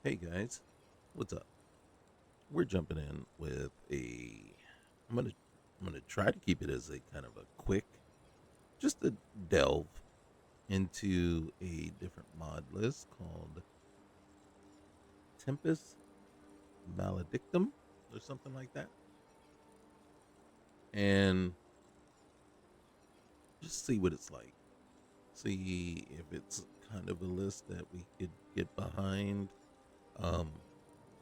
Hey guys, what's up? We're jumping in with a. I'm gonna I'm gonna try to keep it as a kind of a quick, just a delve into a different mod list called Tempus Maledictum or something like that, and just see what it's like. See if it's kind of a list that we could get behind. Um,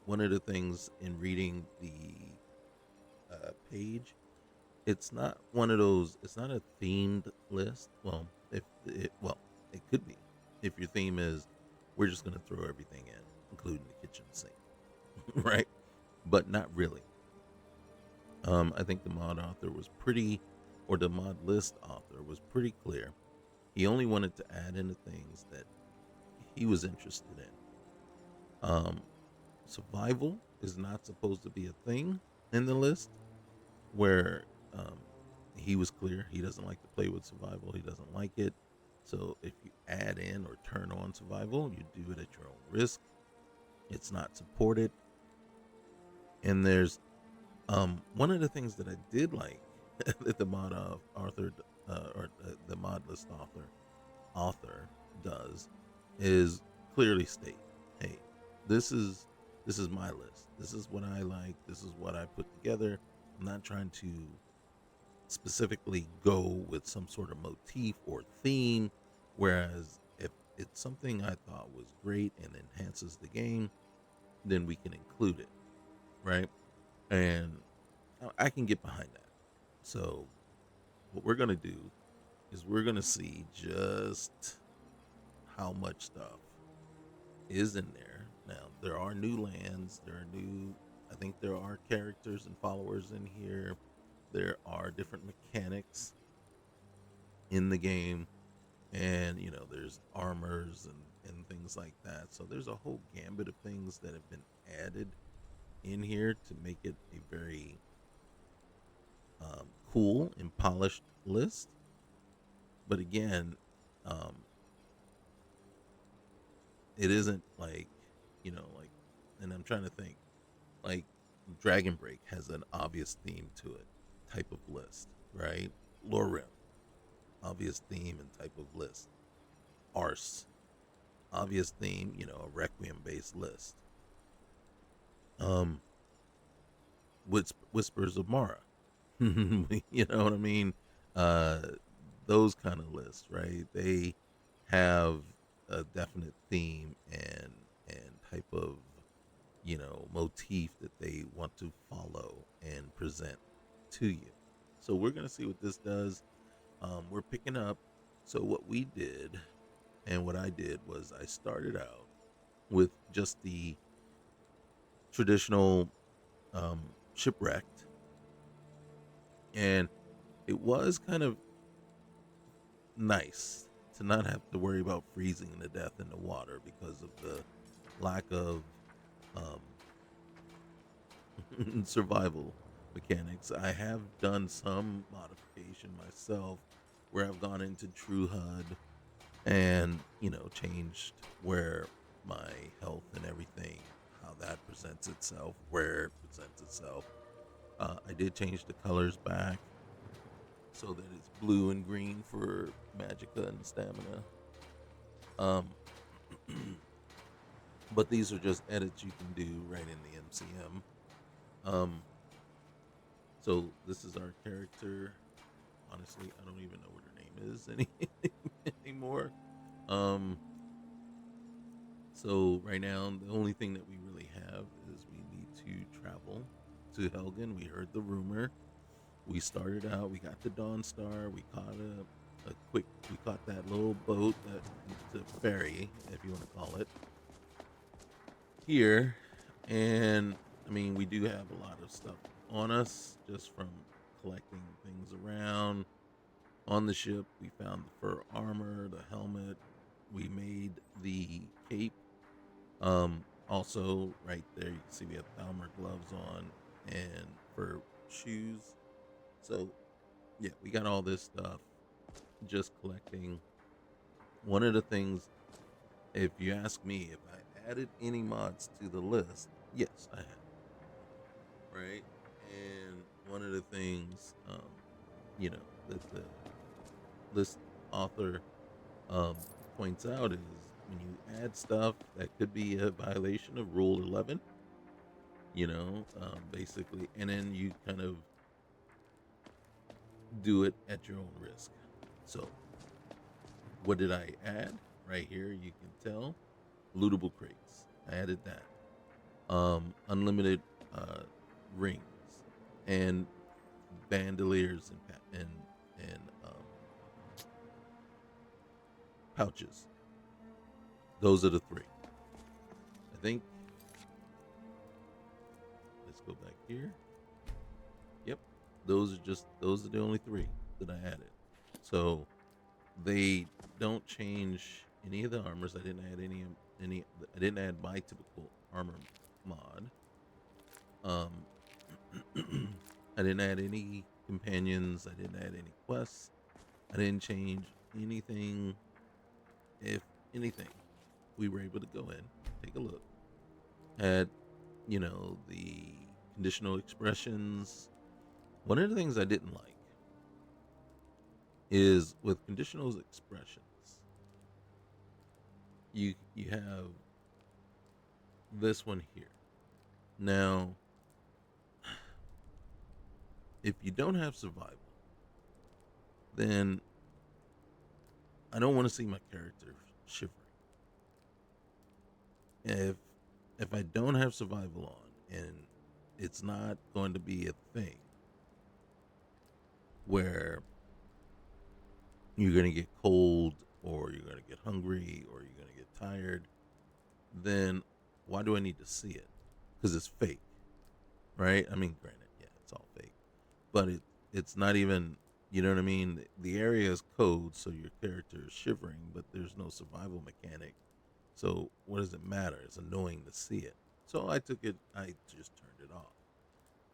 One of the things in reading the page, it's not one of those. It's not a themed list. Well, if it well, it could be if your theme is we're just gonna throw everything in, including the kitchen sink, right? But not really. I think the mod author was pretty, or the mod list author was pretty clear. He only wanted to add in the things that he was interested in. Survival is not supposed to be a thing in the list. Where um, he was clear he doesn't like to play with survival. He doesn't like it. So if you add in or turn on survival, you do it at your own risk. It's not supported. And there's one of the things that I did like that the mod of author or the mod list author does is clearly state, hey, this is this is my list. This is what I like. This is what I put together. I'm not trying to specifically go with some sort of motif or theme. Whereas if it's something I thought was great and enhances the game, then we can include it, right? And I can get behind that. So what we're gonna do is we're gonna see just how much stuff is in there. Now there are new lands, there are new. I think there are characters and followers in here. There are different mechanics in the game, and there's armors and things like that. So there's a whole gambit of things that have been added in here to make it a very cool and polished list. But again, um, it isn't like like, and I'm trying to think, like Dragon Break has an obvious theme to it, type of list, right? Lorim, obvious theme and type of list. Arse, obvious theme, a Requiem based list. Um, Whispers of Mara. You know what I mean? Uh, those kind of lists, right? They have a definite theme and type of motif that they want to follow and present to you. So we're gonna see what this does. We're picking up. So what we did and what I did was I started out with just the traditional shipwrecked, and it was kind of nice to not have to worry about freezing to death in the water because of the lack of um, survival mechanics. I have done some modification myself where I've gone into True HUD and changed where my health and everything, how that presents itself, where it presents itself. I did change the colors back so that it's blue and green for magicka and stamina. Um, but these are just edits you can do right in the MCM. Um, so this is our character. Honestly, I don't even know what her name is anymore. Um, so right now, the only thing that we really have is we need to travel to Helgen. We heard the rumor. We started out. We got the Dawn Star. We caught a quick. We caught that little boat, that the ferry, if you want to call it, here. And I mean, we do have a lot of stuff on us just from collecting things around on the ship. We found the fur armor, the helmet. We made the cape. Also, right there, you can see we have Thalmer gloves on and fur shoes. So, yeah, we got all this stuff just collecting. One of the things, if you ask me, if I added any mods to the list? Yes, I have. Right, and one of the things, that the list author um, points out is when you add stuff that could be a violation of Rule 11, basically, and then you kind of do it at your own risk. So, what did I add? Right here, you can tell lootable crates. I added that. Unlimited uh, rings and bandoliers and pouches. Those are the three. I think. Let's go back here. Yep, those are the only three that I added. So they don't change any of the armors. I didn't add any. I didn't add my typical armor mod. Um, I didn't add any companions. I didn't add any quests. I didn't change anything. If anything, we were able to go in, take a look at, the conditional expressions. One of the things I didn't like is with conditional expressions, you have this one here. Now, if you don't have survival, then I don't want to see my character shivering. If I don't have survival on and it's not going to be a thing where you're going to get cold or you're going to get hungry or you're going to get tired, then why do I need to see it? Because it's fake, right? I mean, granted, yeah, it's all fake, but it's not even, you know what I mean? The area is code, so your character is shivering, but there's no survival mechanic. So what does it matter? It's annoying to see it. So I just turned it off.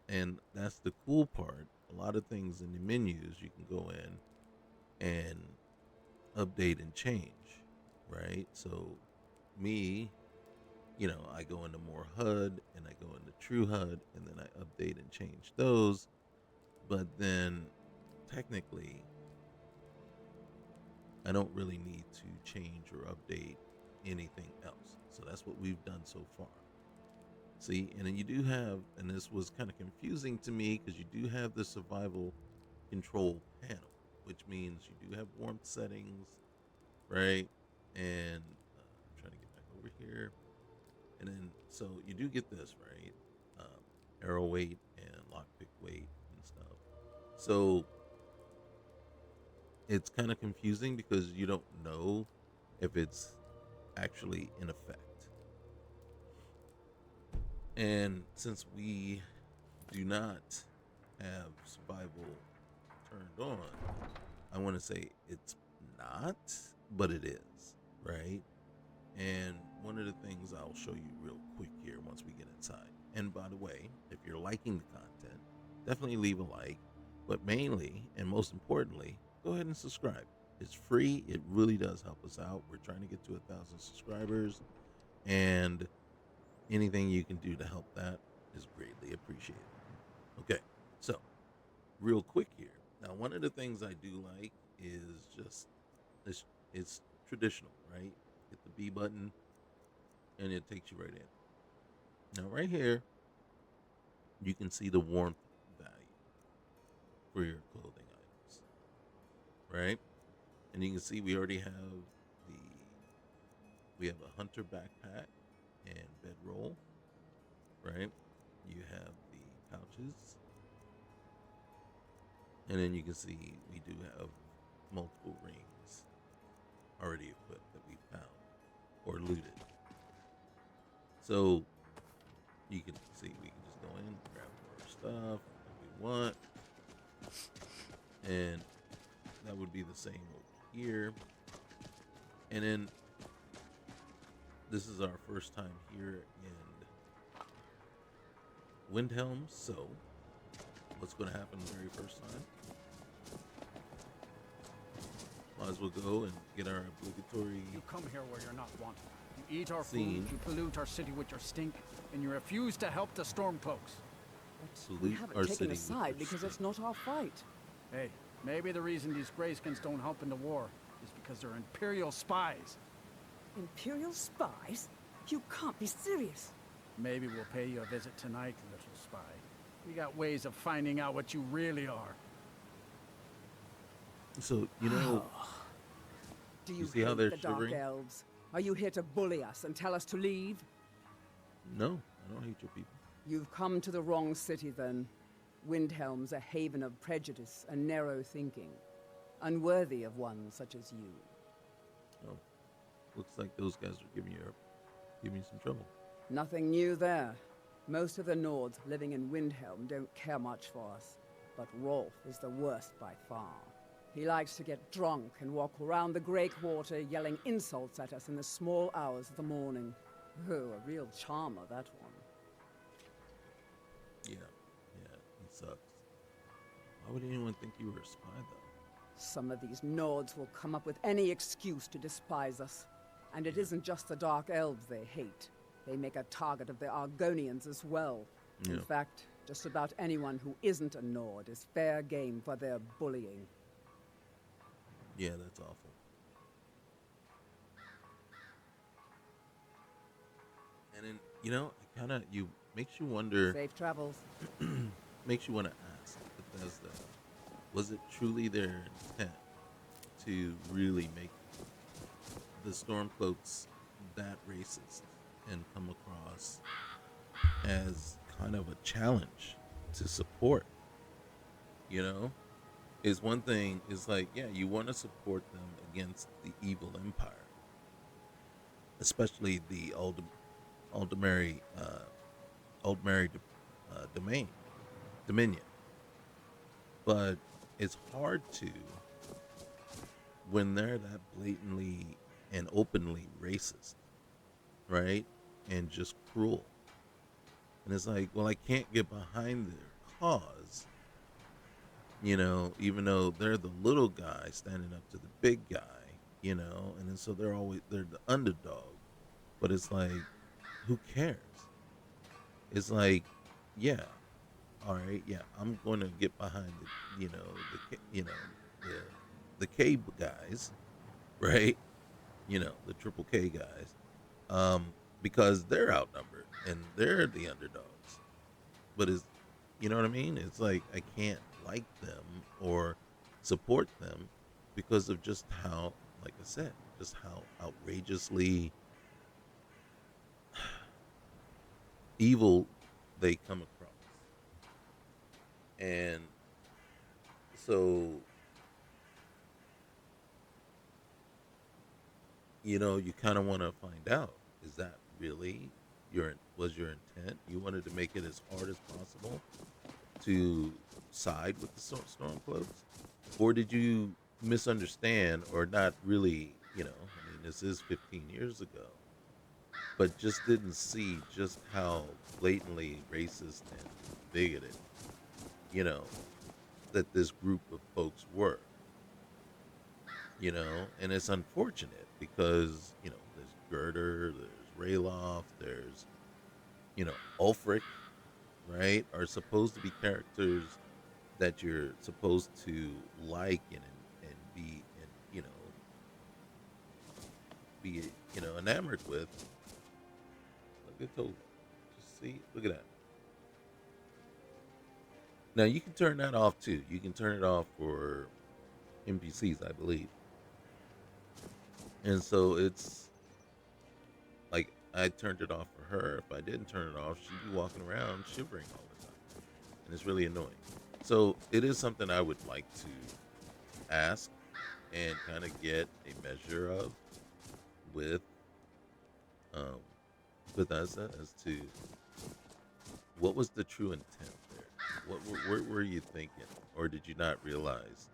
And that's the cool part. A lot of things in the menus you can go in and update and change, right? So me, I go into more HUD and I go into true HUD and then I update and change those. But then technically, I don't really need to change or update anything else. So that's what we've done so far. See, and then you do have, and this was kind of confusing to me because you do have the survival control panel, which means you do have warmth settings, right? And I'm trying to get back over here. And then, so you do get this, right? Arrow weight and lockpick weight and stuff. So it's kind of confusing because you don't know if it's actually in effect. And since we do not have survival turned on, I want to say it's not, but it is, right? And one of the things I'll show you real quick here once we get inside. And by the way, if you're liking the content, definitely leave a like, but mainly and most importantly, go ahead and subscribe. It's free. It really does help us out. We're trying to get to 1,000 subscribers, and anything you can do to help that is greatly appreciated. Okay, so real quick here. Now, one of the things I do like is just it's traditional, right? Hit the B button, and it takes you right in. Now, right here, you can see the warmth value for your clothing items, right? And you can see we already have a hunter backpack and bedroll, right? You have the pouches, and then you can see we do have multiple rings already equipped that we found or looted. So you can see we can just go in, grab more stuff that we want, and that would be the same over here. And then this is our first time here in Windhelm, so what's going to happen the very first time? Might as well go and get our obligatory. You come here where you're not wanted. You eat our seen food, you pollute our city with your stink, and you refuse to help the Stormcloaks. But we pollute haven't our taken city a with side their because it's stink. not our fight. Hey, maybe the reason these Greyskins don't help in the war is because they're Imperial spies. Imperial spies? You can't be serious. Maybe we'll pay you a visit tonight, little spy. We got ways of finding out what you really are. So Do you you see how hate they're the Dark shivering? Elves? Are you here to bully us and tell us to leave? No, I don't hate your people. You've come to the wrong city, then. Windhelm's a haven of prejudice and narrow thinking, unworthy of one such as you. Oh, looks like those guys are giving you some trouble. Nothing new there. Most of the Nords living in Windhelm don't care much for us, but Rolf is the worst by far. He likes to get drunk and walk around the Grey Quarter yelling insults at us in the small hours of the morning. Oh, a real charmer, that one. Yeah, he sucks. Why would anyone think you were a spy, though? Some of these Nords will come up with any excuse to despise us. And it isn't just the Dark Elves they hate. They make a target of the Argonians as well. Yeah. In fact, just about anyone who isn't a Nord is fair game for their bullying. Yeah, that's awful. And then, makes you wonder, Safe travels. makes you want to ask Bethesda, was it truly their intent to really make the Stormcloaks that racist and come across as kind of a challenge to support? Is one thing is like, yeah, you want to support them against the evil empire, especially the Aldemary Dominion. But it's hard to when they're that blatantly and openly racist, right? And just cruel. And it's like, well, I can't get behind their cause, even though they're the little guy standing up to the big guy, and then so they're the underdog. But it's like, who cares? It's like, yeah, all right, yeah, I'm going to get behind the the K guys, right? The triple K guys, because they're outnumbered and they're the underdogs. But you know what I mean? It's like I can't like them or support them because of just how, like I said, just how outrageously evil they come across. And so, you kind of want to find out, is that really was your intent? You wanted to make it as hard as possible to side with the Stormcloaks? Or did you misunderstand or not really, this is 15 years ago, but just didn't see just how blatantly racist and bigoted, you know, that this group of folks were, and it's unfortunate because, there's Girder, there's Rayloff, there's, Ulfric, right, are supposed to be characters that you're supposed to like and be, and, enamored with. Look at Toga. Just see, look at that. Now you can turn that off too. You can turn it off for NPCs, I believe. And so it's like I turned it off for her. If I didn't turn it off, she'd be walking around shivering all the time. And it's really annoying. So it is something I would like to ask and kind of get a measure of with Bethesda as to what was the true intent there. What were you thinking, or did you not realize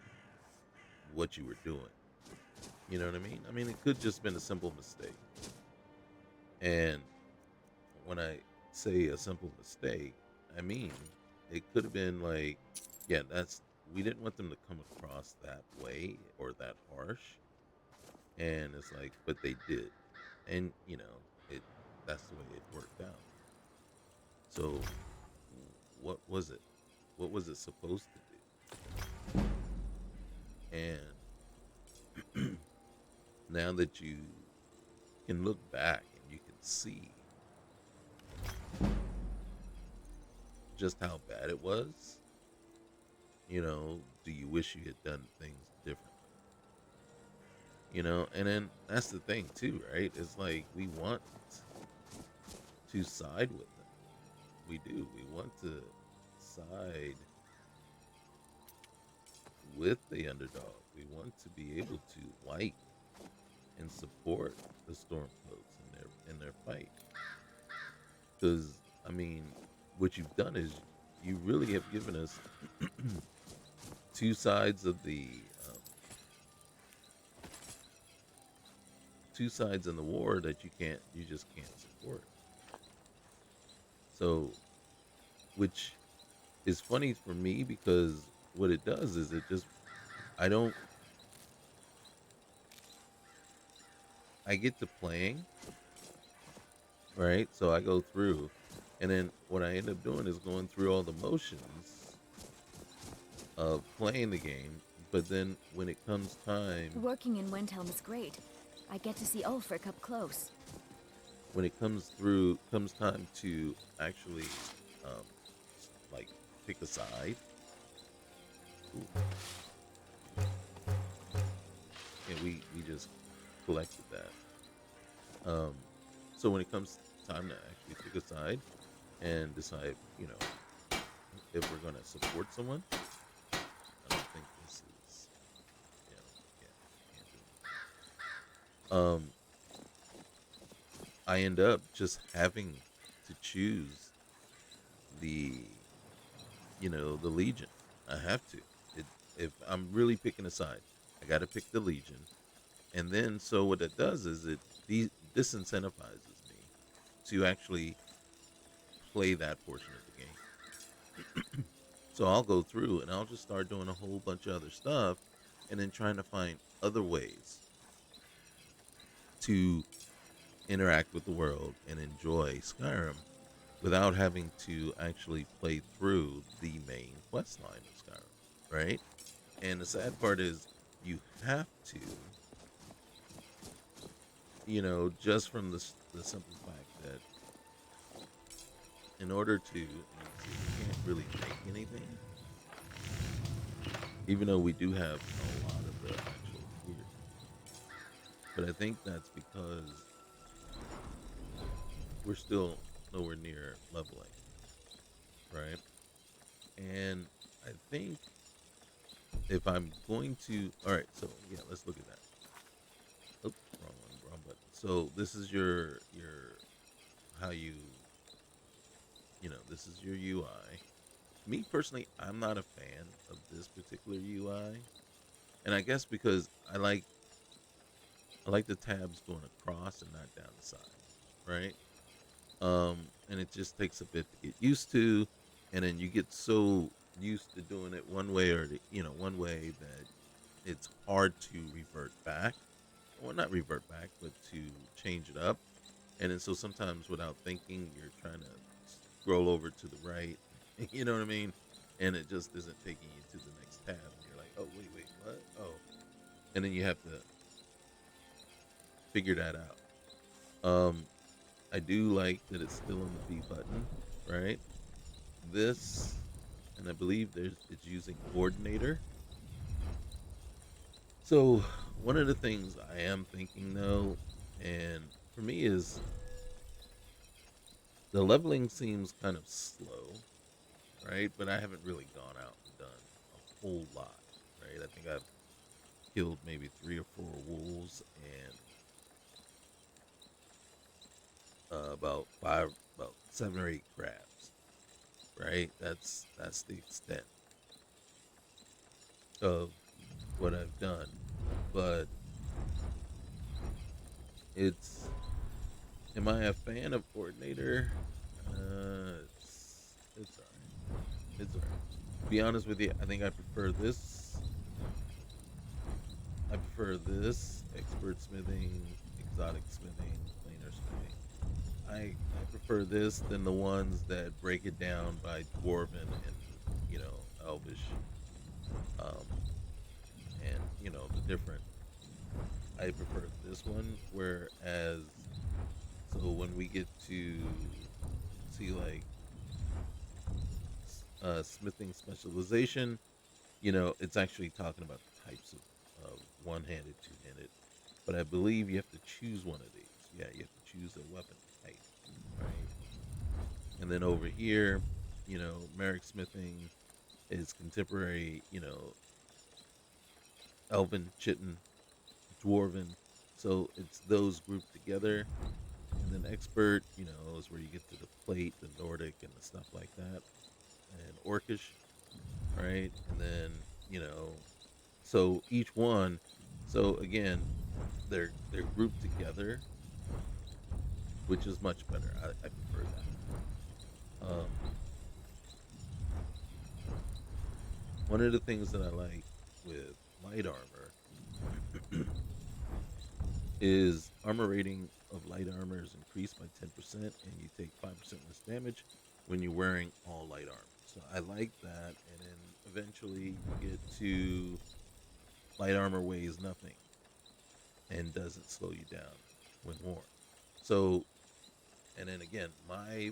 what you were doing? You know what I mean? I mean, it could just been a simple mistake. And when I say a simple mistake, I mean it could have been like, yeah, we didn't want them to come across that way or that harsh. And it's like, but they did. And, it that's the way it worked out. So what was it? What was it supposed to do? And now that you can look back and you can see just how bad it was, do you wish you had done things differently? And then that's the thing too, right? It's like we want to side with them. We do. We want to side with the underdog. We want to be able to wipe and support the Stormcoats in their fight. Because I mean, what you've done is you really have given us two sides of the two sides in the war that you just can't support. So, which is funny for me because what it does is it just I don't I get to playing, right? So I go through, and then what I end up doing is going through all the motions of playing the game. But then when it comes time, Working in Windhelm is great. I get to see Ulfric up close. when it comes time to actually, um, like pick a side. Ooh, and we just collected that. So when it comes time to actually pick a side and decide, if we're gonna support someone, I don't think this is, yeah, can't do it. I end up just having to choose the, the Legion. I have to. If I'm really picking a side, I got to pick the Legion. And then, so what it does is it disincentivizes me to actually play that portion of the game. So I'll go through and I'll just start doing a whole bunch of other stuff and then trying to find other ways to interact with the world and enjoy Skyrim without having to actually play through the main quest line of Skyrim, right? And the sad part is you have to, just from the simple fact that in order to, you can't really make anything, even though we do have a lot of the actual gear. But I think that's because we're still nowhere near leveling, right? And I think if I'm going to, all right, so yeah, let's look at that. Oops, wrong one, wrong button. So this is your how this is your UI. Me personally, I'm not a fan of this particular UI, and I guess because I like the tabs going across and not down the side, right? And it just takes a bit to get used to, and then you get so used to doing it one way one way that it's hard to revert back. Well, not revert back, but to change it up. And then so sometimes without thinking, you're trying to scroll over to the right, you know what I mean? And it just isn't taking you to the next tab. And you're like, oh, wait, what? Oh. And then you have to figure that out. I do like that it's still on the B button, right? This, and I believe it's using coordinator. So one of the things I am thinking though, and for me is the leveling seems kind of slow, right? But I haven't really gone out and done a whole lot, right? I think I've killed maybe 3 or 4 wolves and about 7 or 8 crabs, right? That's the extent of what I've done, but it's. Am I a fan of coordinator? It's alright. It's alright. To be honest with you, I think I prefer this. I prefer this expert smithing, exotic smithing, planar smithing. I prefer this than the ones that break it down by dwarven and elvish, um, and the different. I prefer this one, whereas so when we get to see like smithing specialization, it's actually talking about the types of one-handed, two-handed. But I believe you have to choose one of these. Yeah, you have to choose a weapon type, right? And then over here, Merrick smithing is contemporary, elven, chitin, dwarven. So it's those grouped together. And then expert, is where you get to the plate, the Nordic, and the stuff like that, and orcish, right? And then so each one. So again, they're grouped together, which is much better. I prefer that. One of the things that I like with light armor is armor rating of light armor is increased by 10%, and you take 5% less damage when you're wearing all light armor. So I like that, and then eventually you get to light armor weighs nothing and doesn't slow you down when worn. So, and then again, my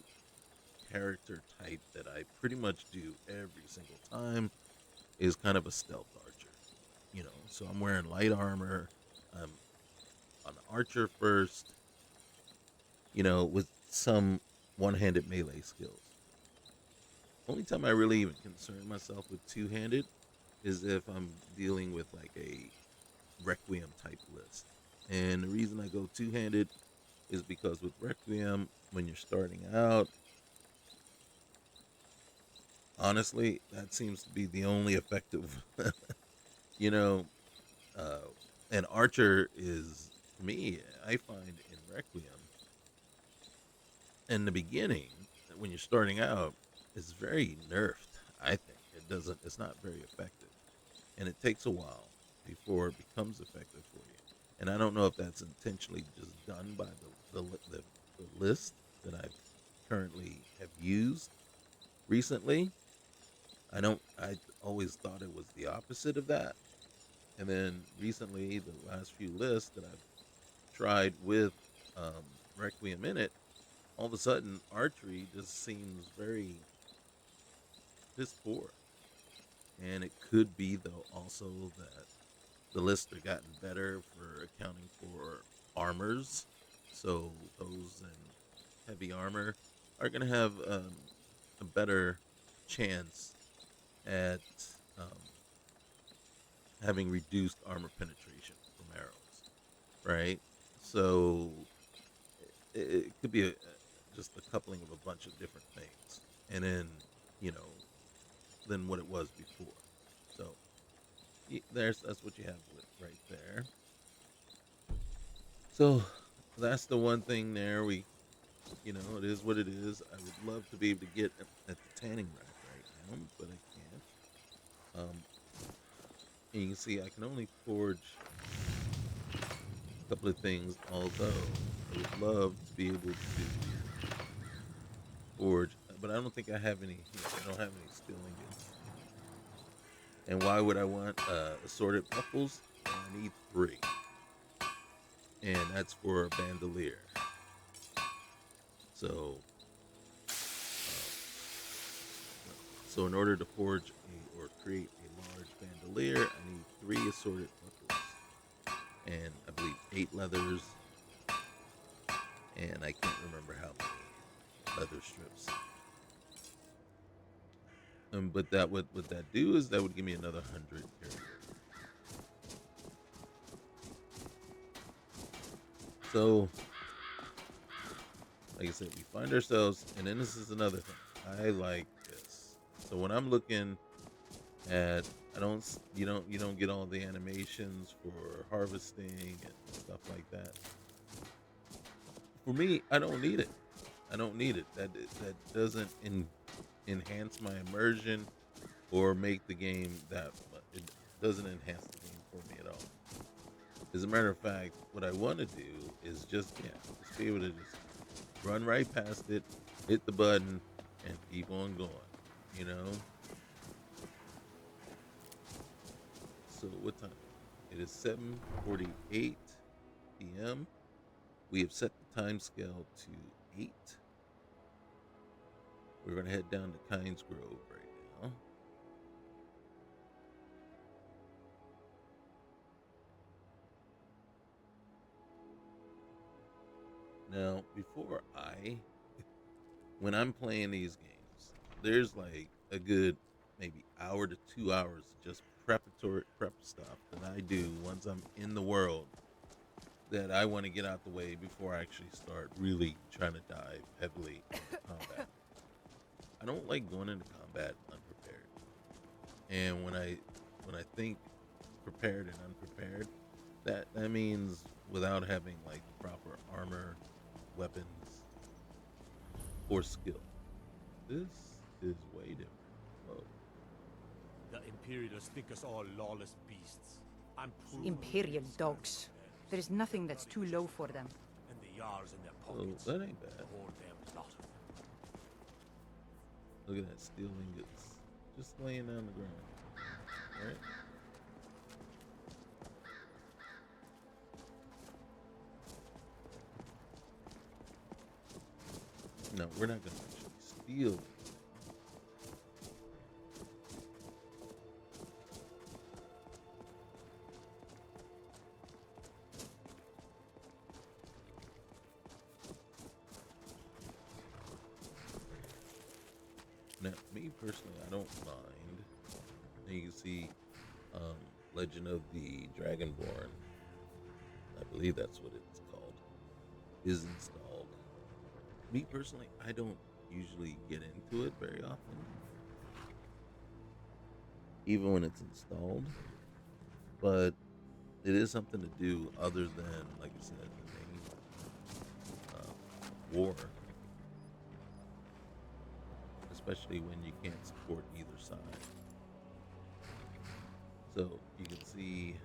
character type that I pretty much do every single time is kind of a stealth archer. So I'm wearing light armor. I'm an archer first, with some one-handed melee skills. Only time I really even concern myself with two-handed is if I'm dealing with like a Requiem type list. And the reason I go two-handed is because with Requiem, when you're starting out, honestly, that seems to be the only effective, you know, uh, and Archer is, for me, I find in Requiem, in the beginning, when you're starting out, it's very nerfed, I think. It's not very effective. And it takes a while before it becomes effective for you. And I don't know if that's intentionally just done by the list that I currently have used recently. I always thought it was the opposite of that. And then recently, the last few lists that I've tried with um, Requiem in it, all of a sudden, archery just seems very piss poor. And it could be, though, also that the lists are gotten better for accounting for armors. So those in heavy armor are going to have a better chance at um, having reduced armor penetration from arrows, right? So it could be just a coupling of a bunch of different things, and then you know than what it was before. So that's what you have with right there. So that's the one thing there. It is what it is. I would love to be able to get at the tanning rack right now, but I can't. And you can see I can only forge a couple of things, although I would love to be able to forge, but I don't think I have any here. I don't have any steel ingots. And why would I want assorted buckles? Well, I need 3, and that's for a bandolier. So, so in order to forge or create a large bandolier, I need 3 assorted buckles, and I believe 8 leathers, and I can't remember how many leather strips. But that what that do is that would give me another 100 here. So, like I said, we find ourselves, and then this is another thing. I like this. So when I'm looking at, you don't get all the animations for harvesting and stuff like that. For me, I don't need it. I don't need it. That doesn't enhance my immersion or make the game that it doesn't enhance the game for me at all. As a matter of fact, what I want to do is just be able to just run right past it, hit the button, and keep on going. You know. So what time? It is 7:48 p.m. We have set the time scale to 8. We're gonna head down to Kynes Grove right now. Now, when I'm playing these games, there's like a good maybe hour to 2 hours of just prep stuff that I do once I'm in the world that I want to get out the way before I actually start really trying to dive heavily into combat. I don't like going into combat unprepared. And when I think prepared and unprepared, that means without having like the proper armor, weapons, or skill. This is way different. Whoa. The Imperials think us all lawless beasts. I'm Imperial dogs. There is nothing that's too low for them. And the Jarls in their Oh, pockets. that ain't bad. The whole damn lot of them. Look at that, steel ingots just laying down the ground. All right. No, we're not gonna actually steal it. Now, me personally, I don't mind. And you can see Legend of the Dragonborn, I believe that's what it's called, is installed. Me personally, I don't usually get into it very often, even when it's installed. But it is something to do other than, like I said, the main war. Especially when you can't support either side. So you can see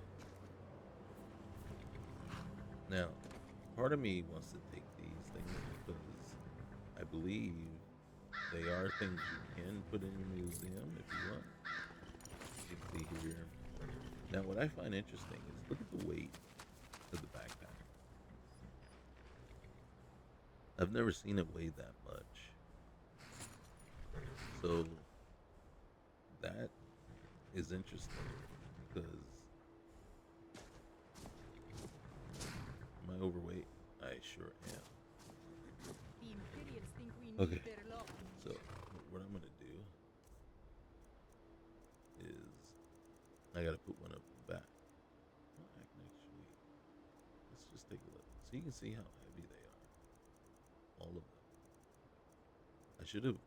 now, part of me wants to take these things because I believe they are things you can put in a museum if you want. You can see here. Now, what I find interesting is look at the weight of the backpack. I've never seen it weigh that much. So that is interesting because am I overweight? I sure am. The Imperials think we need Okay. their law. So what I'm gonna do is I gotta put one up in the back. Well, I can actually let's just take a look so you can see how heavy they are. All of them. I should have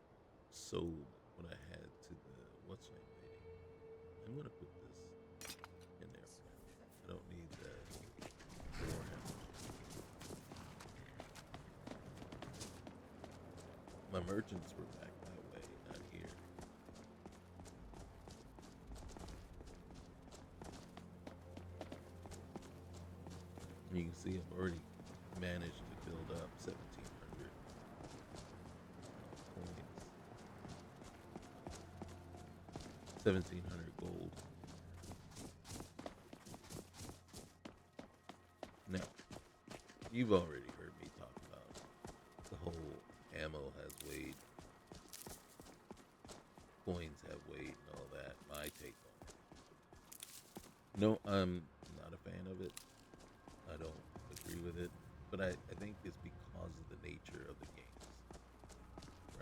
sold what I had to the what's name lady. I'm gonna put this in there. I don't need that warhammer. My merchants were back that way, not here. You can see I've already managed to build up 1,700 coins. 1,700 gold. Now, you've already heard me talk about the whole ammo has weight, coins have weight, and all that. My take on it. No, I'm not a fan of it. I don't agree with it, but I think it's because of the nature of the games,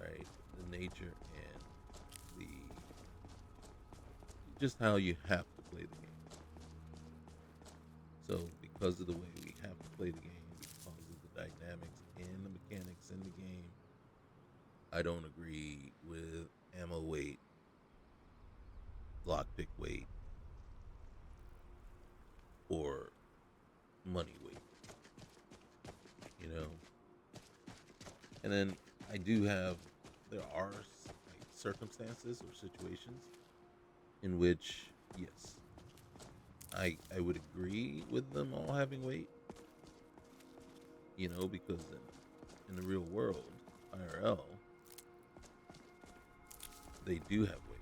right? The nature and the just how you have to play the game. So because of the way we have to play the game, because of the dynamics and the mechanics in the game, I don't agree with ammo weight, lockpick weight, or money weight. You know? And then there are like circumstances or situations in which, yes, I would agree with them all having weight, you know, because then in the real world, IRL, they do have weight.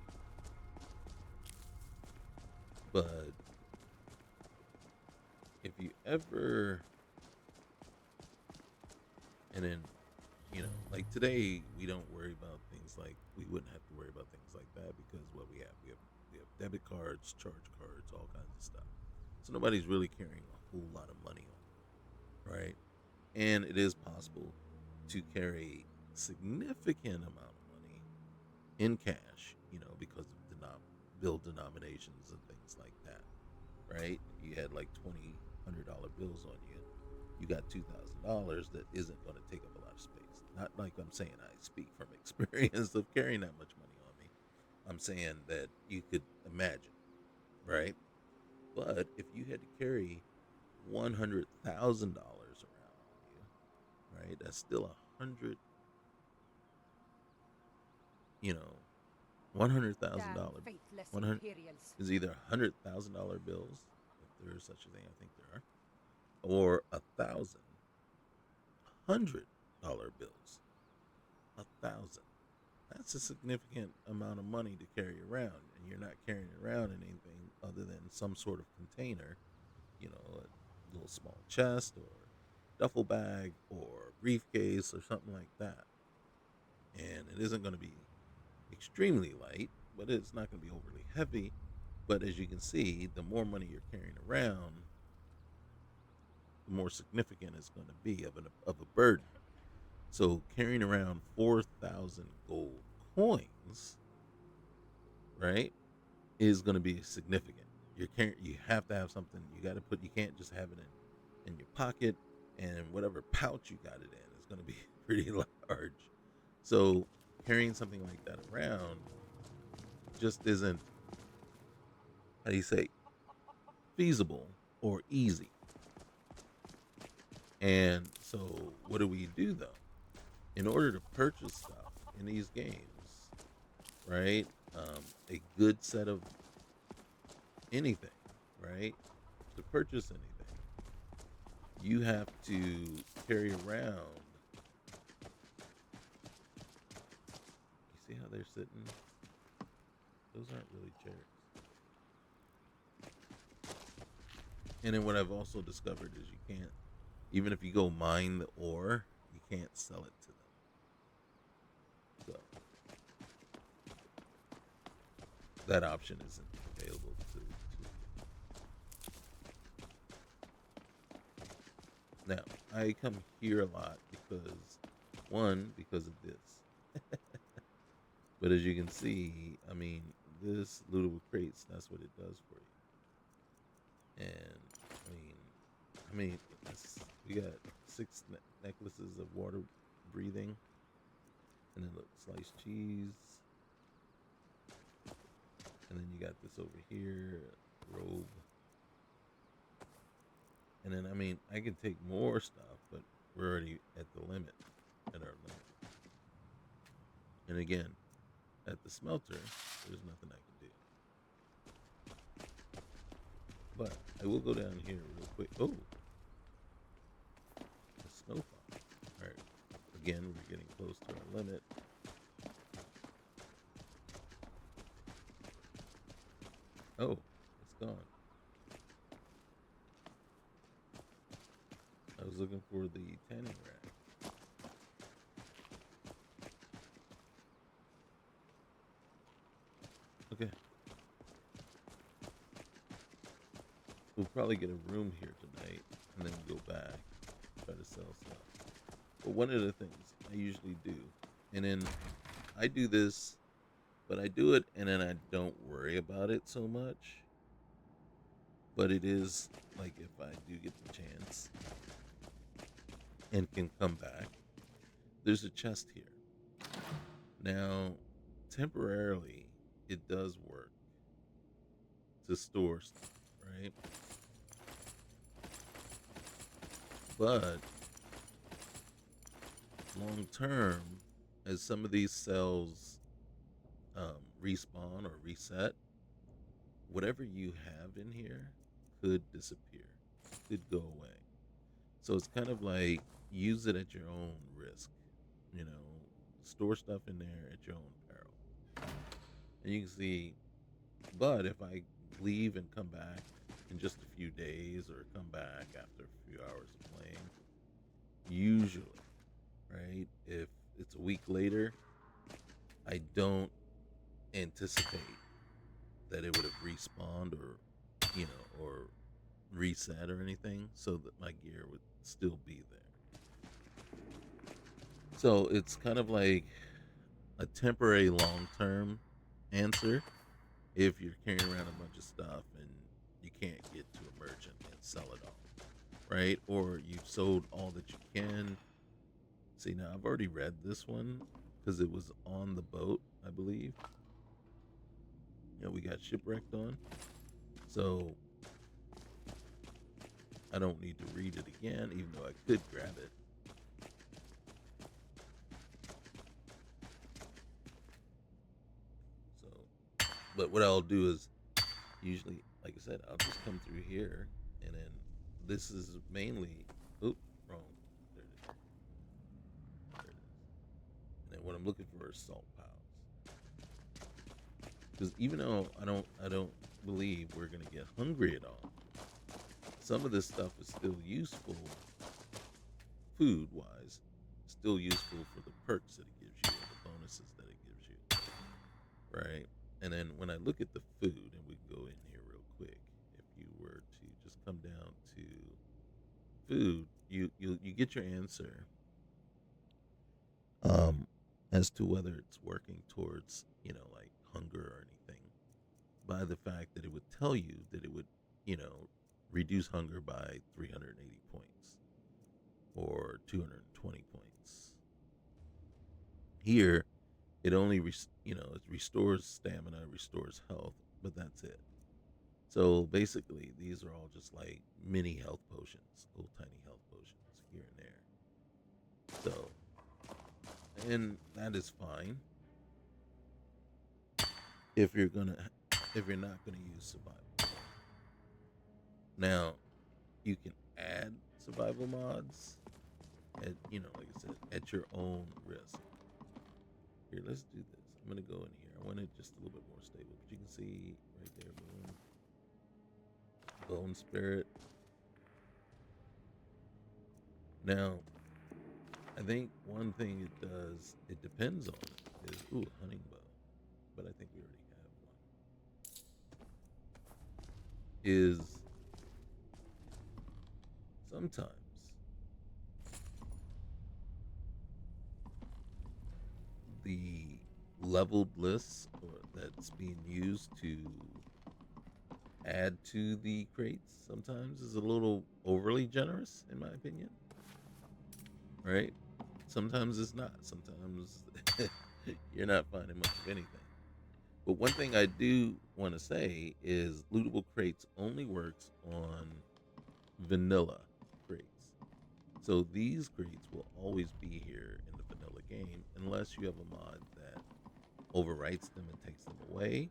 But if you ever, and then, like today, we don't worry about things like, we wouldn't have to worry about things like that because what we have debit cards, charge cards, all kinds of stuff. So nobody's really carrying a whole lot of money on, right? And it is possible to carry significant amount of money in cash, because of bill denominations and things like that, right? You had like $2,000 bills on you. You got $2,000 that isn't going to take up a lot of space. Not like I'm saying I speak from experience of carrying that much money on me. I'm saying that you could imagine, right? But if you had to carry $100,000 around you, right? That's still 100,000. Faithless 100 Imperials. is either $100,000 bills, if there is such a thing. I think there are, or $1,000 bills. 1,000. That's a significant amount of money to carry around, and you're not carrying around in anything other than some sort of container, a little small chest or duffel bag or briefcase or something like that. And it isn't going to be extremely light, but it's not going to be overly heavy. But as you can see, the more money you're carrying around, the more significant it's going to be of a burden. So carrying around 4,000 gold coins, right, is going to be significant. You have to have something. You can't just have it in your pocket, and whatever pouch you got it in is going to be pretty large. So carrying something like that around just isn't, how do you say, feasible or easy. And so what do we do though? In order to purchase stuff in these games, right? A good set of anything, right? To purchase anything, you have to carry around. You see how they're sitting? Those aren't really chairs. And then what I've also discovered is you can't, even if you go mine the ore, you can't sell it to them. So that option isn't available to you. Now, I come here a lot because of this. But as you can see, this lootable crates, that's what it does for you. And we got 6 necklaces of water breathing, and then look, sliced cheese, and then you got this over here, robe, and then I can take more stuff, but we're already at our limit. And again, at the smelter, there's nothing I can do. But I will go down here real quick. Oh, a snow farm. All right. Again, we're getting close to our limit. Oh, it's gone. I was looking for the tanning rack. Okay. We'll probably get a room here tonight and then go back, try to sell stuff. But one of the things I usually do, and then I do this, but I do it and then I don't worry about it so much. But it is like, if I do get the chance and can come back, there's a chest here. Now, temporarily, it does work to store stuff, right? But long term, as some of these cells respawn or reset, whatever you have in here could disappear, could go away. So it's kind of like use it at your own risk. You know, store stuff in there at your own peril. And you can see, but if I leave and come back in just a few days or come back after a few hours of playing, usually, right, if it's a week later, I don't anticipate that it would have respawned or, or reset or anything, so that my gear would still be there. So it's kind of like a temporary long-term answer if you're carrying around a bunch of stuff and you can't get to a merchant and sell it all, right? Or you've sold all that you can. See, now I've already read this one because it was on the boat, I believe. We got shipwrecked on. So I don't need to read it again, even though I could grab it. So, but what I'll do is usually, like I said, I'll just come through here, and then this is mainly, wrong. There it is. There it is. And then what I'm looking for is salt piles. Because even though I don't believe we're gonna get hungry at all, some of this stuff is still useful, food wise, still useful for the perks that it gives you, or the bonuses that it gives you, right? And then when I look at the food, and we can go in here real quick, if you were to just come down to food, you get your answer as to whether it's working towards, like hunger or anything, by the fact that it would tell you that it would, reduce hunger by 380 points or 220 points. Here, it only, it restores stamina, restores health, but that's it. So basically, these are all just like mini health potions, little tiny health potions here and there. So, and that is fine if you're not gonna use survival. Now, you can add survival mods at, like I said, at your own risk. Here, let's do this. I'm gonna go in here. I want it just a little bit more stable, but you can see right there, bone spirit. Now, I think one thing it does, it depends on it, is, hunting bow. But I think we already have one. Is sometimes the leveled lists that's being used to add to the crates sometimes is a little overly generous, in my opinion. Right? Sometimes it's not. Sometimes you're not finding much of anything. But one thing I do want to say is lootable crates only works on vanilla crates. So these crates will always be here in the vanilla game unless you have a mod that overwrites them and takes them away.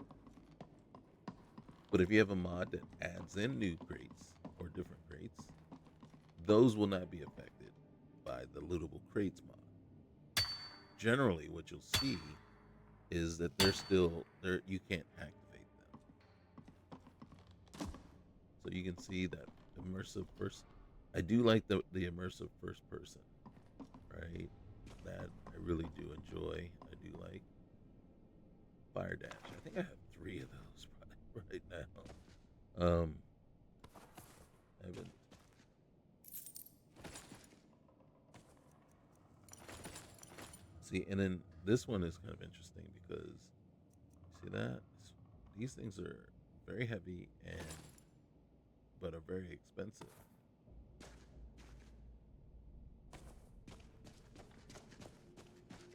But if you have a mod that adds in new crates or different crates, those will not be affected by the lootable crates mod. Generally, what you'll see is that they're still there. You can't activate them. So you can see that immersive first. I do like the immersive first person, right? That I really do enjoy. I do like Fire Dash. I think I have 3 of those right now. I haven't. See, and then this one is kind of interesting because see that these things are very heavy but are very expensive.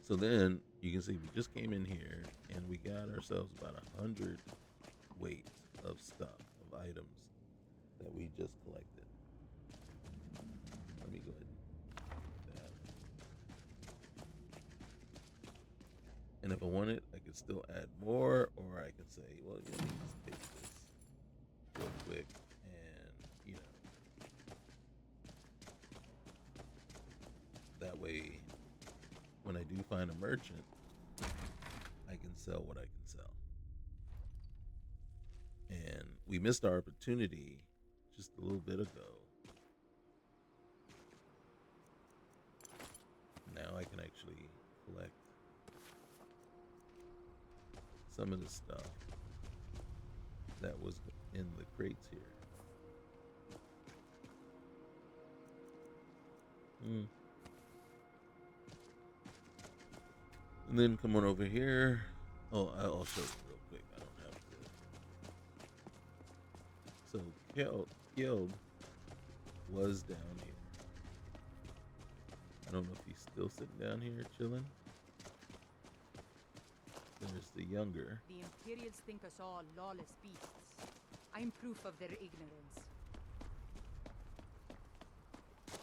So then you can see we just came in here and we got ourselves about 100 weight of stuff, of items that we just collected. Let me go ahead and do that. And if I wanted, I could still add more, or I could say, well, let me just take this real quick and, find a merchant, I can sell what I can sell. And we missed our opportunity just a little bit ago. Now I can actually collect some of the stuff that was in the crates here. And then come on over here. Oh, I'll show you real quick. I don't have to. So Guild was down here. I don't know if he's still sitting down here chilling. There's the younger. The Imperials think us all lawless beasts. I'm proof of their ignorance.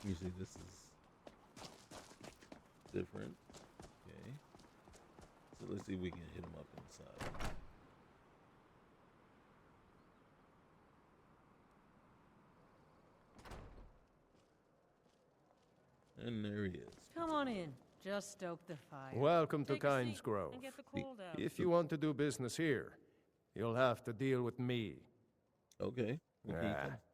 You see, this is different. Okay. So let's see if we can hit him up inside. And there he is. Come on in. Just stoke the fire. Welcome to Take a seat Kynes Grove. and get the cold out. If you want to do business here, you'll have to deal with me. Okay.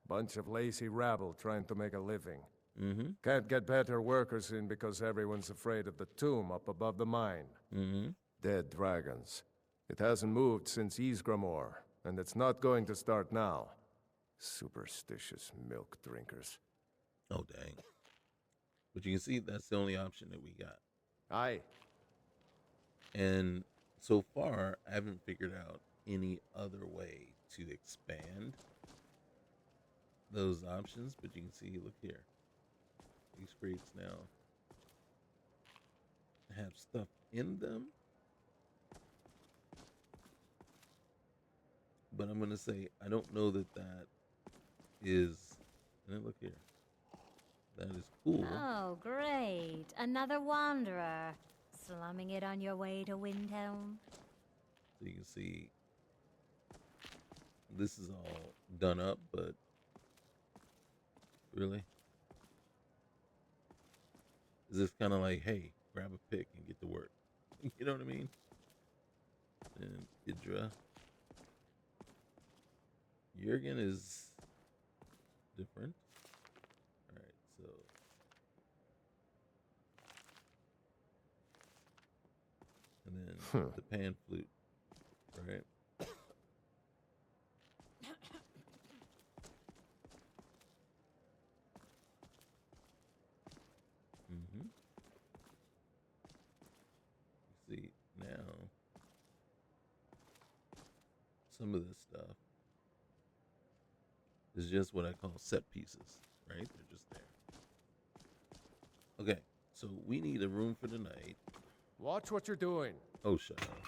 Bunch of lazy rabble trying to make a living. Mm-hmm. Can't get better workers in because everyone's afraid of the tomb up above the mine. Mm-hmm. Dead dragons. It hasn't moved since Ysgramor, and it's not going to start now. Superstitious milk drinkers. Oh, dang. But you can see that's the only option that we got. Aye. And so far, I haven't figured out any other way to expand those options. But you can see, look here. These crates now have stuff in them. But I'm going to say, I don't know that that is... And then look here. That is cool. Oh, great. Another wanderer. Slumming it on your way to Windhelm. So you can see this is all done up, but really? Is this kind of like, hey, grab a pick and get to work? You know what I mean? And Idra. Jurgen is different. Alright, so and then the pan flute, right? Mm-hmm. You see, now some of this stuff is just what I call set pieces, right? They're just there. Okay, so we need a room for the night. Watch what you're doing. Oh, shut up.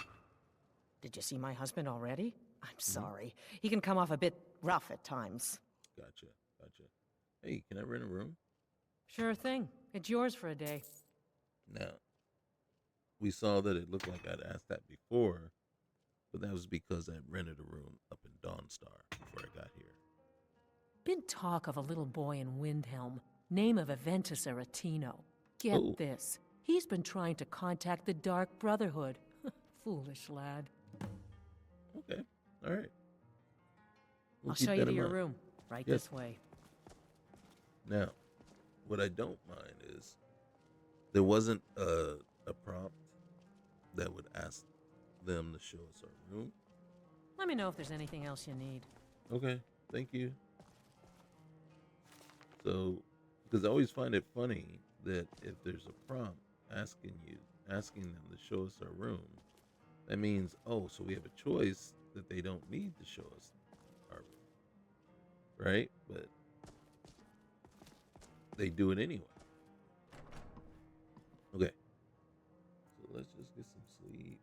Did you see my husband already? I'm sorry. He can come off a bit rough at times. Gotcha. Hey, can I rent a room? Sure thing. It's yours for a day. Now, we saw that it looked like I'd asked that before, but that was because I rented a room up in Dawnstar before I got here. Been talk of a little boy in Windhelm, name of Aventus Aretino. Get Oh. this. He's been trying to contact the Dark Brotherhood. Foolish lad. Okay, all right. We'll I'll keep show you that to in your mind. room. Right Yes. this way. Now, what I don't mind is there wasn't a prompt that would ask them to show us our room. Let me know if there's anything else you need. Okay, thank you. So, because I always find it funny that if there's a prompt asking them to show us our room, that means, oh, so we have a choice that they don't need to show us our room, right? But they do it anyway. Okay, so let's just get some sleep.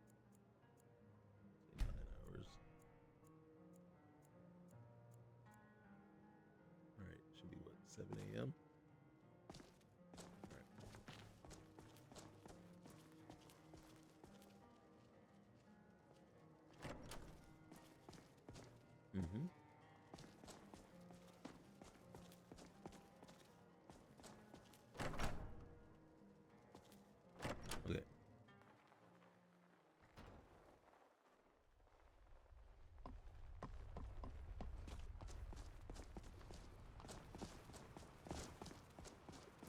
Say 9 hours. All right, should be what, 7 a.m.? All right. Mm-hmm. Okay.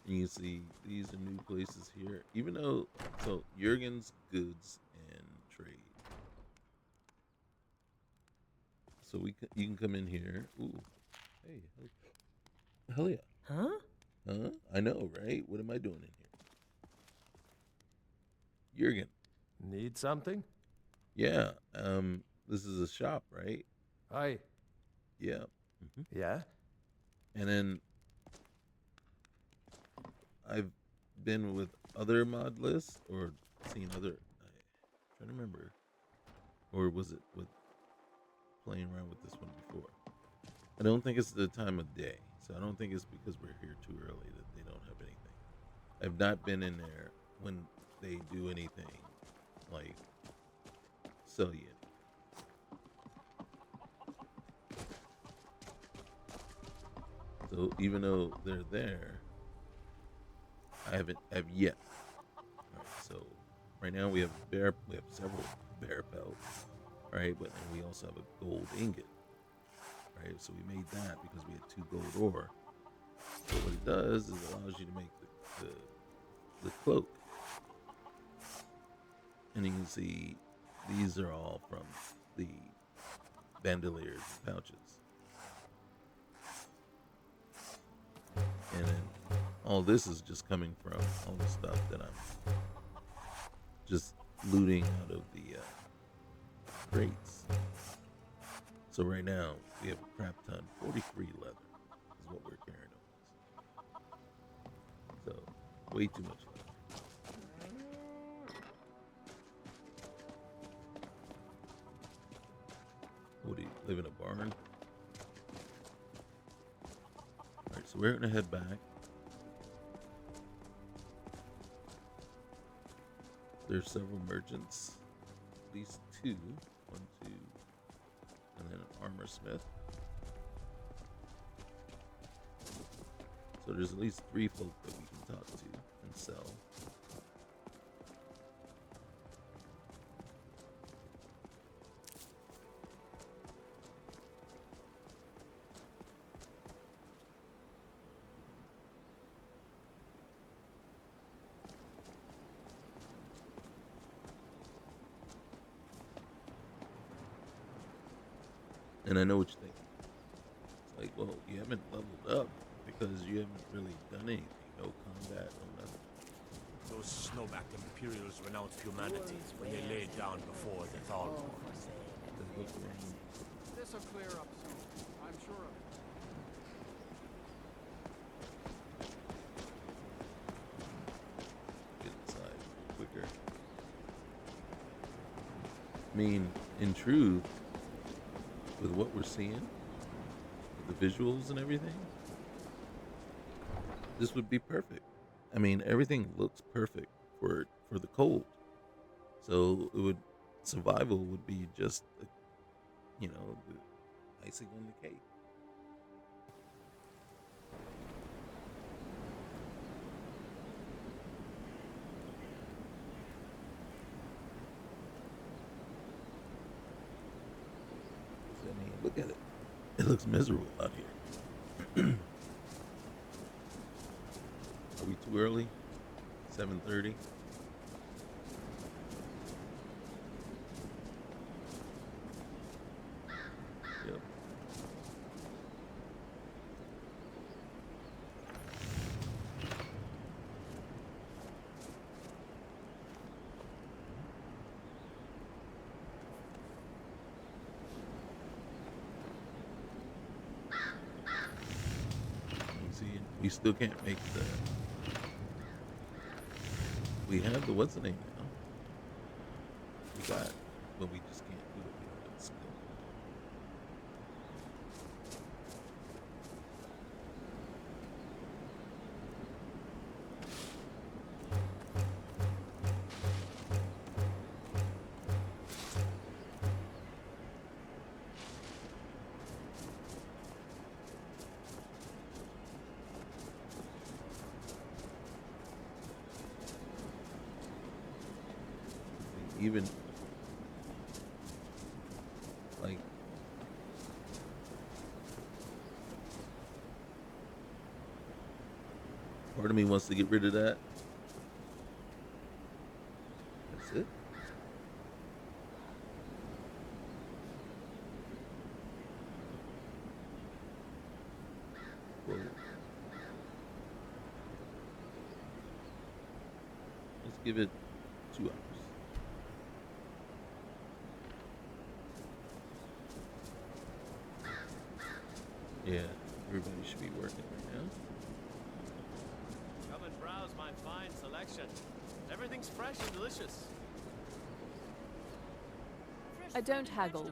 And you see these are new places here. Even though, so Jurgen's goods and trade. So you can come in here. Ooh, hey, hell yeah. Huh? Huh? I know, right? What am I doing in here? Jurgen. Need something? Yeah. This is a shop, right? Hi. Yeah. Yeah? And then I've been with other mod lists or seen other. I'm trying to remember, or was it with playing around with this one before? I don't think it's the time of day, so I don't think it's because we're here too early that they don't have anything. I've not been in there when they do anything like sell you. So even though they're there, I have yet. All right, so right now we have several bear pelts, right? But then we also have a gold ingot, right? So we made that because we had 2 gold ore. So what it does is it allows you to make the cloak, and you can see these are all from the bandoliers pouches. And then all this is just coming from all the stuff that I'm just looting out of the crates. So right now we have a crap ton, 43 leather is what we're carrying on this. So way too much leather. What do you live in a barn? Alright, so we're gonna head back. There's several merchants, at least 2, 1, 2, and then an armor smith. So there's at least 3 folk that we can talk to and sell. And I know what you think. It's like, well, you haven't leveled up because you haven't really done anything. No combat, no nothing. Those snow-backed Imperials renounced humanity when they laid down before the Thalmor. This'll clear up soon. I'm sure of it. Get inside quicker. I mean, in truth, with what we're seeing, with the visuals and everything, this would be perfect. I mean, everything looks perfect for the cold. So it would survival would be just, the icing on the cake. I mean, look at it. It looks miserable out here. Are we too early? 7:30. Yep. You see, we still can't make the. We have the what's the name now? We got, but we just can't do it. We don't have the skill. Even like Part of me wants to get rid of that. That's it. Whoa. Let's give it 2 hours. Yeah, everybody should be working right now. Come and browse my fine selection. Everything's fresh and delicious. I don't haggle.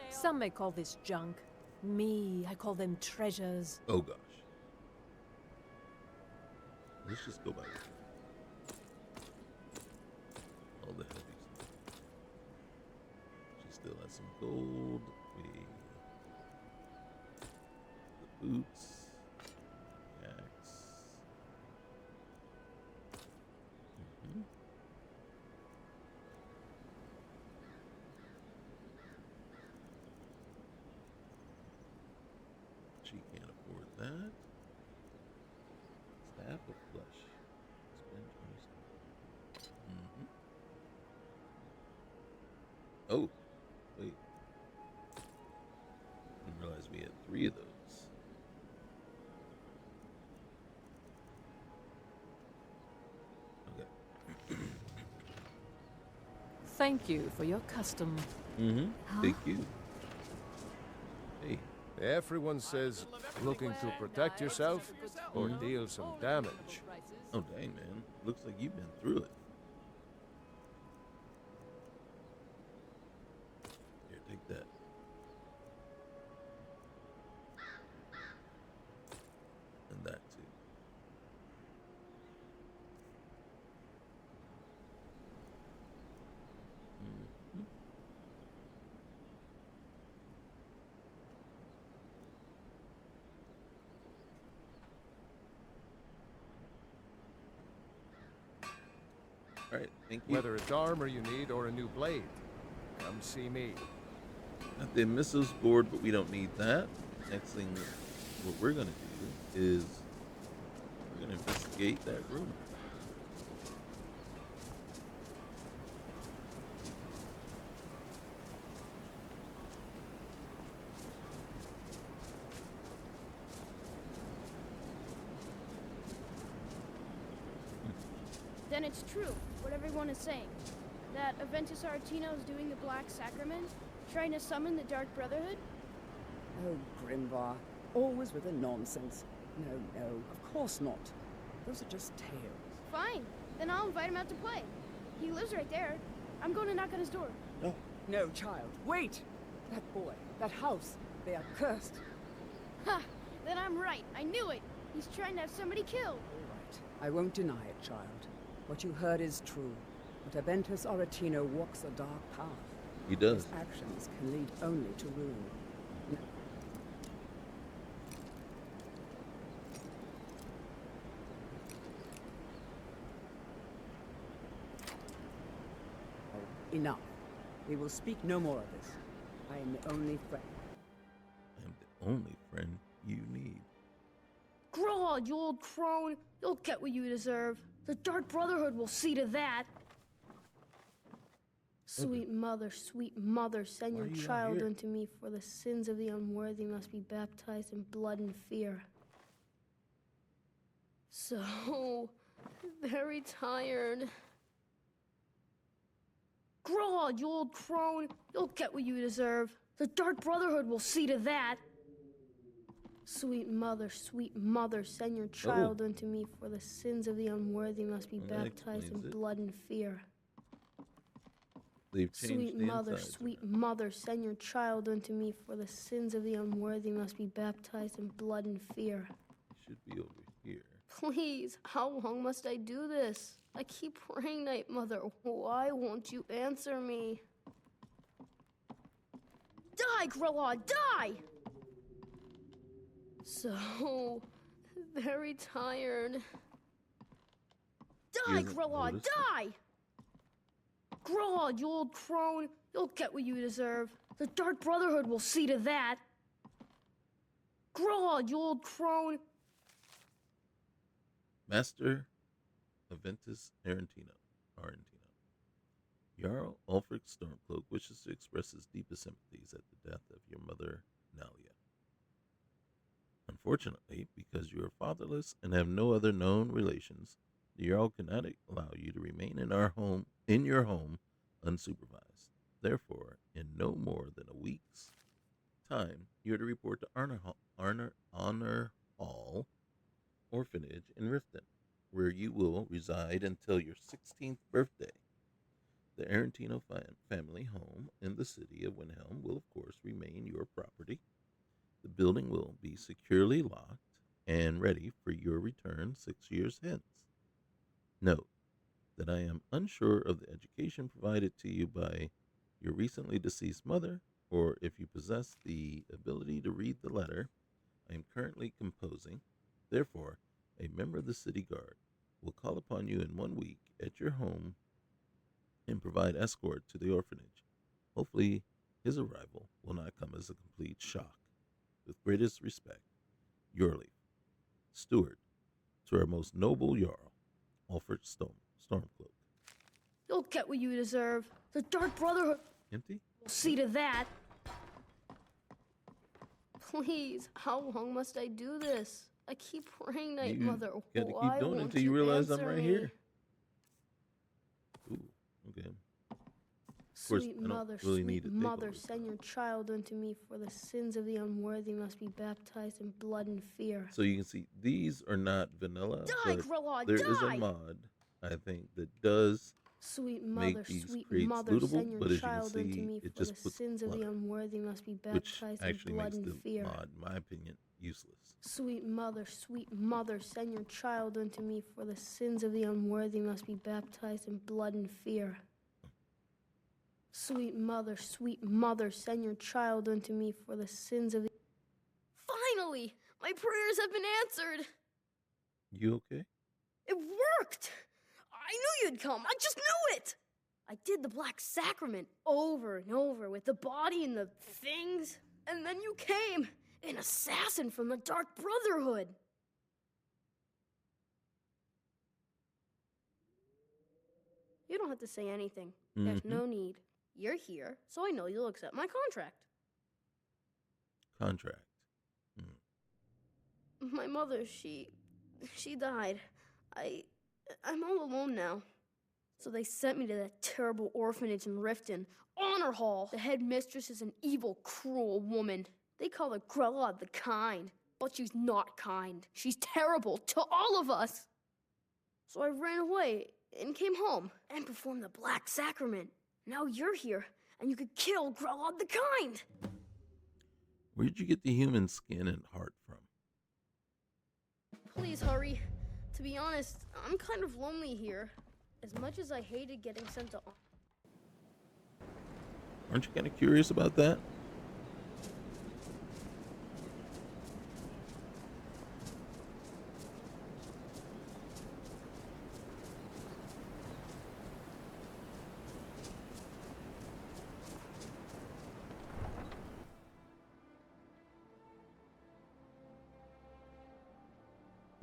Some may call this junk. Me, I call them treasures. Oh gosh. Let's just go back. All the heavy stuff. She still has some gold. The boots. The axe. She can't afford that. Staff of flesh. Spend 20. Oh, wait. Didn't realize we had 3 of those. Okay. Thank you for your custom. Thank you. Hey. Everyone says looking to protect yourself or deal some damage. Oh, dang, man. Looks like you've been through it. Here, take that. And that, too. All right, thank you. Whether it's armor you need or a new blade, come see me. Got the missiles board, but we don't need that. Next thing, what we're gonna do is we're gonna investigate that room. Then it's true, what everyone is saying. That Aventus Aretino is doing the Black Sacrament, trying to summon the Dark Brotherhood? Oh, Grimvar, always with the nonsense. No, of course not. Those are just tales. Fine, then I'll invite him out to play. He lives right there. I'm going to knock on his door. No. No, child, wait! That boy, that house, they are cursed. Ha! Then I'm right, I knew it! He's trying to have somebody killed. All right, I won't deny it, child. What you heard is true. But Aventus Aretino walks a dark path. He does. His actions can lead only to ruin. Oh, enough. We will speak no more of this. I am the only friend. I am the only friend you need. Grod, you old crone! You'll get what you deserve. The Dark Brotherhood will see to that. Sweet mother, send your child unto me, for the sins of the unworthy must be baptized in blood and fear. So very tired. Grod, you old crone! You'll get what you deserve. The Dark Brotherhood will see to that. Sweet mother, send your child unto me, for the sins of the unworthy must be baptized in blood and fear. They've changed Sweet mother, send your child unto me, for the sins of the unworthy must be baptized in blood and fear. It should be over here. Please, how long must I do this? I keep praying, Night Mother. Why won't you answer me? Die, Grilla, die! So very tired. Die, Grilla, die! Grilla, you old crone! You'll get what you deserve. The Dark Brotherhood will see to that. Grilla, you old crone! Master Aventus Argentino. Jarl Ulfric Stormcloak wishes to express his deepest sympathies at the death of your mother, Nalia. Unfortunately, because you are fatherless and have no other known relations, the Jarl cannot allow you to remain in your home unsupervised. Therefore, in no more than a week's time, you are to report to Honor Hall Orphanage in Riften, where you will reside until your 16th birthday. The Arentino family home in the city of Windhelm will, of course, remain your property. The building will be securely locked and ready for your return 6 years hence. Note that I am unsure of the education provided to you by your recently deceased mother, or if you possess the ability to read the letter I am currently composing. Therefore, a member of the city guard will call upon you in 1 week at your home and provide escort to the orphanage. Hopefully, his arrival will not come as a complete shock. With greatest respect, Yorleaf, steward to our most noble Jarl, Ulfric Stormcloak. You'll get what you deserve. The Dark Brotherhood Empty? will see to that. Please, how long must I do this? I keep praying, Night You Mother. got to keep Why doing it won't until you realize I'm answer right me? here. Ooh, okay. course, Sweet I don't mother, really need sweet to take all mother, this send your child unto me, for the sins of the unworthy must be baptized in blood and fear. So you can see these are not vanilla, Die, but Grillard, there is a die! mod, I think, that does Sweet make mother, these sweet crates mother, lootable, send your but as you can child unto see, me, it for just the puts sins of the clutter, unworthy must be which baptized in actually blood makes and the fear. mod, in my opinion, useless. Sweet mother, send your child unto me, for the sins of the unworthy must be baptized in blood and fear. Sweet mother, send your child unto me, for the sins of the... Finally! My prayers have been answered! You okay? It worked! I knew you'd come! I just knew it! I did the Black Sacrament over and over with the body and the things, and then you came! An assassin from the Dark Brotherhood! You don't have to say anything. There's no need. You're here, so I know you'll accept my contract. Contract. My mother, she died. I'm all alone now. So they sent me to that terrible orphanage in Riften. Honor Hall. The headmistress is an evil, cruel woman. They call her Grella the Kind, but she's not kind. She's terrible to all of us. So I ran away and came home and performed the Black Sacrament. Now you're here, and you could kill Grella the Kind. Where did you get the human skin and heart from? Please hurry. To be honest, I'm kind of lonely here. As much as I hated getting sent to... Aren't you kind of curious about that?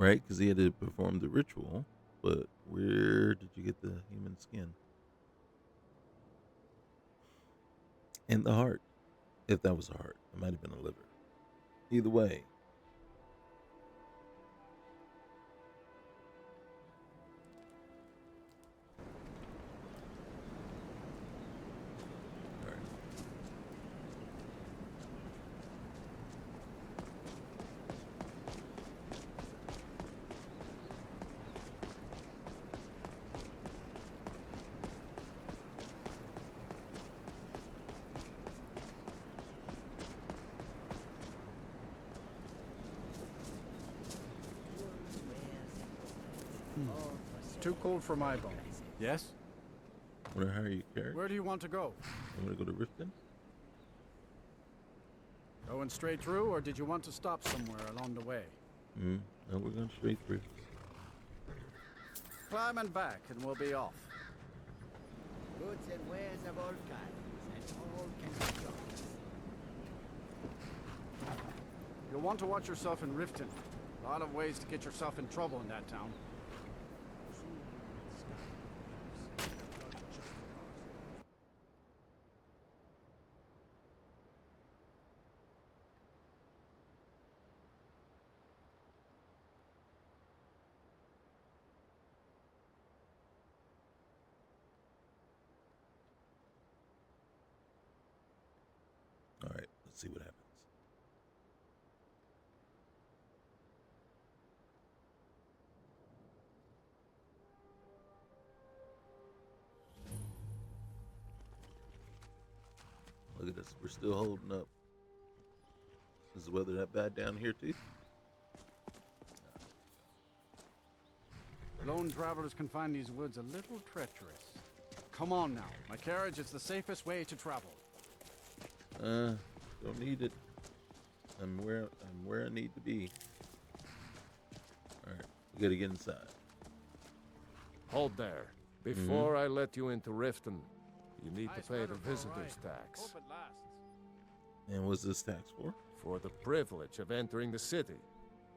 Right? Because he had to perform the ritual. But where did you get the human skin? And the heart. If that was a heart. It might have been a liver. Either way. Too cold for my bone. Yes? Want to hire your carriage? Where do you want to go? I'm going to go to Riften. Going straight through, or did you want to stop somewhere along the way? No, we're going straight through. Climb and back, and we'll be off. Goods and wares of all kinds, and all can be yours. You'll want to watch yourself in Riften. A lot of ways to get yourself in trouble in that town. see what happens. Look at us. We're still holding up. Is the weather that bad down here, too? Lone travelers can find these woods a little treacherous. Come on now. My carriage is the safest way to travel. Don't need it. I'm where I need to be. All right, we gotta get inside. Hold there. Before I let you into Riften, you need to pay the visitor's tax. Hope it lasts. And what's this tax for? For the privilege of entering the city.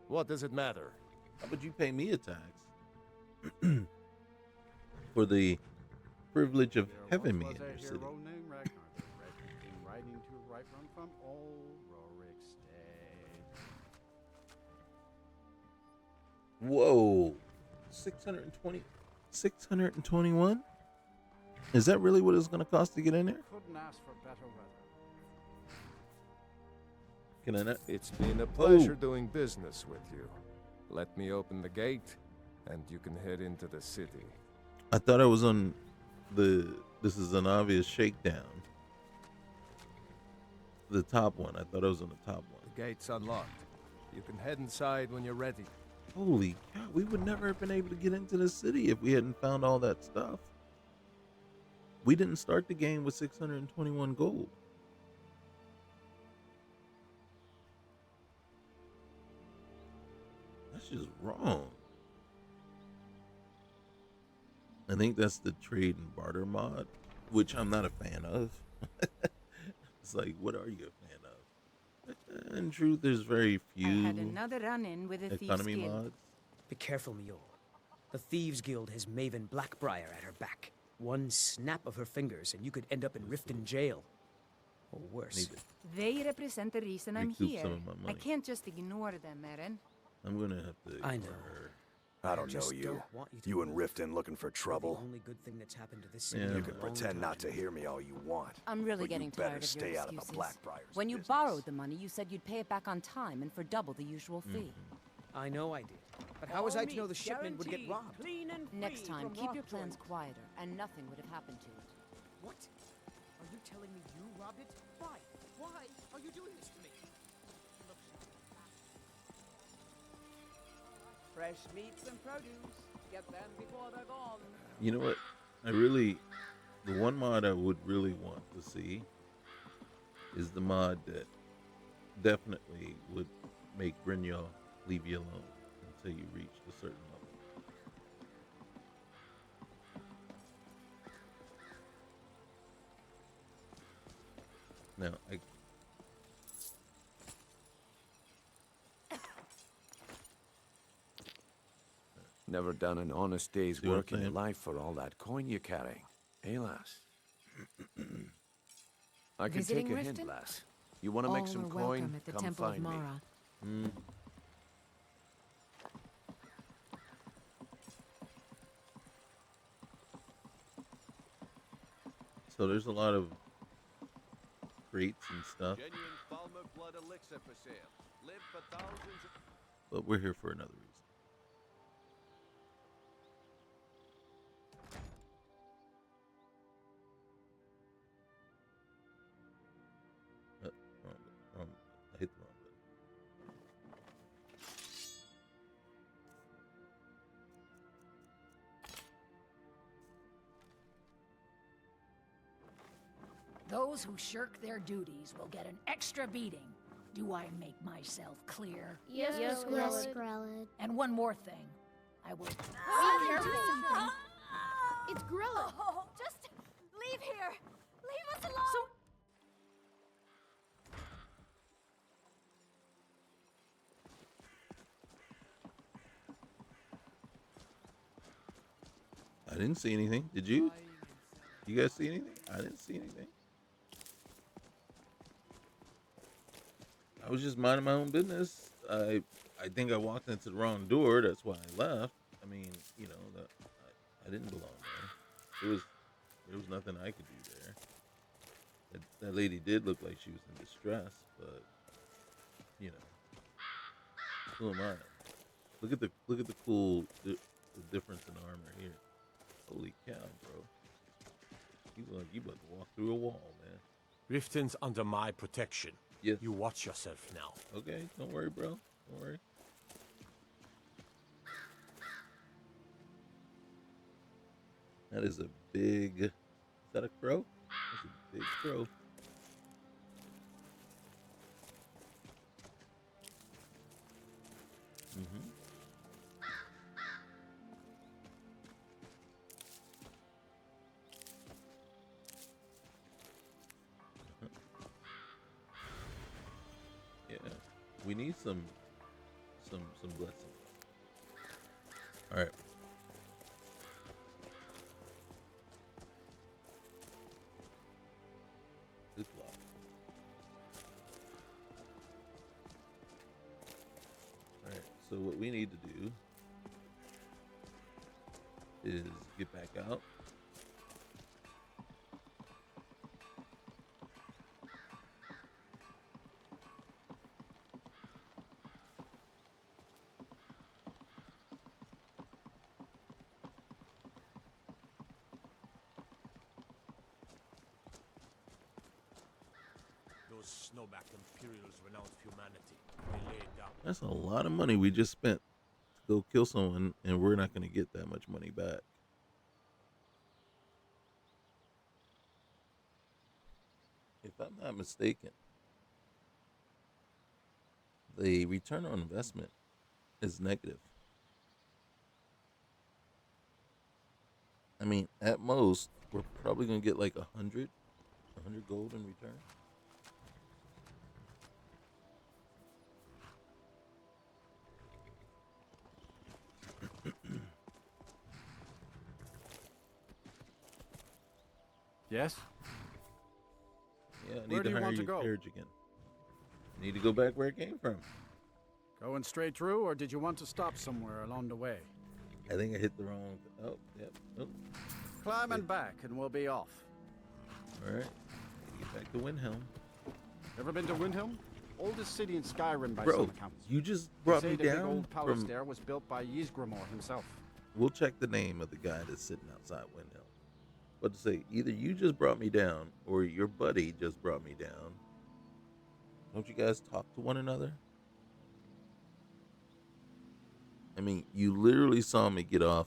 What does it matter? How would you pay me a tax? For the privilege of having me in your city. Hero named Ragnar, the red came riding to a right run from old Rorik's day. Whoa. 621? Is that really what it's going to cost to get in there? Couldn't ask for better weather. Can I not? It's been a pleasure doing business with you. Let me open the gate, and you can head into the city. I thought I was on this is an obvious shakedown. The top one. I thought I was on the top one. The gate's unlocked. You can head inside when you're ready. Holy cow, we would never have been able to get into the city if we hadn't found all that stuff. We didn't start the game with 621 gold. That's just wrong. I think that's the trade and barter mod, which I'm not a fan of. It's like, what are you a fan of? In truth, there's very few I had another run-in with a thieves economy guild. mods. Be careful, Mule. The Thieves Guild has Maven Blackbriar at her back. One snap of her fingers and you could end up in Riften jail. Or worse. They represent the reason I'm Recoup here. some of my I money. can't just ignore them, Eren. I'm gonna have to ignore I know. her. I don't know Just you. don't want you to You and move. Riften looking for The trouble? only good thing that's happened to this city Yeah. in You a can long pretend not time. to hear me all you want. I'm really but getting you better tired of stay your out of the excuses. Blackbriar's When you business. borrowed the money, you said you'd pay it back on time and for double the usual fee. I know I did. But how was I to know the shipment would get robbed? Next time, keep your plans quieter, and nothing would have happened to it. What? Are you telling me you robbed it? Why? Why are you doing this to me? Fresh meats and produce. Get them before they're gone. You know what? The one mod I would really want to see is the mod that definitely would make Brynjaw leave you alone until you reach a certain level. Now, Never done an honest day's See what I'm work in your saying? life for all that coin you're carrying. Eh, lass? I can Visiting take a hint, Riften? lass. You want to make All some are coin? welcome at the Come Temple of find me. Mara. so there's a lot of crates and stuff, Genuine Falmer blood elixir for sale. Live for thousands of... but we're here for another reason. I hit the wrong button. Those who shirk their duties will get an extra beating. Do I make myself clear? Yes, Yes, Skrellig. Skrellig. And one more thing. I will... It's Grella. Oh, just leave here. Leave us alone. I didn't see anything. Did you? You guys see anything? I didn't see anything. I was just minding my own business. I think I walked into the wrong door. That's why I left. I mean, you know, I didn't belong there. There was nothing I could do there. That lady did look like she was in distress, but you know, who am I? Look at the cool the difference in armor here. Holy cow, bro! You look like you about to walk through a wall, man. Riften's under my protection. Yes. You watch yourself now. Okay, don't worry, bro. Don't worry. That is a big. Is that a crow? That's a big crow. Mm-hmm. Yeah, we need some blessing. All right. Good luck. All right. So what we need to do is get back out. Those snowback Imperials renounced humanity. They laid down. That's a lot of money we just spent to go kill someone, and we're not going to get that much money back. If I'm not mistaken, the return on investment is negative. I mean, at most, we're probably going to get like 100 gold in return. Yes? Yeah, I Where need do to you hire want to your go? carriage again. I need to go back where it came from. Going straight through, or did you want to stop somewhere along the way? I think I hit the wrong. Oh, yep. Oh. Climb and back, and we'll be off. All right. Get back to Windhelm. Ever been to Windhelm? Oldest city in Skyrim by Bro, some accounts. you just brought They me say the big down old palace from. there was built by Ysgramor himself. We'll check the name of the guy that's sitting outside Windhelm. But to say, either you just brought me down, or your buddy just brought me down. Don't you guys talk to one another? I mean, you literally saw me get off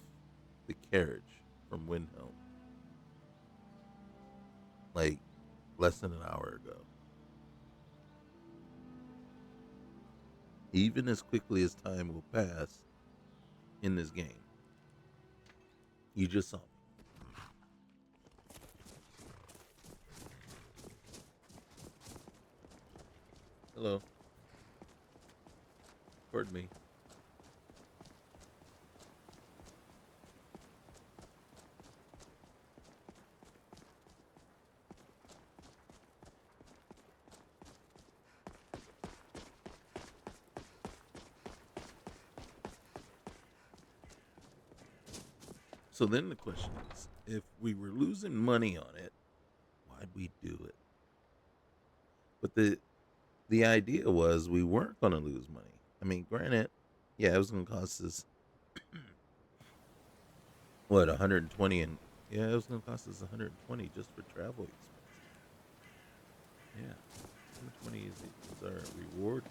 the carriage from Windhelm. Like, less than an hour ago. Even as quickly as time will pass in this game. You just saw me. Hello. Pardon me. So then the question is, if we were losing money on it, why'd we do it? But the idea was we weren't going to lose money. I mean, granted, yeah, it was going to cost us, what, 120, and yeah, it was going to cost us 120 just for travel expenses. Yeah, 120 is our reward.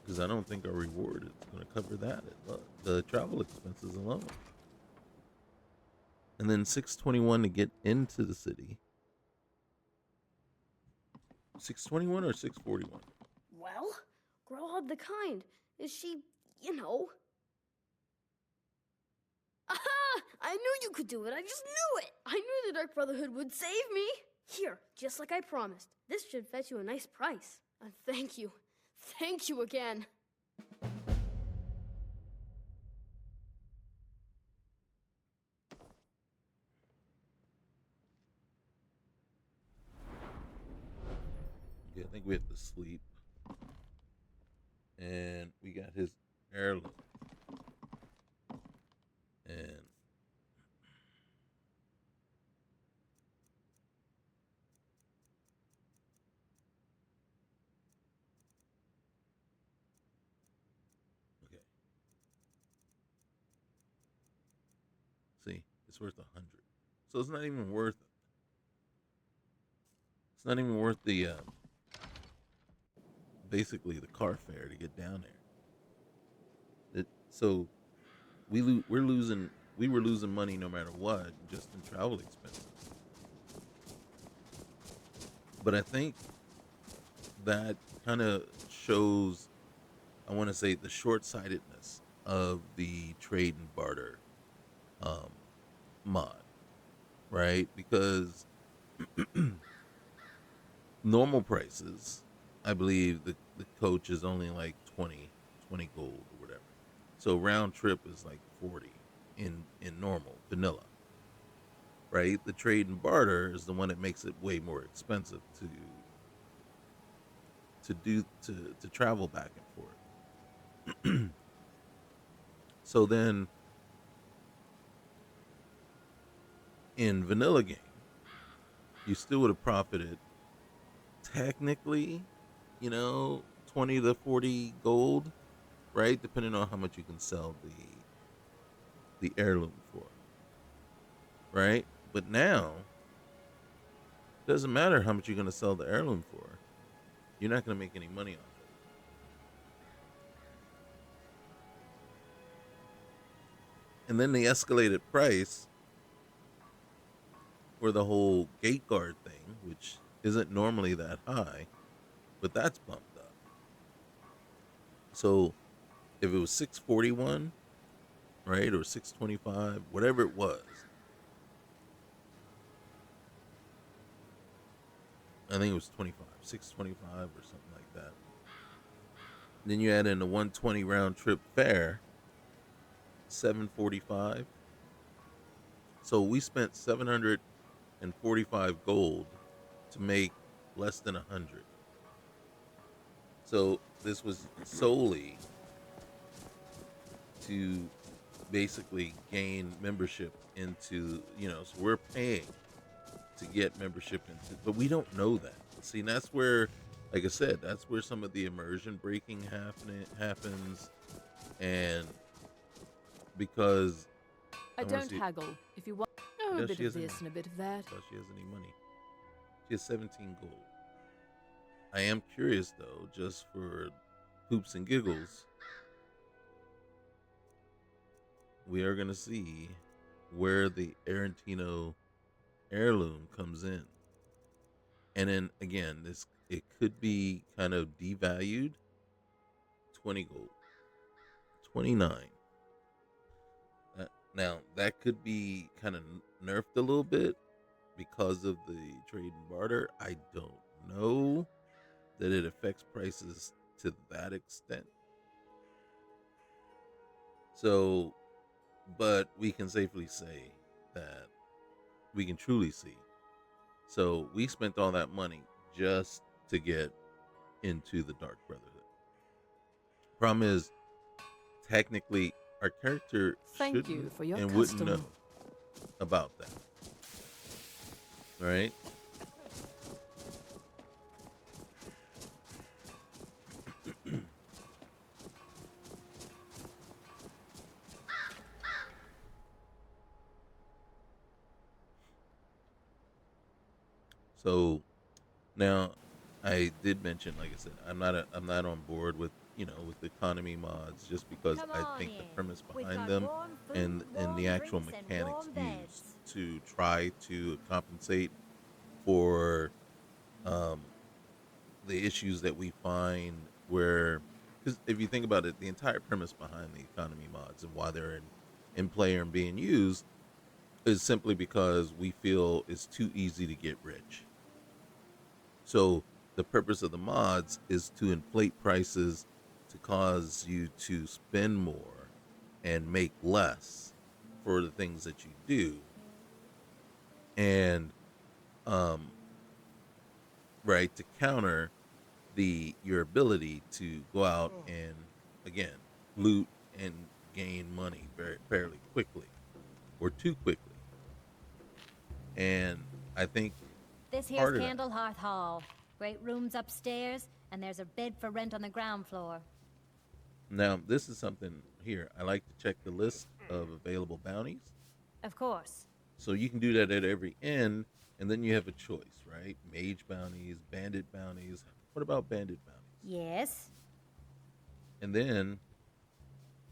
Because I don't think our reward is going to cover that, the travel expenses alone. And then 621 to get into the city. 621 or 641? Well, Growlhog the Kind. Is she, you know? Aha! I knew you could do it. I just knew it. I knew the Dark Brotherhood would save me. Here, just like I promised. This should fetch you a nice price. And thank you. Thank you again. Yeah, I think we have to sleep. And we got his heirloom. And it's worth 100. So it's not even worth it. It's not even worth the basically the car fare to get down there. So we were losing money no matter what, just in travel expenses. But I think that kind of shows, I want to say, the short-sightedness of the trade and barter um, mod, right? Because normal prices, I believe the coach is only like 20 gold or whatever. So round trip is like 40 in normal vanilla, right? The trade and barter is the one that makes it way more expensive to travel back and forth. So then in vanilla game, you still would have profited technically, 20 to 40 gold, right? Depending on how much you can sell the heirloom for, right? But now, it doesn't matter how much you're going to sell the heirloom for. You're not going to make any money off it. And then the escalated price for the whole gate guard thing, which isn't normally that high, but that's bumped up. So if it was 641, right, or 625, whatever it was, I think it was 625 or something like that. Then you add in the 120 round trip fare, 745. So we spent 745 gold to make less than 100. So this was solely to basically gain membership into, so we're paying to get membership into, but we don't know that. See, and that's where, like I said, that's where some of the immersion breaking happens, and because I don't haggle. If you want, a bit of this and a bit of that. She has any money. She has 17 gold. I am curious though, just for poops and giggles, we are gonna see where the Arantino heirloom comes in. And then again, it could be kind of devalued. 20 gold. 29. Now that could be kind of nerfed a little bit because of the trade and barter. I don't know that it affects prices to that extent. So, but we can safely say that we can truly see. So we spent all that money just to get into the Dark Brotherhood. Problem is, technically, our character Thank you for your and custom. wouldn't know about that. Right? So now I did mention, like I said, I'm not on board with with the economy mods, just because I think the premise behind them and the actual mechanics used to try to compensate for the issues that we find, where, because if you think about it, the entire premise behind the economy mods and why they're in play and being used is simply because we feel it's too easy to get rich. So the purpose of the mods is to inflate prices to cause you to spend more and make less for the things that you do. And right, to counter your ability to go out and again loot and gain money fairly quickly or too quickly. And I think This here's Candlehearth Hall. Great rooms upstairs, and there's a bed for rent on the ground floor. Now, this is something here. I like to check the list of available bounties. Of course. So you can do that at every end, and then you have a choice, right? Mage bounties, bandit bounties. What about bandit bounties? Yes. And then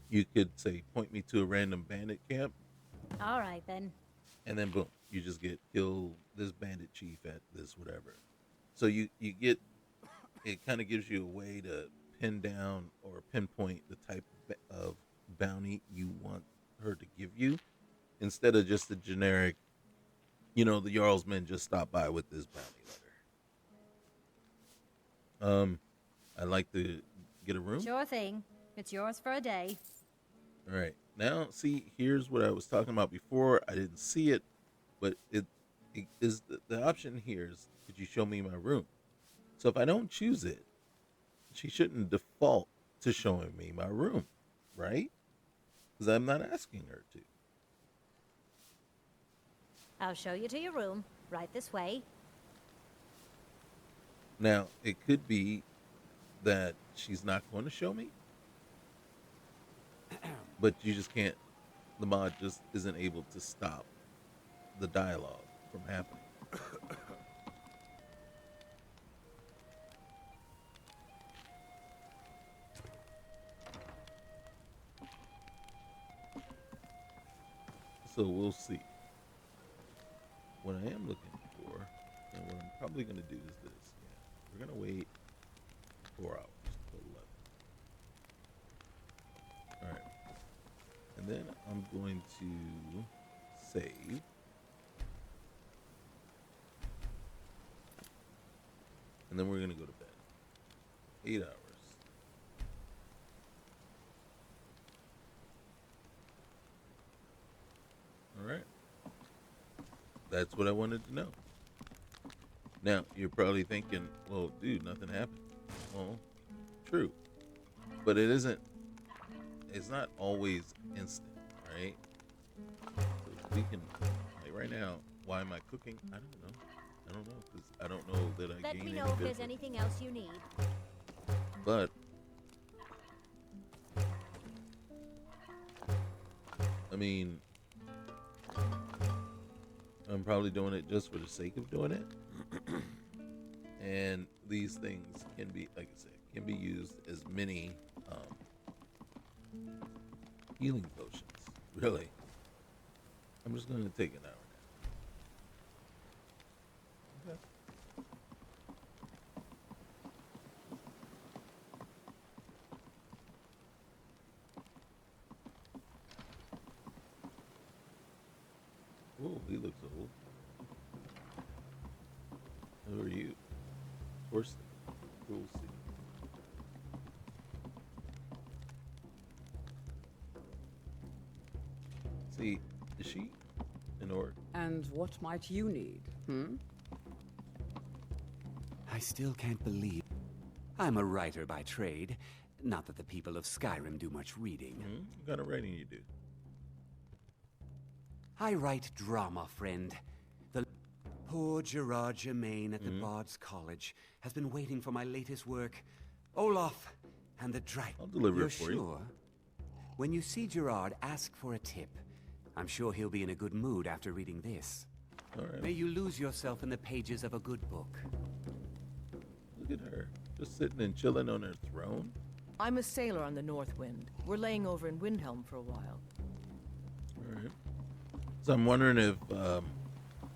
you could say, point me to a random bandit camp, All right, then. and then boom, you just get kill this bandit chief at this whatever. So you get, it kind of gives you a way to pin down or pinpoint the type of bounty you want her to give you, instead of just a generic, the Jarl's men just stopped by with this bounty letter. I'd like to get a room. Sure thing. It's yours for a day. All right. Now, see, here's what I was talking about before. I didn't see it, but it is the option here is, could you show me my room? So if I don't choose it, she shouldn't default to showing me my room, right? Because I'm not asking her to. I'll show you to your room. Right this way. Now, it could be that she's not going to show me, but you just can't, the mod just isn't able to stop the dialogue from happening. So we'll see. What I am looking for, and what I'm probably going to do is this. Yeah, we're going to wait 4 hours till 11. All right. And then I'm going to save. And then we're going to go to bed. 8 hours. All right. That's what I wanted to know. Now, you're probably thinking, well, dude, nothing happened. Well, true. But it isn't, it's not always instant, right? So we can, like right now, why am I cooking? I don't know. Because I don't know that I Let gain me any know if there's benefit. anything else you need. But, I mean, I'm probably doing it just for the sake of doing it. And these things can be, like I said, can be used as many healing potions. Really. I'm just going to take an hour now. Okay. Oh, he looks old. Who are you? Torsten. We'll see. See, is she an orc? And what might you need, I still can't believe I'm a writer by trade. Not that the people of Skyrim do much reading. What kind of writing you do? I write drama, friend. The poor Gerard Germain at the Bard's College has been waiting for my latest work, Olaf and the Dragon. I'll deliver You're it for sure? you. When you see Gerard, ask for a tip. I'm sure he'll be in a good mood after reading this. All right. May you lose yourself in the pages of a good book. Look at her. Just sitting and chilling on her throne. I'm a sailor on the North Wind. We're laying over in Windhelm for a while. All right. So I'm wondering if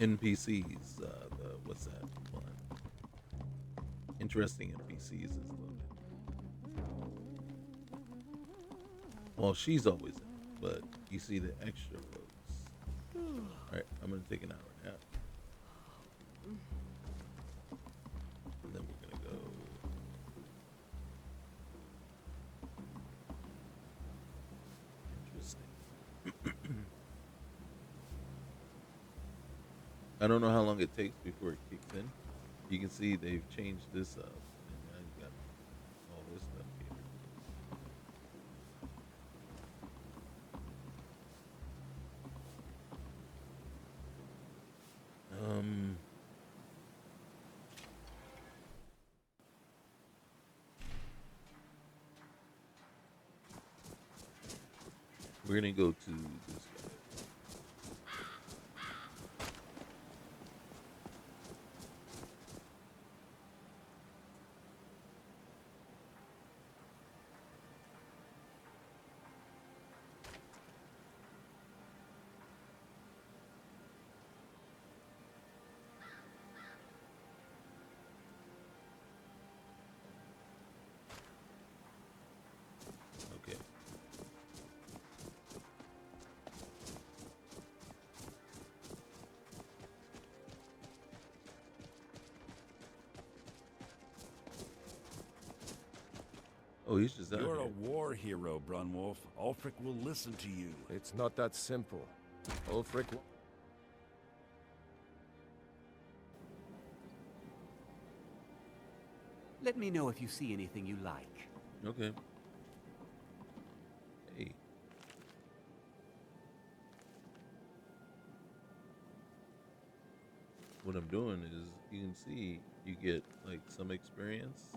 NPCs, what's that one? Interesting NPCs is loaded. Well, she's always in, but you see the extra folks. All right, I'm gonna take an hour nap, and then we're gonna go. Interesting. I don't know how long it takes before it kicks in. You can see they've changed this up, and now you got all this stuff here. We're gonna go to this guy. Oh, he's just out You're here. a war hero, Brunwolf. Ulfric will listen to you. It's not that simple. Ulfric... Let me know if you see anything you like. Okay. Hey. What I'm doing is, you can see, you get like some experience.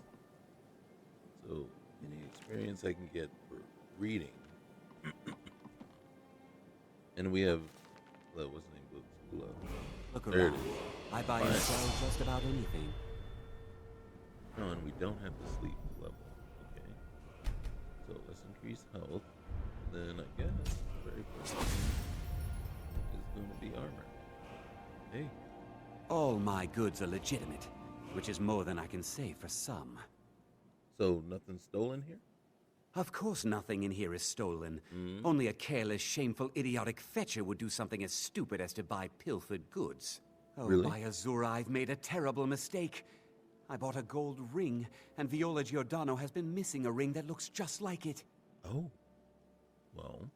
So any experience I can get for reading. And we have, what's the name? Books. Look There around. it is. I buy and sell just about anything. No, and we don't have the sleep level. Okay. So let's increase health. Then I guess the very first thing is going to be armor. Hey. All my goods are legitimate, which is more than I can say for some. So nothing's stolen here? Of course nothing in here is stolen. Only a careless, shameful, idiotic fetcher would do something as stupid as to buy pilfered goods. Oh, Really? by Azura, I've made a terrible mistake. I bought a gold ring, and Viola Giordano has been missing a ring that looks just like it. Oh. Well,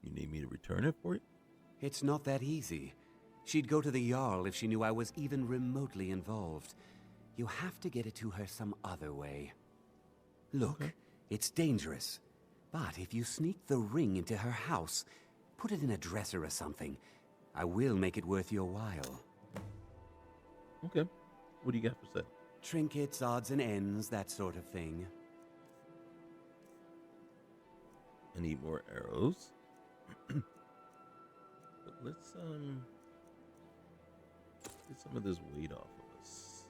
you need me to return it for you? It's not that easy. She'd go to the Jarl if she knew I was even remotely involved. You have to get it to her some other way. Look, it's dangerous. But if you sneak the ring into her house, put it in a dresser or something, I will make it worth your while. Okay. What do you got for sale? Trinkets, odds and ends, that sort of thing. I need more arrows. But let's get some of this weight off of us.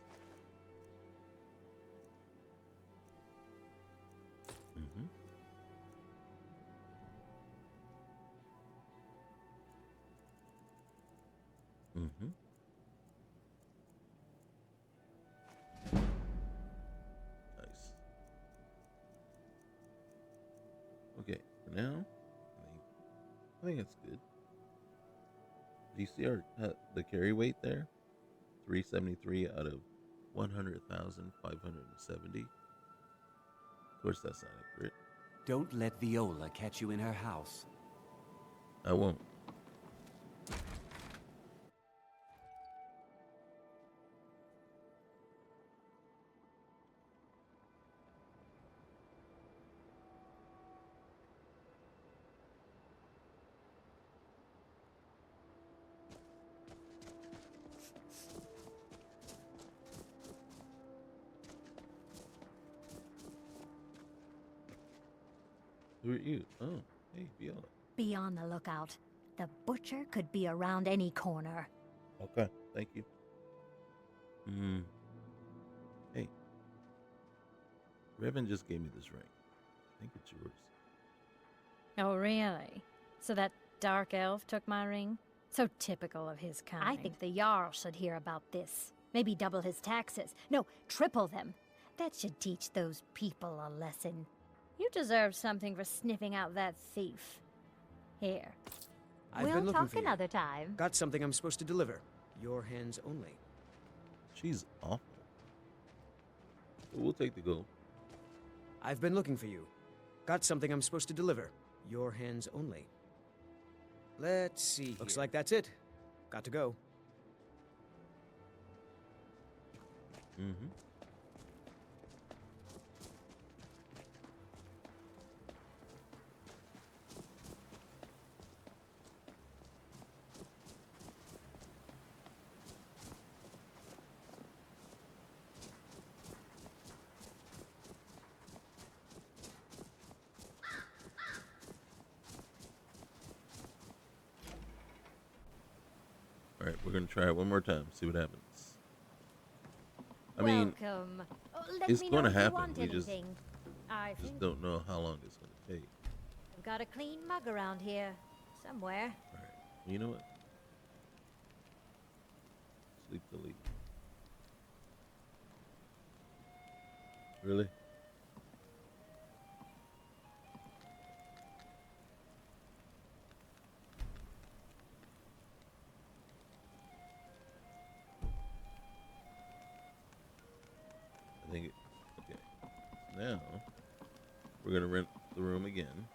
Nice. Okay, for now, I think it's good. Do you see our the carry weight there? 373 out of 100,570. Of course, that's not accurate. Don't let Viola catch you in her house. I won't. Who are you? Oh, hey, Viola. Be on the lookout. The butcher could be around any corner. Okay, thank you. Hey. Revan just gave me this ring. I think it's yours. Oh, really? So that dark elf took my ring? So typical of his kind. I think the Jarl should hear about this. Maybe double his taxes. No, triple them. That should teach those people a lesson. You deserve something for sniffing out that thief. Here. We'll talk another time. Got something I'm supposed to deliver. Your hands only. She's awful. But we'll take the gold. I've been looking for you. Got something I'm supposed to deliver. Your hands only. Let's see. Looks like that's it. Got to go. All right, we're gonna try it one more time. See what happens. I mean, Welcome. it's me going to know if you happen. want We just anything. I just think don't know how long it's going to take. I've got a clean mug around here somewhere. All right. You know what? Sleep delete. Really? I think it, okay. Now We're gonna rent the room again.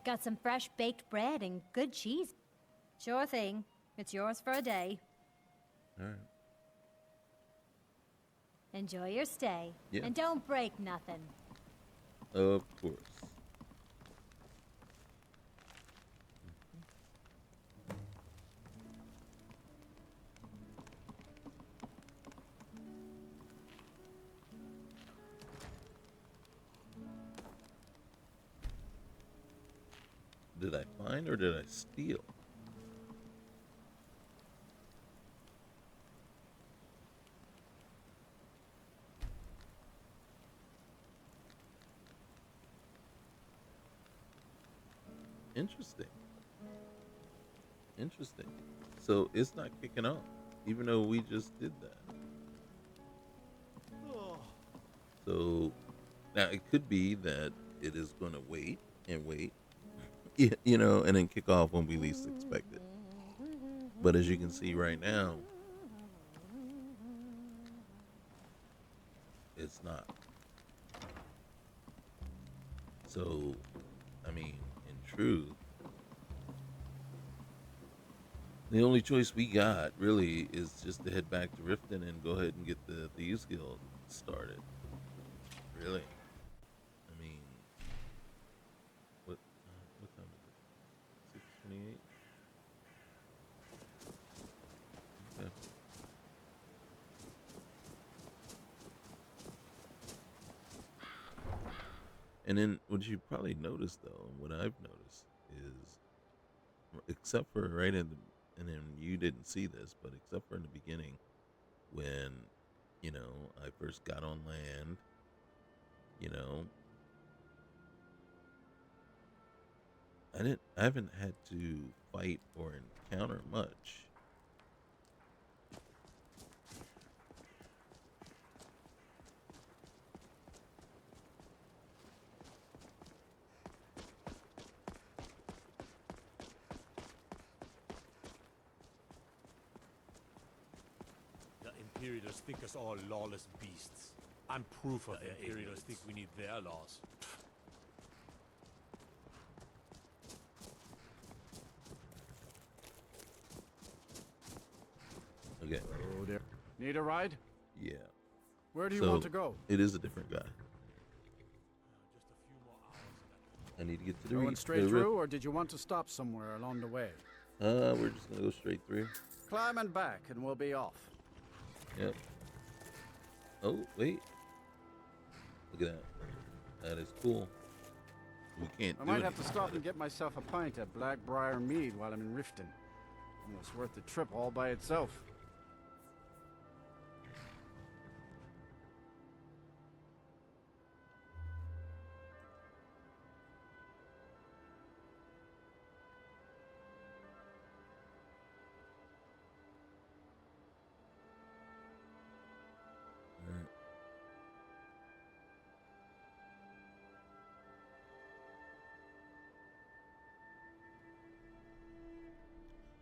Got some fresh baked bread and good cheese. Sure thing. It's yours for a day. All right. Enjoy your stay. Yeah. And don't break nothing. Of course. Did I find or did I steal? Interesting. Interesting. So it's not kicking off, even though we just did that. So now it could be that it is going to wait and wait, you know, and then kick off when we least expect it. But as you can see right now, it's not. So, I mean, in truth, the only choice we got really is just to head back to Riften and go ahead and get the Thieves Guild started. Really? I mean, what time is it? 6:28. Okay. And then what you probably noticed, though, and what I've noticed is, except for right in the, and then you didn't see this, but except for in the beginning, when, you know, I first got on land, you know, I haven't had to fight or encounter much. The Imperials think us all lawless beasts. I'm proof of the Imperials think we need their laws. Okay. Oh, dear. Need a ride? Yeah. Where do you want to go? It is a different guy. I need to get to the Going straight through, or did you want to stop somewhere along the way? We're just gonna go straight through. Climb and back, and we'll be off. Yep. Oh, wait. Look at that. That is cool. We can't I do might have to anything stop about and get myself a pint at Blackbriar Mead while I'm in Riften. Almost worth the trip all by itself.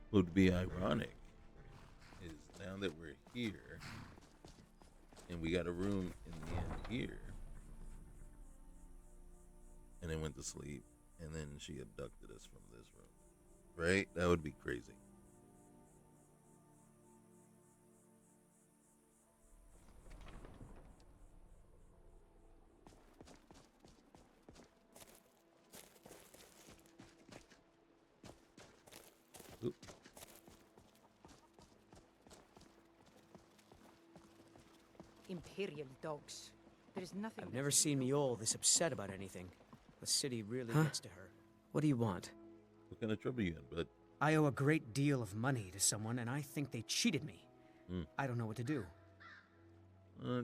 What would be ironic is now that we're here and we got a room in the end here and then went to sleep and then she abducted us from this room, right? That would be crazy. Oop. Imperial dogs. There's nothing. I've never seen Miol this upset about anything. The city really gets to her. What do you want? What kind of trouble you in, bud? I owe a great deal of money to someone, and I think they cheated me. I don't know what to do.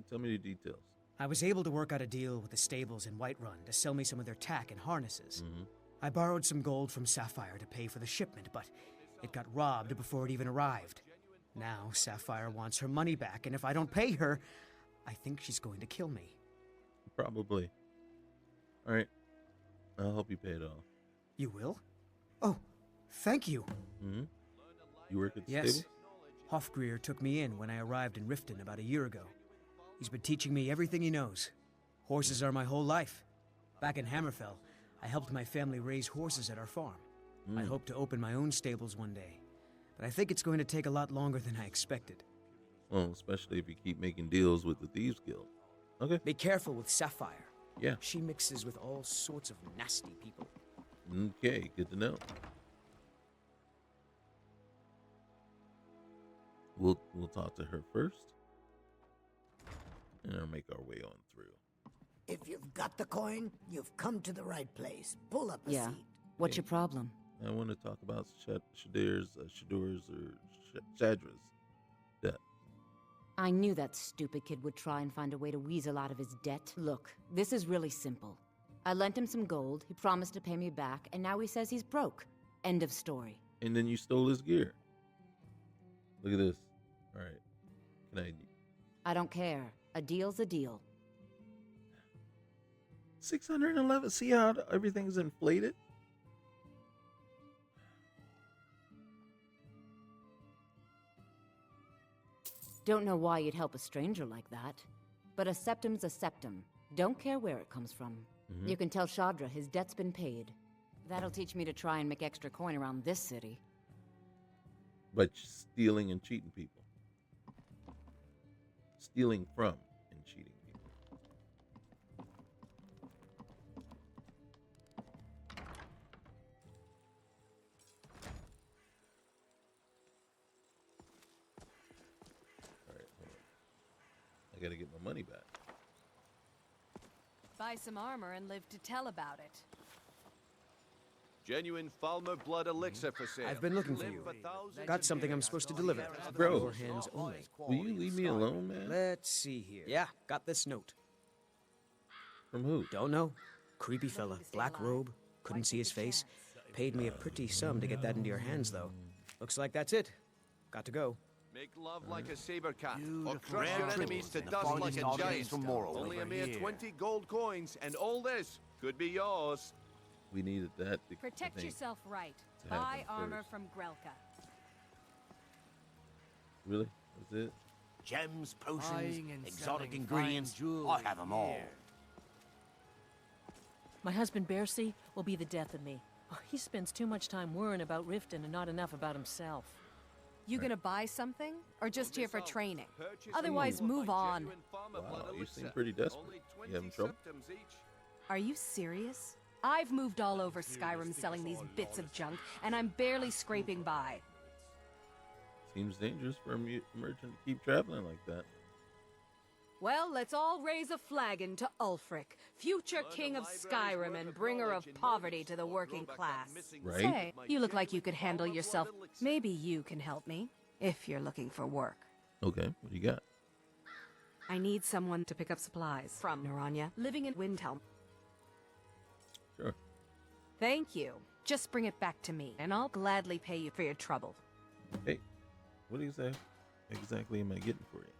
Tell me the details. I was able to work out a deal with the stables in Whiterun to sell me some of their tack and harnesses. I borrowed some gold from Sapphire to pay for the shipment, but it got robbed before it even arrived. Now Sapphire wants her money back, and if I don't pay her, I think she's going to kill me. Probably. All right. I'll help you pay it off. You will? Oh, thank you. You work at the Yes. stable? Hofgreer took me in when I arrived in Riften about a year ago. He's been teaching me everything he knows. Horses are my whole life. Back in Hammerfell, I helped my family raise horses at our farm. I hope to open my own stables one day, but I think it's going to take a lot longer than I expected. Well, especially if you keep making deals with the Thieves Guild. Okay. Be careful with Sapphire. Yeah. She mixes with all sorts of nasty people. Okay, good to know. We'll talk to her first, and I'll make our way on through. If you've got the coin, you've come to the right place. Pull up a seat. What's your problem? I want to talk about Shadur's death. I knew that stupid kid would try and find a way to weasel out of his debt. Look, this is really simple. I lent him some gold, he promised to pay me back, and now he says he's broke. End of story. And then you stole his gear. Look at this. All right. Can I don't care. A deal's a deal. 611. See how everything's inflated? Don't know why you'd help a stranger like that. But a septum's a septum. Don't care where it comes from. You can tell Shadra his debt's been paid. That'll teach me to try and make extra coin around this city. But stealing and cheating people. Stealing from and cheating people. All right, hold on. I gotta get my money back. Buy some armor and live to tell about it. Genuine Falmer blood elixir for sale. I've been looking for you. Got something I'm supposed to deliver. Bro, Your hands only. Will you leave me alone, man? Let's see here. Yeah, got this note. From who? Don't know. Creepy fella, black robe. Couldn't see his face. Paid me a pretty sum to get that into your hands, though. Looks like that's it. Got to go. Make love like a saber cat, or crush your enemies to dust like a giant. Only a mere 20 gold coins, and all this could be yours. We needed that. Protect yourself right. to have Buy them armor first. from Grelka. Really? That's it? Gems, Buying potions, and exotic selling ingredients. fine jewelry I have them all. here. My husband Bercy will be the death of me. Oh, he spends too much time worrying about Riften and not enough about himself. You gonna buy something? Or just here for training? Otherwise, move on. Wow, you seem pretty desperate. You having trouble? Are you serious? I've moved all over Skyrim selling these bits of junk, and I'm barely scraping by. Seems dangerous for a merchant to keep traveling like that. Well, let's all raise a flagon to Ulfric, future king of Skyrim and bringer of poverty to the working class. Right? Say, you look like you could handle yourself. Maybe you can help me, if you're looking for work. Okay, what do you got? I need someone to pick up supplies from Naranya, living in Windhelm. Sure. Thank you. Just bring it back to me, and I'll gladly pay you for your trouble. Hey, what exactly am I getting for you?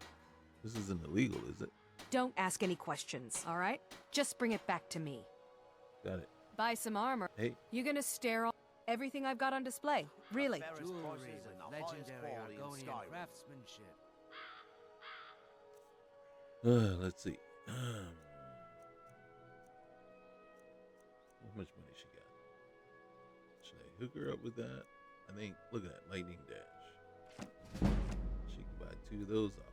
This isn't illegal, is it? Don't ask any questions, all right? Just bring it back to me. Got it. Buy some armor. Hey. You're gonna stare all everything I've got on display. Really. Jewelry with legendary Argonian craftsmanship. Let's see. How much money she got? Should I hook her up with that? I think, look at that, lightning dash. She can buy 2 of those off of me.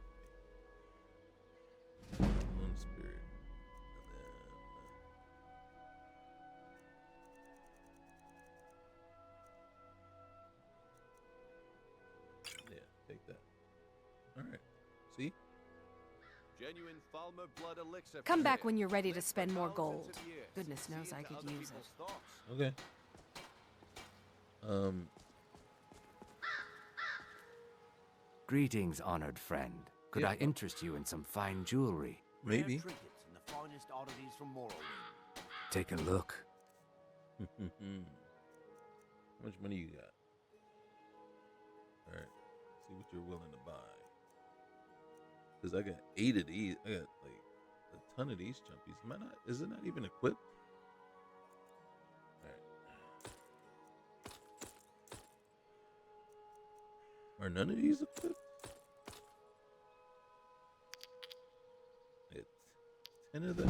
One spirit. And then, yeah, take that. Alright. See? Genuine Falmer blood elixir. Come back when you're ready to spend more gold. Goodness knows I could use it. Okay. Greetings, honored friend. Could I interest you in some fine jewelry? Maybe. Rare trinkets and the finest oddities from Morrowind. Take a look. How much money you got? Alright. See what you're willing to buy. Because I got 8 of these. I got like a ton of these chumpies. Am I not? Is it not even equipped? Alright. Are none of these equipped? It's 10 of those.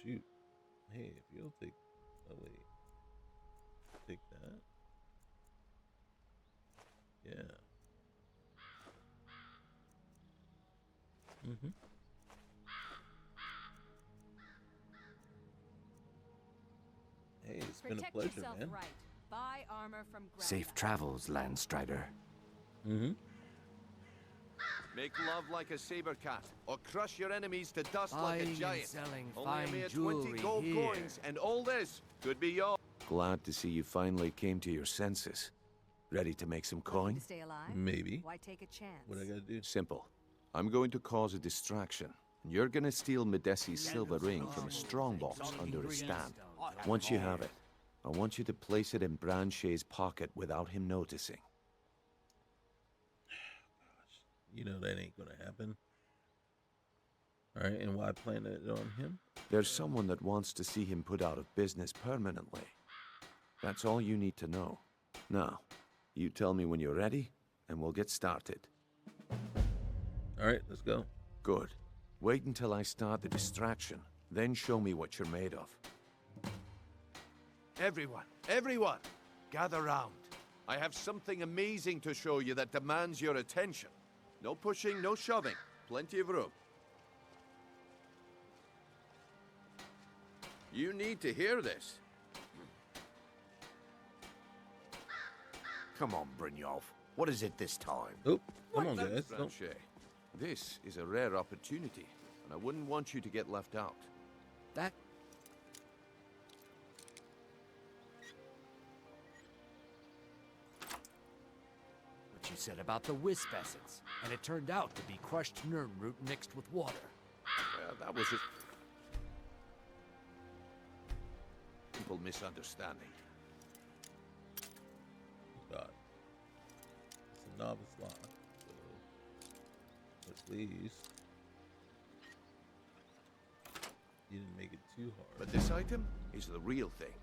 shoot. Hey, if you'll take... Oh, wait. Take that. Yeah. Mm-hmm. Hey, it's been a pleasure, man. Right. Buy armor from Safe travels, Landstrider. Mm-hmm. Make love like a saber cat, or crush your enemies to dust like a Buying and giant. selling Only a fine mere 20 jewelry gold here. coins, and all this could be yours. Glad to see you finally came to your senses. Ready to make some To coin? stay alive? Maybe. Why take a chance? What I gotta do? Simple. I'm going to cause a distraction. And you're gonna steal Medesi's silver ring from a strongbox under his stand. Once you have it, I want you to place it in Branche's pocket without him noticing. You know that ain't gonna happen. Alright, and why plant it on him? There's someone that wants to see him put out of business permanently. That's all you need to know. Now, you tell me when you're ready, and we'll get started. Alright, let's go. Good. Wait until I start the distraction, then show me what you're made of. Everyone, gather round. I have something amazing to show you that demands your attention. No pushing, no shoving. Plenty of room. You need to hear this. Come on, Brynjolf. What is it this time? Oh, come on, guys. Don't... Branche. This is a rare opportunity, and I wouldn't want you to get left out. That... What you said about the wisp essence, and it turned out to be crushed nirn root mixed with water. Well, that was a simple misunderstanding. God. It's a novice lock, so at least you didn't make it too hard. But this item is the real thing.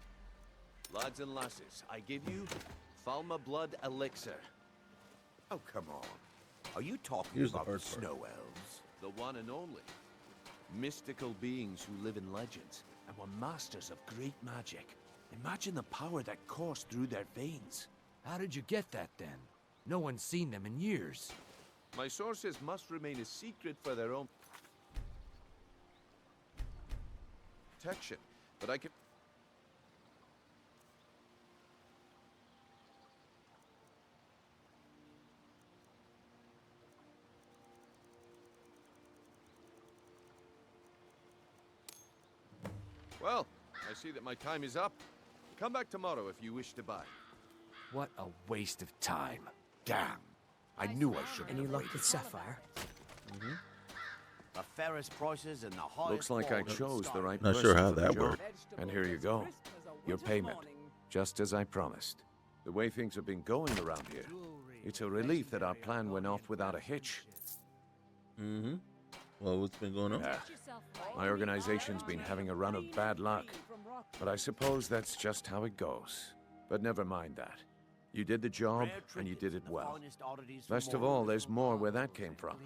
Lads and lasses, I give you Falma Blood Elixir. Oh, come on. Are you talking Here's the about hard the part. snow elves? The one and only. Mystical beings who live in legends and were masters of great magic. Imagine the power that coursed through their veins. How did you get that, then? No one's seen them in years. My sources must remain a secret for their own protection, but I can... Well, I see that my time is up. Come back tomorrow if you wish to buy. What a waste of time. Damn. I knew I should have Any luck waited. with Sapphire? The fairest prices and the highest Looks like I quality chose the right Not person sure how for the that job. worked. And here you go. Your payment. Just as I promised. The way things have been going around here, it's a relief that our plan went off without a hitch. Mm-hmm. Well, what's been going on? My organization's been having a run of bad luck. But I suppose that's just how it goes. But never mind that. You did the job, and you did it well. Best of all, there's more where that came from.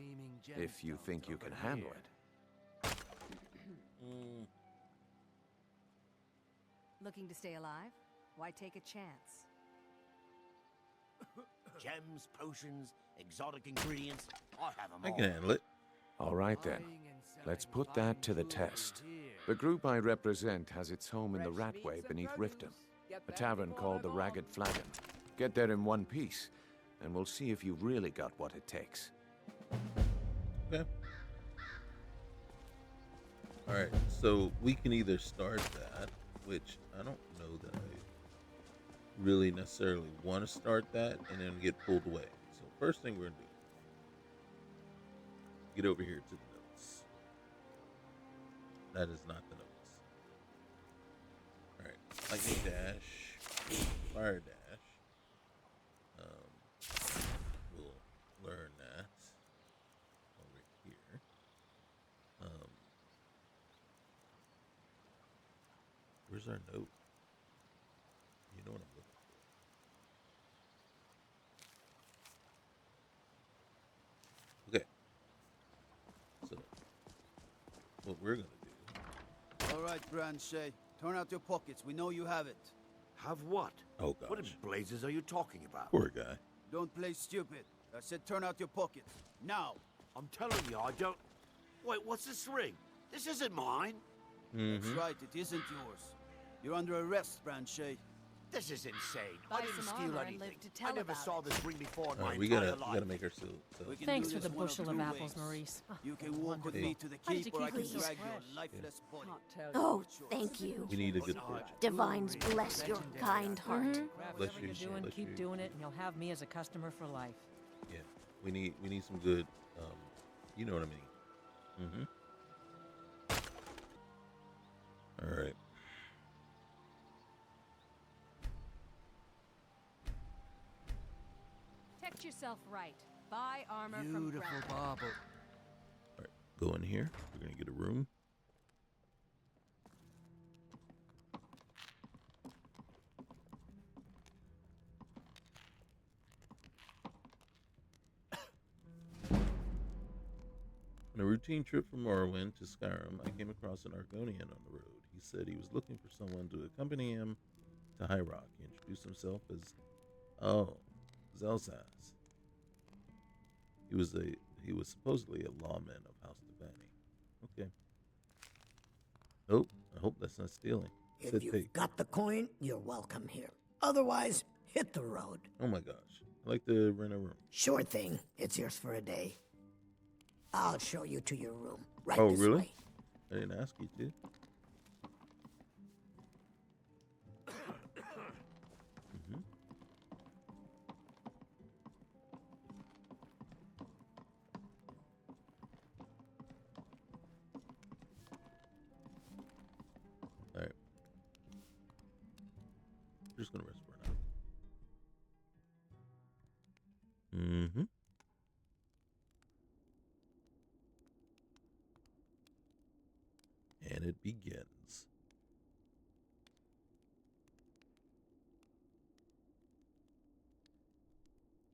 If you think you can handle it. Looking to stay alive? Why take a chance? Gems, potions, exotic ingredients. I have them I all. can handle it. All right then. Let's put that to the test. The group I represent has its home in the Ratway beneath Riften, a tavern called the Ragged Flagon. Get there in one piece, and we'll see if you've really got what it takes. Okay. Alright, so we can either start that, which I don't know that I really necessarily want to start that, and then get pulled away. So first thing we're going to do, get over here to the notes. That is not the notes. Alright, lightning dash, fire dash. We'll learn that over here. Where's our note? You know what I'm looking for. Okay. So, what we're going to do All right, Branchet. Turn out your pockets. We know you have it. Have what? Oh, gosh. What in blazes are you talking about? Poor guy. Don't play stupid. I said turn out your pockets. Now. I'm telling you, I don't... Wait, what's this ring? This isn't mine. That's right, it isn't yours. You're under arrest, Branchet. This is insane. Buy I didn't some steal armor and anything. live to tell I never about saw it. this ring before in my we entire gotta life. make her so. We can Thanks do for the this one of bushel of two apples, ways. Maurice. You can walk with me to the How did keep, you or I keep can these so drag fresh? your lifeless body. Oh, thank you. We need a good fortune. Divines bless your kind heart. Bless Whatever you, you're doing, bless keep you. doing it, and you'll have me as a customer for life. Yeah, we need some good. You know what I mean. All right. Protect yourself right. Buy armor from Beautiful Brown. bauble. All right. Go in here. We're gonna get a room. On a routine trip from Morrowind to Skyrim, I came across an Argonian on the road. He said he was looking for someone to accompany him to High Rock. He introduced himself as, Zelzaz. He was supposedly a lawman of House Devani. Okay. Oh, I hope that's not stealing. If Said you've take. got the coin, you're welcome here. Otherwise, hit the road. Oh my gosh. I'd like to rent a room. Sure thing. It's yours for a day. I'll show you to your room. Right Oh, this really? way. I didn't ask you to. Mhm. All right. Just gonna rest for now. Mm-hmm. And it begins.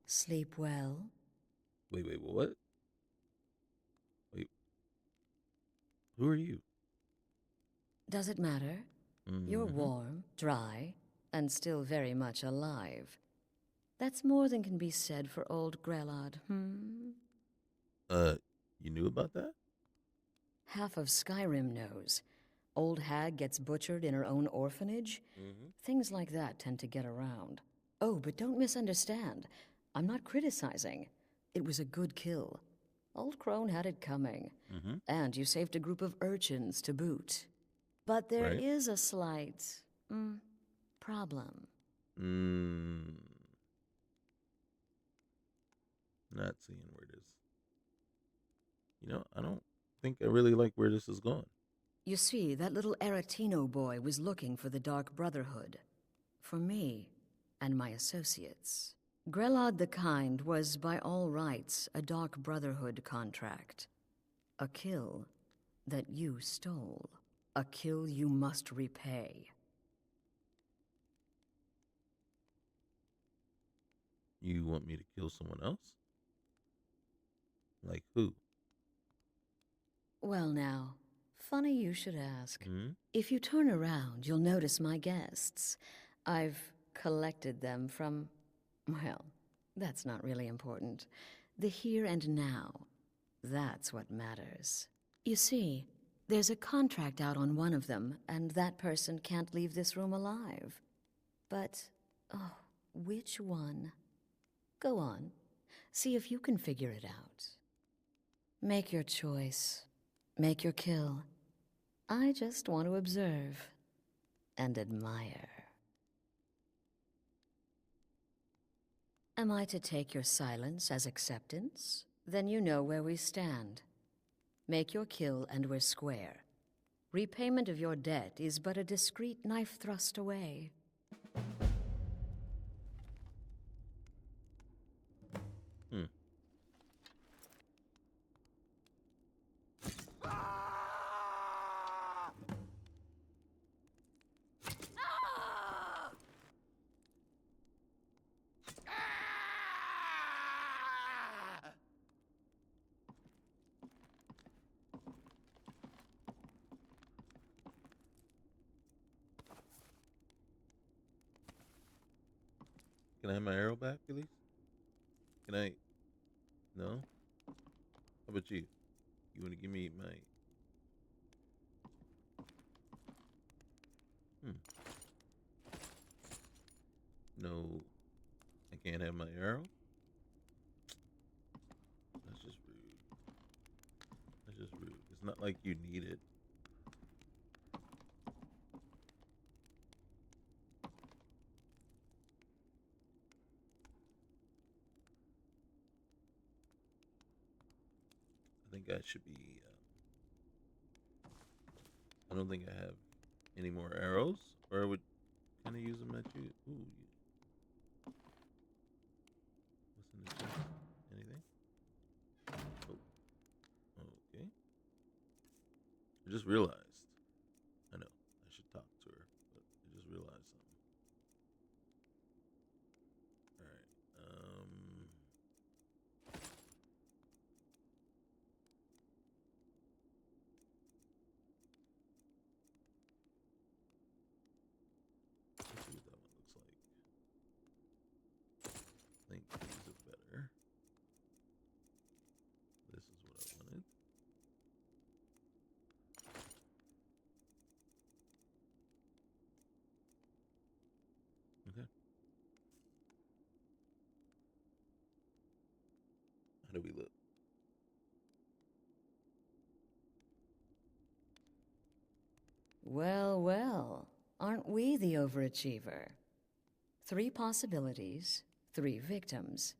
Sleep well. Wait, what? Wait. Who are you? Does it matter? You're Mhm. warm, dry, and still very much alive. That's more than can be said for old Grelod, You knew about that? Half of Skyrim knows. Old hag gets butchered in her own orphanage. Things like that tend to get around. Oh, but don't misunderstand. I'm not criticizing. It was a good kill. Old Crone had it coming. And you saved a group of urchins to boot. But there is a slight problem. Not seeing where this. I don't think I really like where this is going. You see, that little Aretino boy was looking for the Dark Brotherhood. For me and my associates. Grelod the Kind was, by all rights, a Dark Brotherhood contract. A kill that you stole. A kill you must repay. You want me to kill someone else? Like who? Well now, funny you should ask. If you turn around, you'll notice my guests. I've collected them from, well, that's not really important. The here and now. That's what matters. You see, there's a contract out on one of them, and that person can't leave this room alive. But, which one? Go on. See if you can figure it out. Make your choice. Make your kill. I just want to observe and admire. Am I to take your silence as acceptance? Then you know where we stand. Make your kill and we're square. Repayment of your debt is but a discreet knife thrust away. Can I have my arrow back, at least? Can I? No? How about you? You want to give me my... No, I can't have my arrow? That's just rude. That's just rude. It's not like you need it. I think I should be... I don't think I have any more arrows, or I would kind of use them at you. Ooh, what's in the chest? Anything? Oh, okay. I just realized. I know I should talk to her, but I just realized something. All right. Let's see what that one looks like. I think these are better. This is what I wanted. Okay. How do we look? Well, well, aren't we the overachiever? 3 possibilities, 3 victims.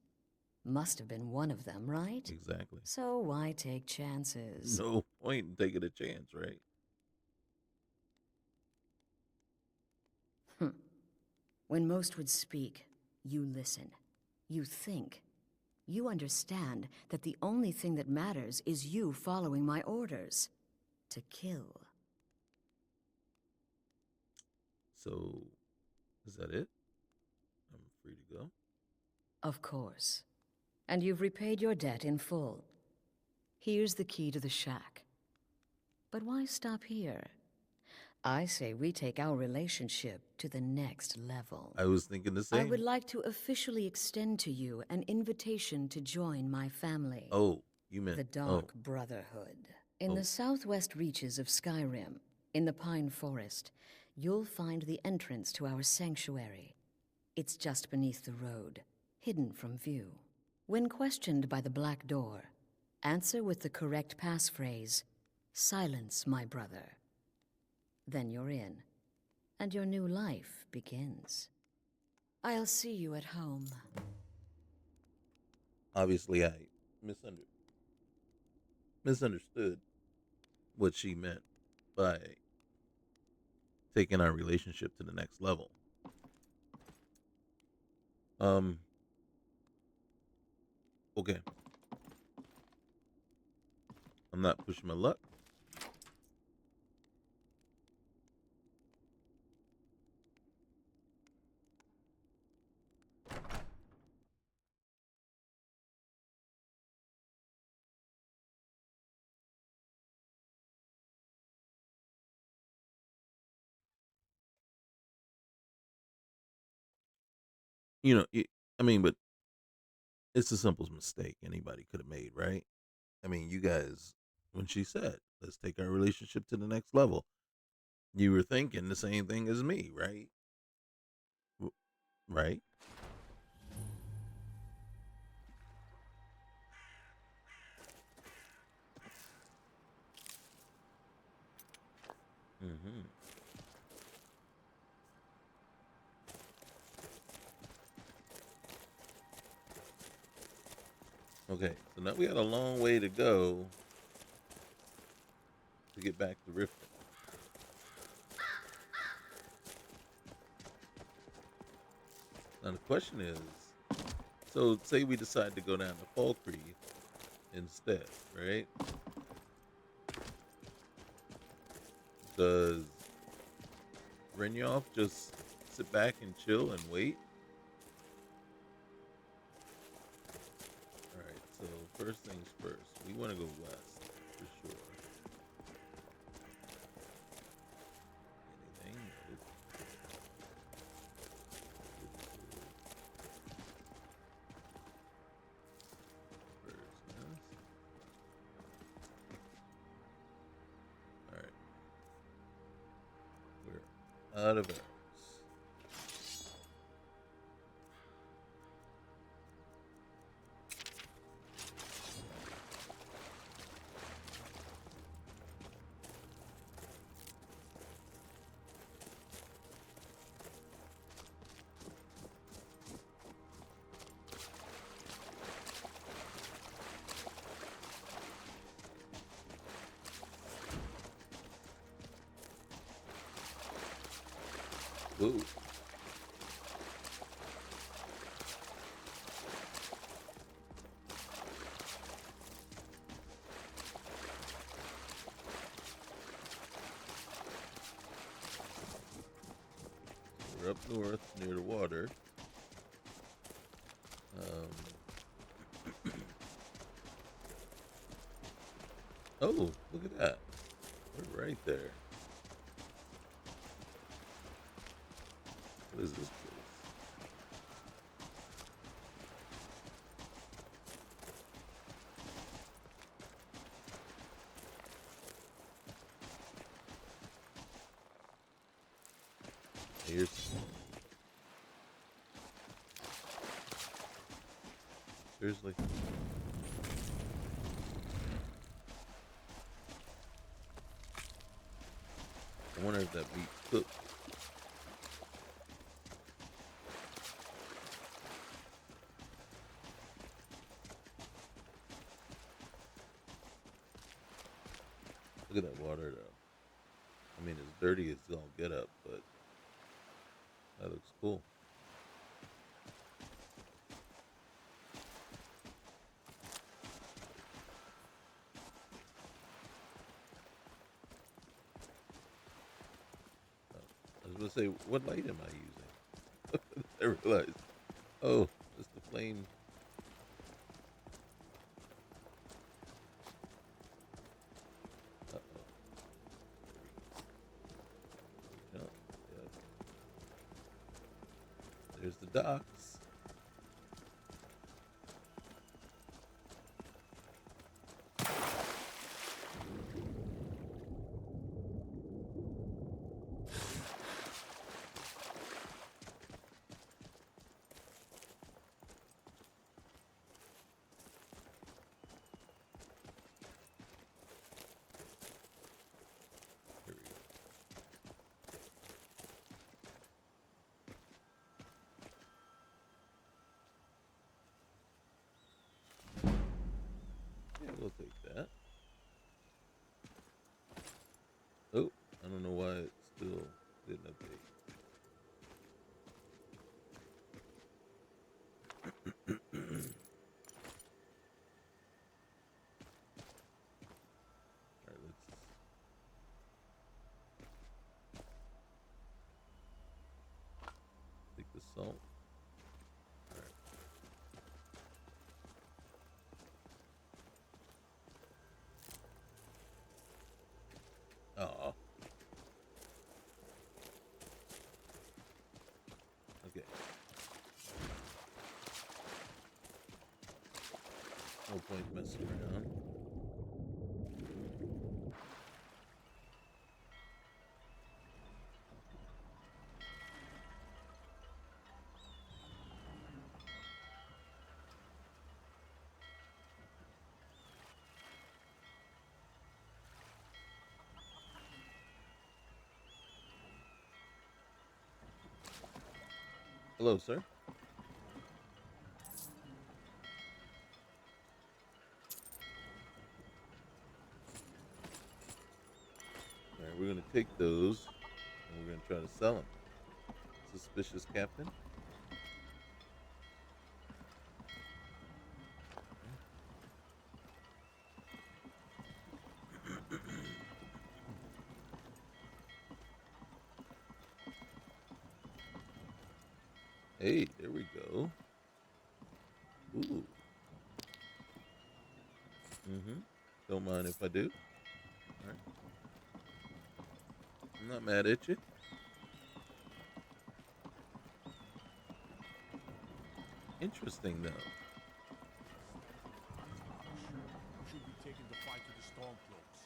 Must have been one of them, right? Exactly. So why take chances? No point in taking a chance, right? When most would speak, you listen. You think. You understand that the only thing that matters is you following my orders. To kill. So, is that it? I'm free to go? Of course. And you've repaid your debt in full. Here's the key to the shack. But why stop here? I say we take our relationship to the next level. I was thinking the same. I would like to officially extend to you an invitation to join my family. Oh, you meant... The Dark Brotherhood. In the southwest reaches of Skyrim, in the Pine Forest, you'll find the entrance to our sanctuary. It's just beneath the road, hidden from view. When questioned by the Black Door, answer with the correct passphrase, "Silence, my brother." Then you're in, and your new life begins. I'll see you at home. Obviously, I misunderstood what she meant by taking our relationship to the next level. Okay. I'm not pushing my luck. You know, I mean, but it's the simplest mistake anybody could have made, right? I mean, you guys, when she said, let's take our relationship to the next level, you were thinking the same thing as me, right? Right? Mm-hmm. Okay, so now we got a long way to go to get back to Riften. Now the question is, so say we decide to go down to Falkreath instead, right? Does Brynjolf just sit back and chill and wait? Alright, so first things first, we want to go west, for sure. Anything? Nope. Out of arrows. Ooh. We're up north near the water. Oh, look at that. We're right there. What is this place? Here's seriously. I wonder if that meat cooked. Look at that water, though. I mean, it's dirty as all get up, but that looks cool. I was going to say, what light am I using? I realized, oh, it's the flame. There's the docks. We'll take that. Oh, I don't know why it still didn't update. Alright, let's take the salt. Oh. Okay. No point messing around. Hello, sir. All right, we're going to take those and we're going to try to sell them. Suspicious captain. Hey, there we go. Ooh. Don't mind if I do. All right. I'm not mad at you. Interesting, though. Should be taken to fight with the Stormcloaks.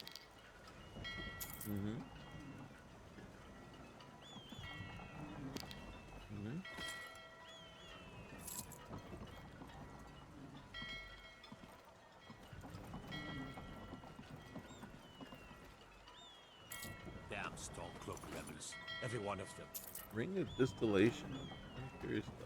Stormcloak rebels. Every one of them. Ring of distillation. I'm curious about that.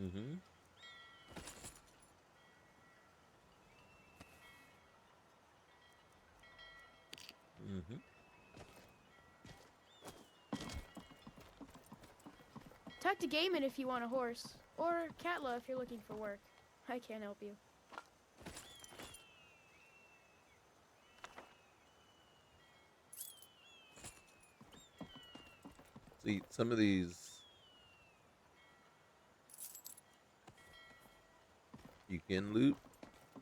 Mm-hmm. Mm-hmm. Talk to Gaiman if you want a horse. Or Katla if you're looking for work. I can't help you. See, some of these you can loot,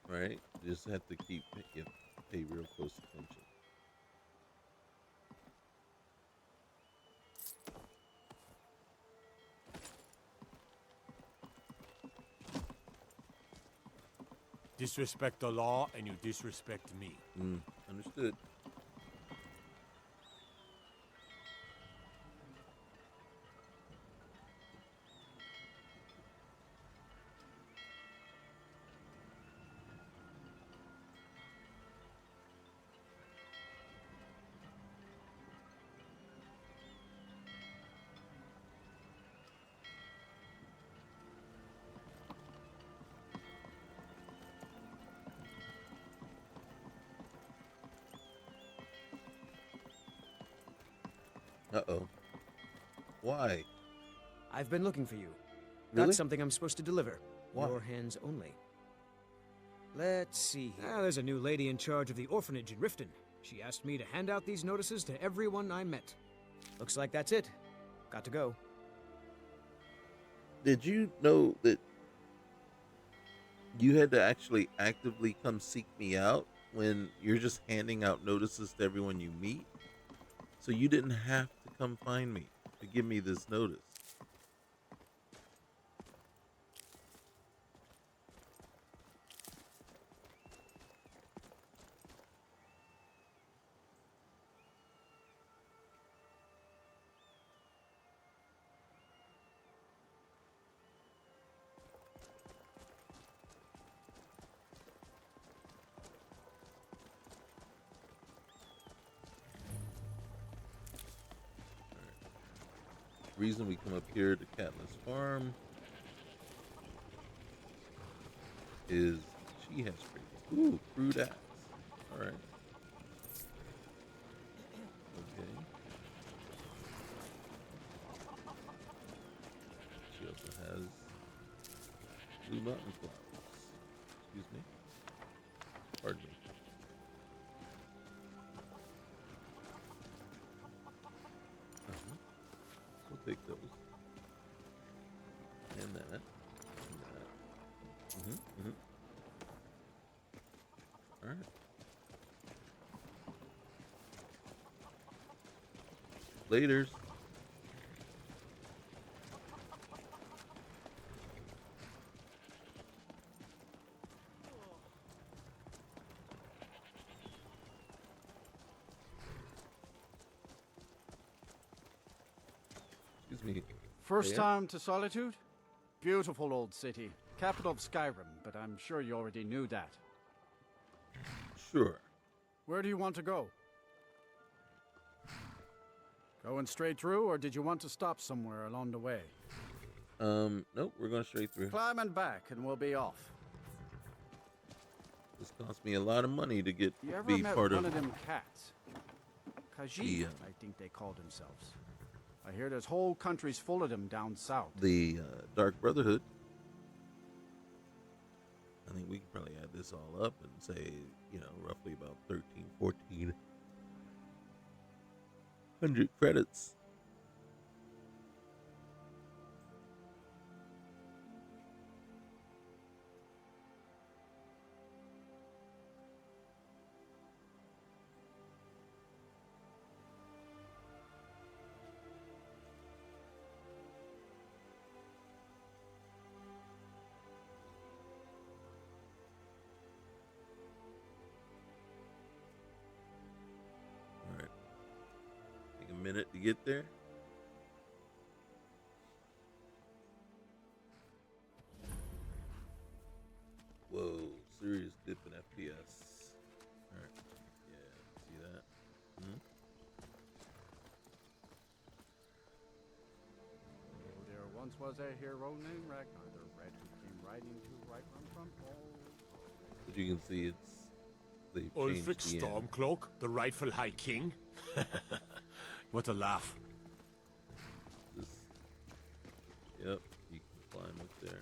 right? You just have to pay real close attention. Disrespect the law and you disrespect me. Understood. Uh-oh. Why? I've been looking for you. Really? Got something I'm supposed to deliver. Why? Your hands only. Let's see here. There's a new lady in charge of the orphanage in Riften. She asked me to hand out these notices to everyone I met. Looks like that's it. Got to go. Did you know that you had to actually actively come seek me out when you're just handing out notices to everyone you meet? So you didn't have to come find me to give me this notice. Reason we come up here to Katla's farm is she has crude axe. All right. Okay. She also has blue mountain flowers. Excuse me. Pardon me. Take those. And that. And that. Alright. Laters. Excuse me. First time to Solitude? Beautiful old city. Capital of Skyrim, but I'm sure you already knew that. Sure. Where do you want to go? Going straight through, or did you want to stop somewhere along the way? Nope, we're going straight through. Climb and back, and we'll be off. This cost me a lot of money to get You ever be met part one of of them cats? Khajiit, I think they call themselves. I hear there's whole countries full of them down south. the Dark Brotherhood. I think we could probably add this all up and say, roughly about 1,400 credits. minute to get there. Whoa, serious dip in FPS. Alright, yeah, see that? There once was a hero named Ragnar the Red who came riding to right from old. As you can see, they've changed Ulfric the end. Stormcloak, the rightful High King? What a laugh. Yep, you can climb up there.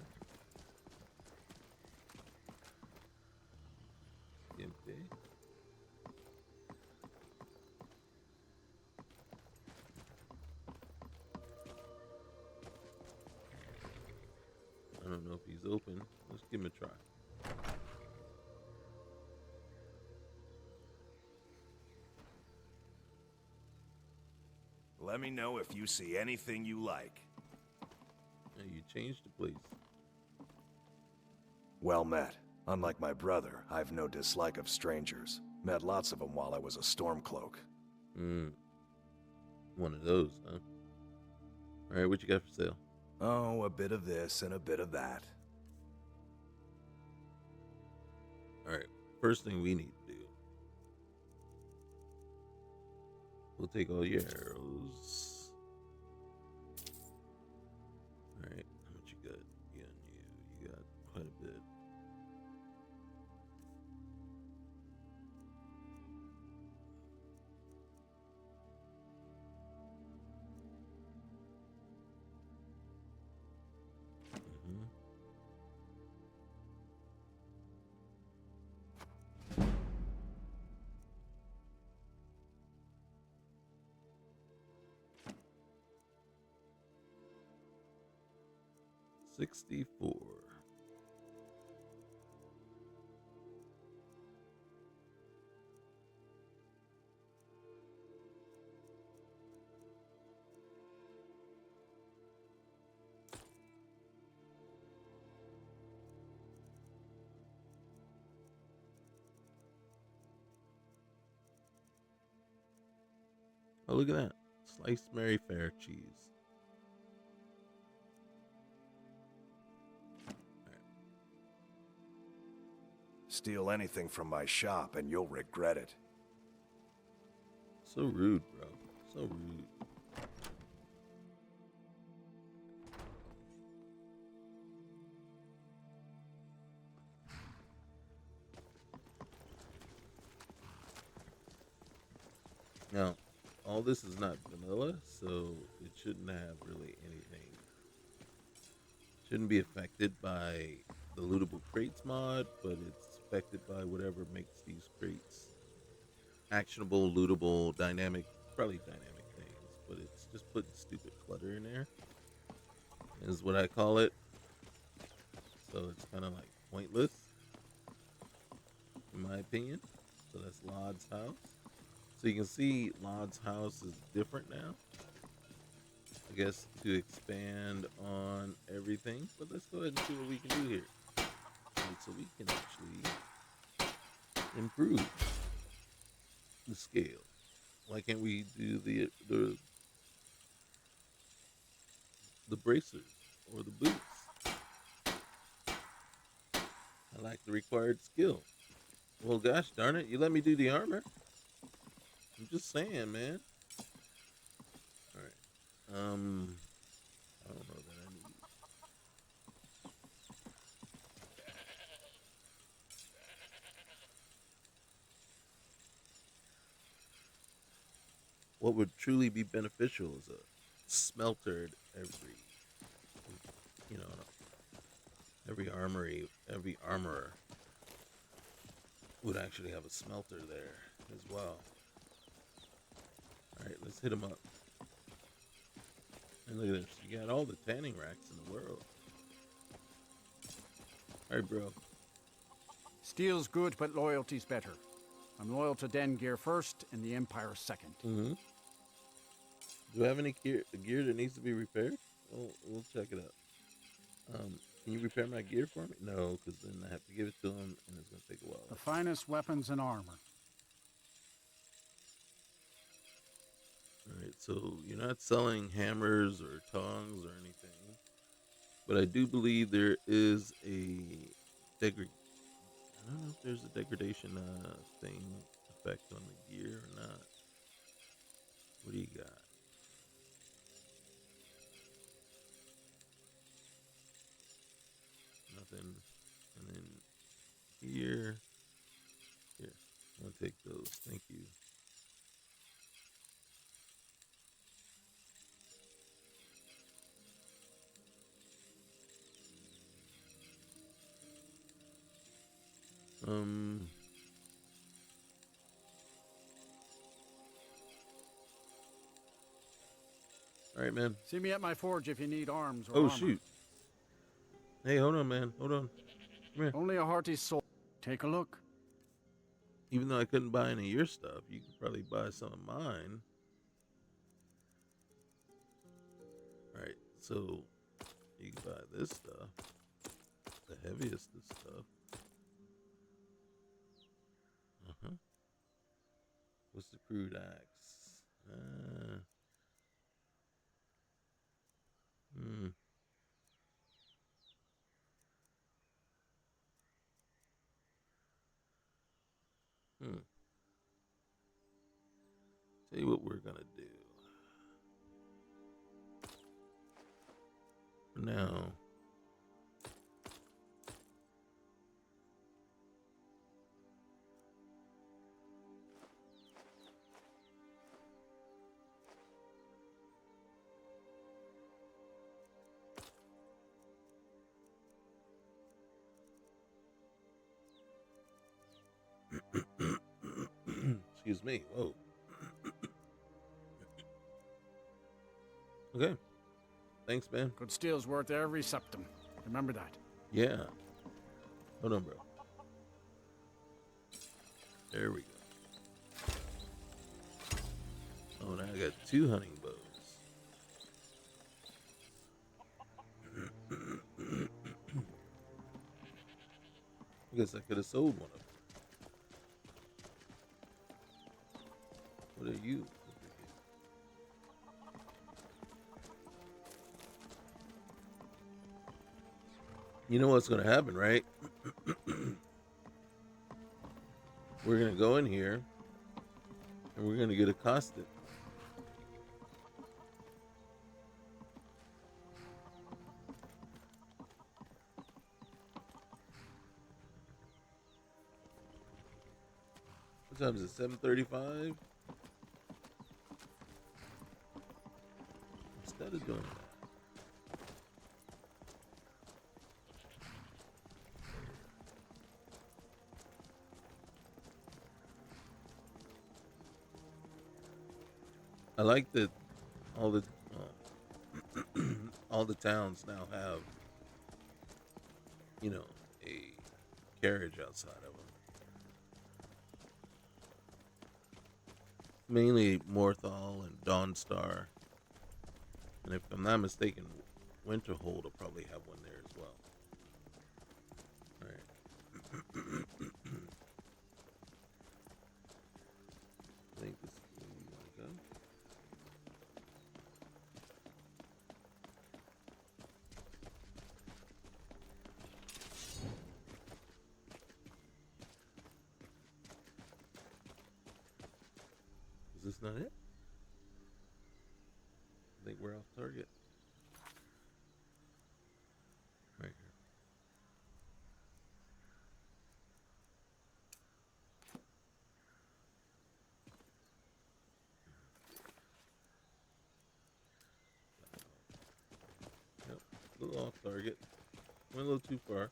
Okay. I don't know if he's open. Let's give him a try. Let me know if you see anything you like. Yeah, you changed the place. Well met. Unlike my brother, I've no dislike of strangers. Met lots of them while I was a Stormcloak. One of those, huh? Alright, what you got for sale? Oh, a bit of this and a bit of that. Alright, first thing we need to do. We'll take all your arrows. Alright, how much you got? You got quite a bit. $64. Oh, look at that. Sliced Mary Fair cheese. Steal anything from my shop and you'll regret it. So rude, bro. So rude. Now, all this is not vanilla, so it shouldn't have really anything. Shouldn't be affected by the lootable crates mod, but it's affected by whatever makes these crates actionable, lootable, dynamic, probably dynamic things, but it's just putting stupid clutter in there, is what I call it. So it's kind of like pointless, in my opinion. So that's Lod's house. So you can see Lod's house is different now. I guess to expand on everything, but let's go ahead and see what we can do here. Right, so we can actually improve the scale. Why can't we do the bracers or the boots? I lack the required skill. Well, gosh darn it, you let me do the armor. I'm just saying, man. All right. I don't know that I need. What would truly be beneficial is a smelter at every armory, every armorer would actually have a smelter there as well. All right, let's hit them up. And look at this. You got all the tanning racks in the world. All right, bro. Steel's good, but loyalty's better. I'm loyal to Den Gear first and the Empire second. Do I have any gear that needs to be repaired? We'll check it out. Can you repair my gear for me? No, because then I have to give it to him, and it's going to take a while. The finest weapons and armor. All right, so you're not selling hammers or tongs or anything, but I do believe there is a degree. I don't know if there's a degradation thing effect on the gear or not. What do you got? Nothing. And then here. I'll take those. Thank you. All right, man. See me at my forge if you need arms or Oh, armor. shoot. Hey, hold on, man. Hold on. Come here. Only a hearty soul. Take a look. Even though I couldn't buy any of your stuff, you could probably buy some of mine. All right, so you can buy this stuff, the heaviest of stuff. What's the crude axe? Tell you what we're gonna do. For now. Excuse me. Whoa. Okay. Thanks, man. Good steel's worth every septum. Remember that. Yeah. Hold on, bro. There we go. Oh, now I got 2 hunting bows. I guess I could have sold one of them. What are you? You know what's going to happen, right? We're going to go in here and we're going to get accosted. What time is it? 7:35? Instead of doing that. I like that all the all the towns now have, you know, a carriage outside of them. Mainly Morthal and Dawnstar, and if I'm not mistaken, Winterhold will probably have one there as well. All right. I think this is where we want to go. Is this not it? I think we're off target. Right here. Yep, a little off target. Went a little too far.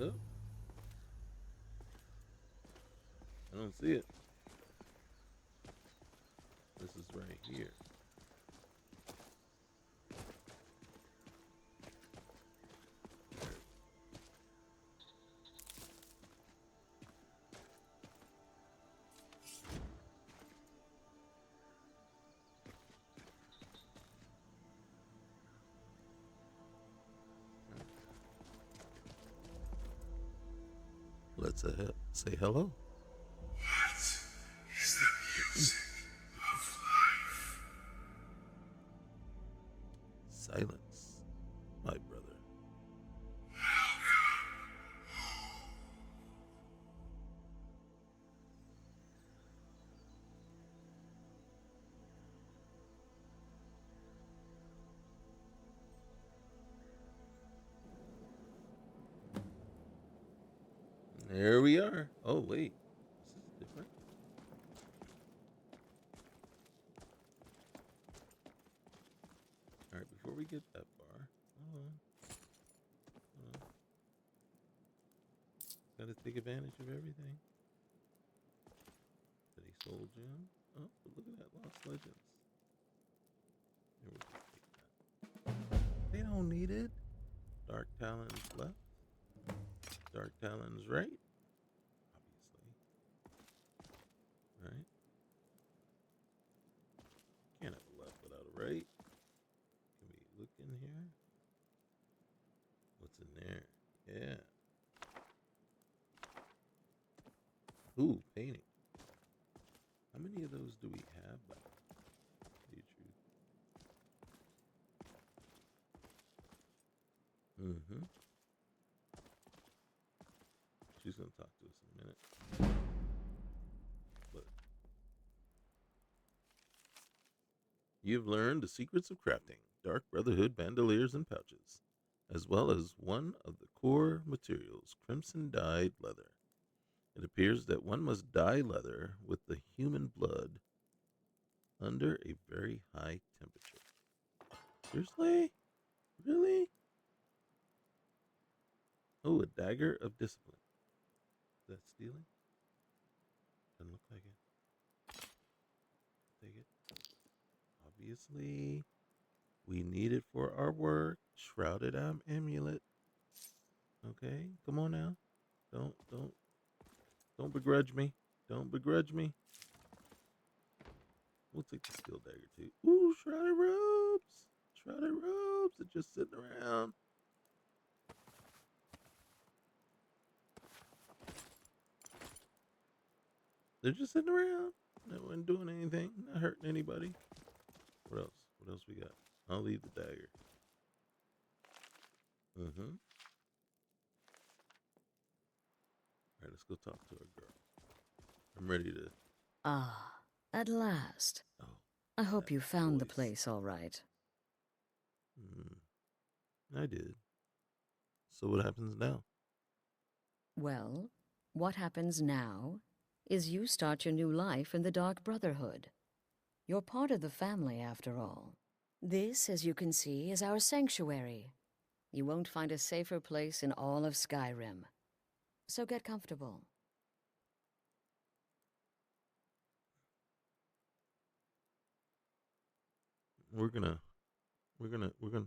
Oh. I don't see it. This is right here. Say hello. What is the music of life? Silence, my brother. There we are. Oh, wait. This is different. All right, before we get that far, hold on. Gotta take advantage of everything. That he sold gem. Oh, but look at that. Lost Legends. Here, we'll just take that. They don't need it. Dark Talons left. Dark Talons right. Obviously. Right. Can't have a left without a right. Can we look in here? What's in there? Yeah. Ooh, painting. How many of those do we have? To tell you the truth. Mm-hmm. She's gonna talk to us in a minute. But you've learned the secrets of crafting, Dark Brotherhood bandoliers and pouches, as well as one of the core materials, crimson dyed leather. It appears that one must dye leather with the human blood under a very high temperature. Seriously? Really? Oh, a dagger of discipline. Is that stealing? Doesn't look like it. Take it. Obviously, we need it for our work. Shrouded amulet. Okay, come on now. Don't begrudge me. Don't begrudge me. We'll take the steel dagger too. Ooh, shrouded robes. Shrouded robes are just sitting around. They're just sitting around. They weren't doing anything. Not hurting anybody. What else? What else we got? I'll leave the dagger. Mm-hmm. All right, let's go talk to our girl. I'm ready to... Ah, at last. Oh, I hope you found the place all right. I did. So what happens now? Well, what happens now is you start your new life in the Dark Brotherhood. You're part of the family, after all. This, as you can see, is our sanctuary. You won't find a safer place in all of Skyrim. So get comfortable. We're gonna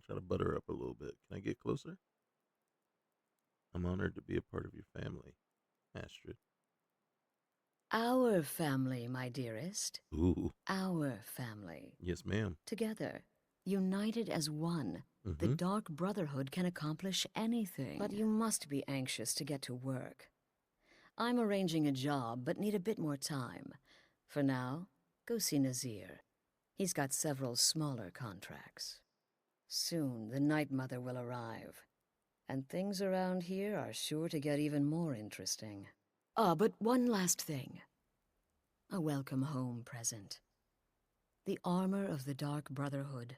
try to butter up a little bit. Can I get closer? I'm honored to be a part of your family, Astrid. Our family, my dearest. Ooh. Our family. Yes, ma'am. Together, united as one, the Dark Brotherhood can accomplish anything. But you must be anxious to get to work. I'm arranging a job, but need a bit more time. For now, go see Nazir. He's got several smaller contracts. Soon, the Night Mother will arrive. And things around here are sure to get even more interesting. Ah, but one last thing. A welcome home present. The armor of the Dark Brotherhood.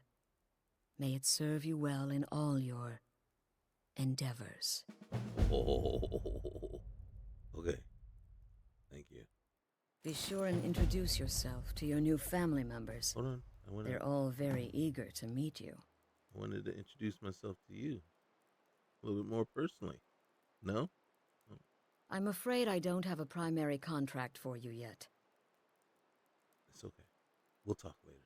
May it serve you well in all your endeavors. Oh, okay. Thank you. Be sure and introduce yourself to your new family members. Hold on. They're all very eager to meet you. I wanted to introduce myself to you. A little bit more personally. No? Oh. I'm afraid I don't have a primary contract for you yet. It's okay. We'll talk later.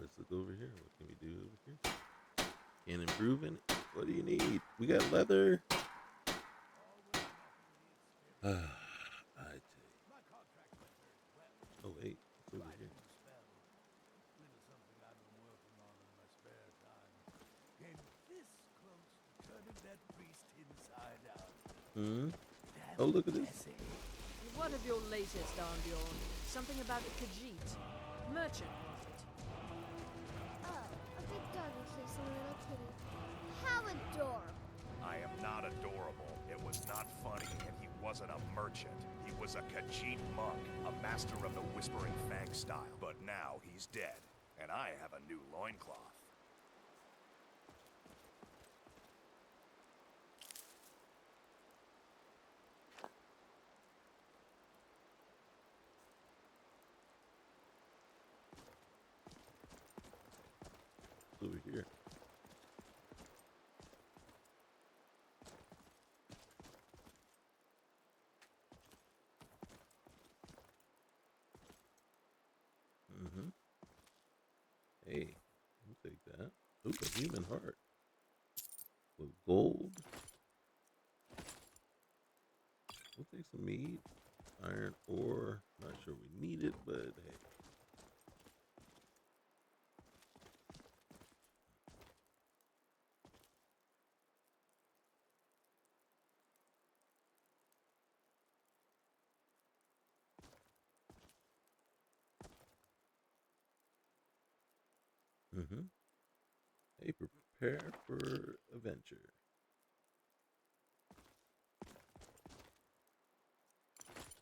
let's look over here. What can we do over here? Can improve it. What do you need? We got leather. I take. Oh wait, it's over here. Hmm. Oh, look at this. What of your latest, Arnbjorn? Something about a Khajiit. Merchant, was it? Oh, a big doggy kissing a little kitty. How adorable. I am not adorable. It was not funny, and he wasn't a merchant. He was a Khajiit monk, a master of the Whispering Fang style. But now he's dead, and I have a new loincloth. Over here. Mm-hmm. Hey, I'll take that. Ooh, a human heart. With gold. We'll take some meat. Iron ore. Not sure we need it, but hey. Mm-hmm. Hey, prepare for adventure.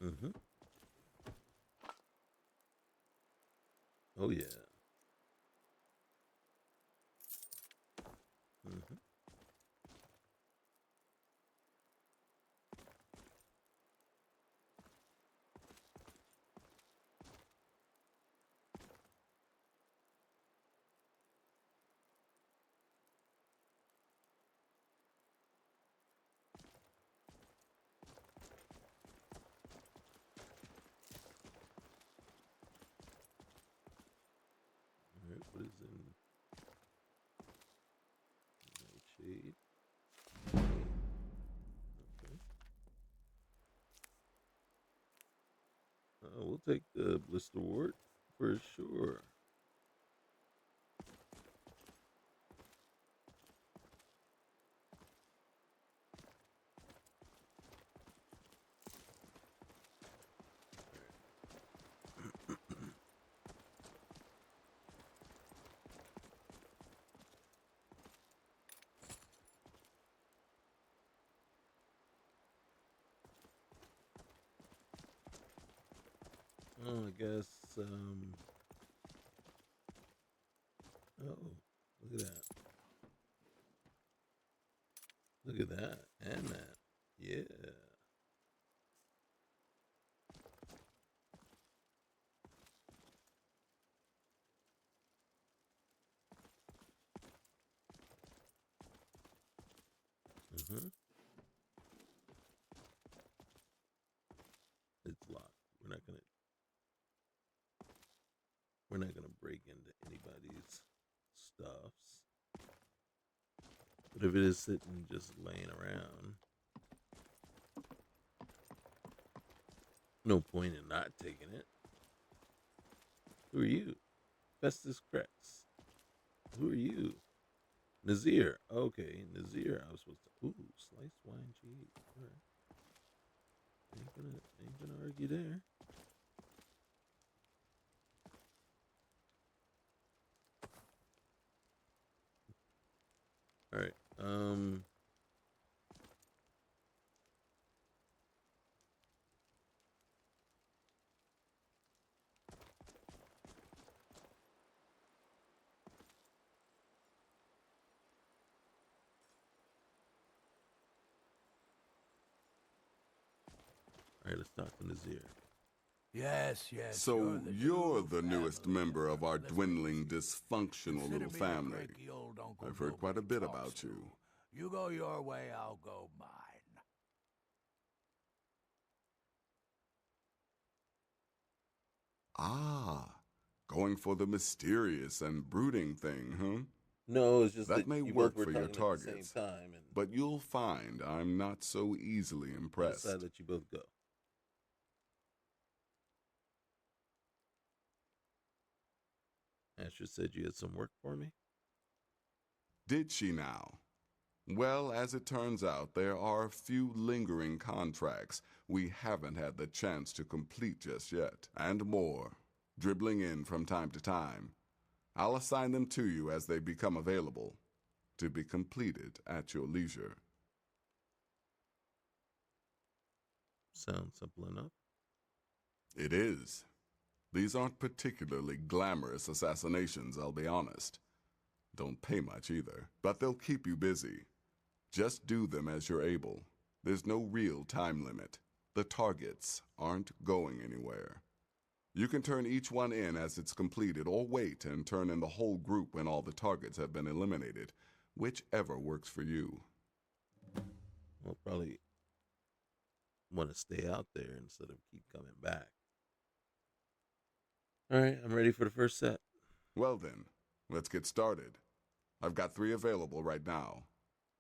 Mm-hmm. Oh yeah. Mm-hmm. All right, what is in Nightshade? Okay. We'll take the blister wart for sure. Oh, I guess, oh, look at that. Look at that. And that. Yeah. Mm-hmm. It's locked. We're not gonna break into anybody's stuffs. But if it is sitting just laying around, no point in not taking it. Who are you? Festus Crex. Who are you? Nazir. Okay, Nazir. I was supposed to. Ooh, sliced wine cheese. All right. Ain't gonna argue there. All right. All right, let's talk to Nazir. Yes. So you're the newest member of our dwindling, dysfunctional little family. I've heard quite a bit about you. You go your way, I'll go mine. Ah, Going for the mysterious and brooding thing, huh? No, it's just that may you work both were for your talking at the same targets, time, and but you'll find I'm not so easily I impressed. decided that you both go. Asher said you had some work for me. Did she now? Well, as it turns out, there are a few lingering contracts we haven't had the chance to complete just yet, and more, dribbling in from time to time. I'll assign them to you as they become available, to be completed at your leisure. Sounds simple enough. It is. These aren't particularly glamorous assassinations, I'll be honest. Don't pay much either, but they'll keep you busy. Just do them as you're able. There's no real time limit. The targets aren't going anywhere. You can turn each one in as it's completed, or wait and turn in the whole group when all the targets have been eliminated, whichever works for you. We'll probably want to stay out there instead of keep coming back. All right, I'm ready for the first set. Well then, let's get started. I've got 3 available right now.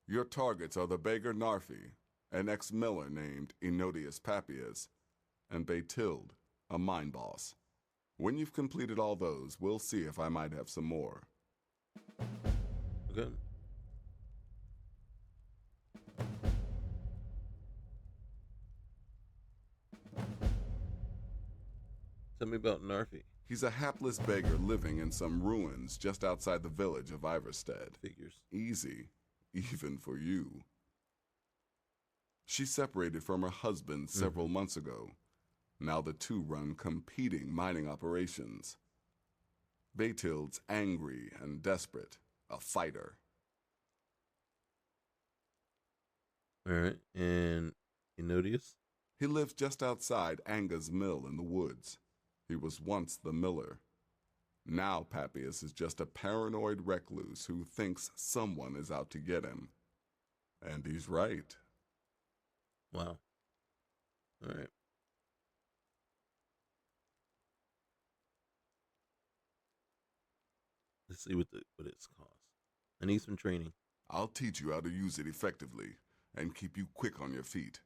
Your targets are the beggar Narfi, an ex-miller named Enodius Papias, and Baytild, a mine boss. When you've completed all those, we'll see if I might have some more. Good. Tell me about Narfi. He's a hapless beggar living in some ruins just outside the village of Iverstead. Figures. Easy, even for you. She separated from her husband several months ago. Now the two run competing mining operations. Baytild's angry and desperate, a fighter. All right, and Enodius? He lives just outside Anga's mill in the woods. He was once the miller. Now Papias is just a paranoid recluse who thinks someone is out to get him. And he's right. Wow. All right. Let's see what it's cost. I need some training. I'll teach you how to use it effectively and keep you quick on your feet.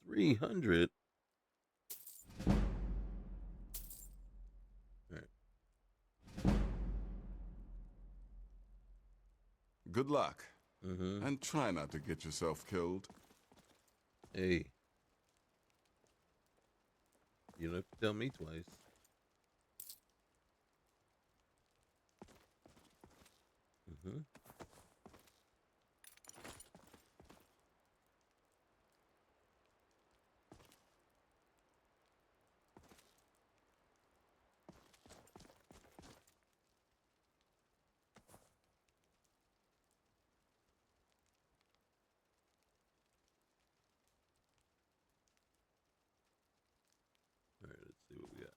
300? All right. Good luck. And try not to get yourself killed. Hey. You don't have to tell me twice. All right, let's see what we got.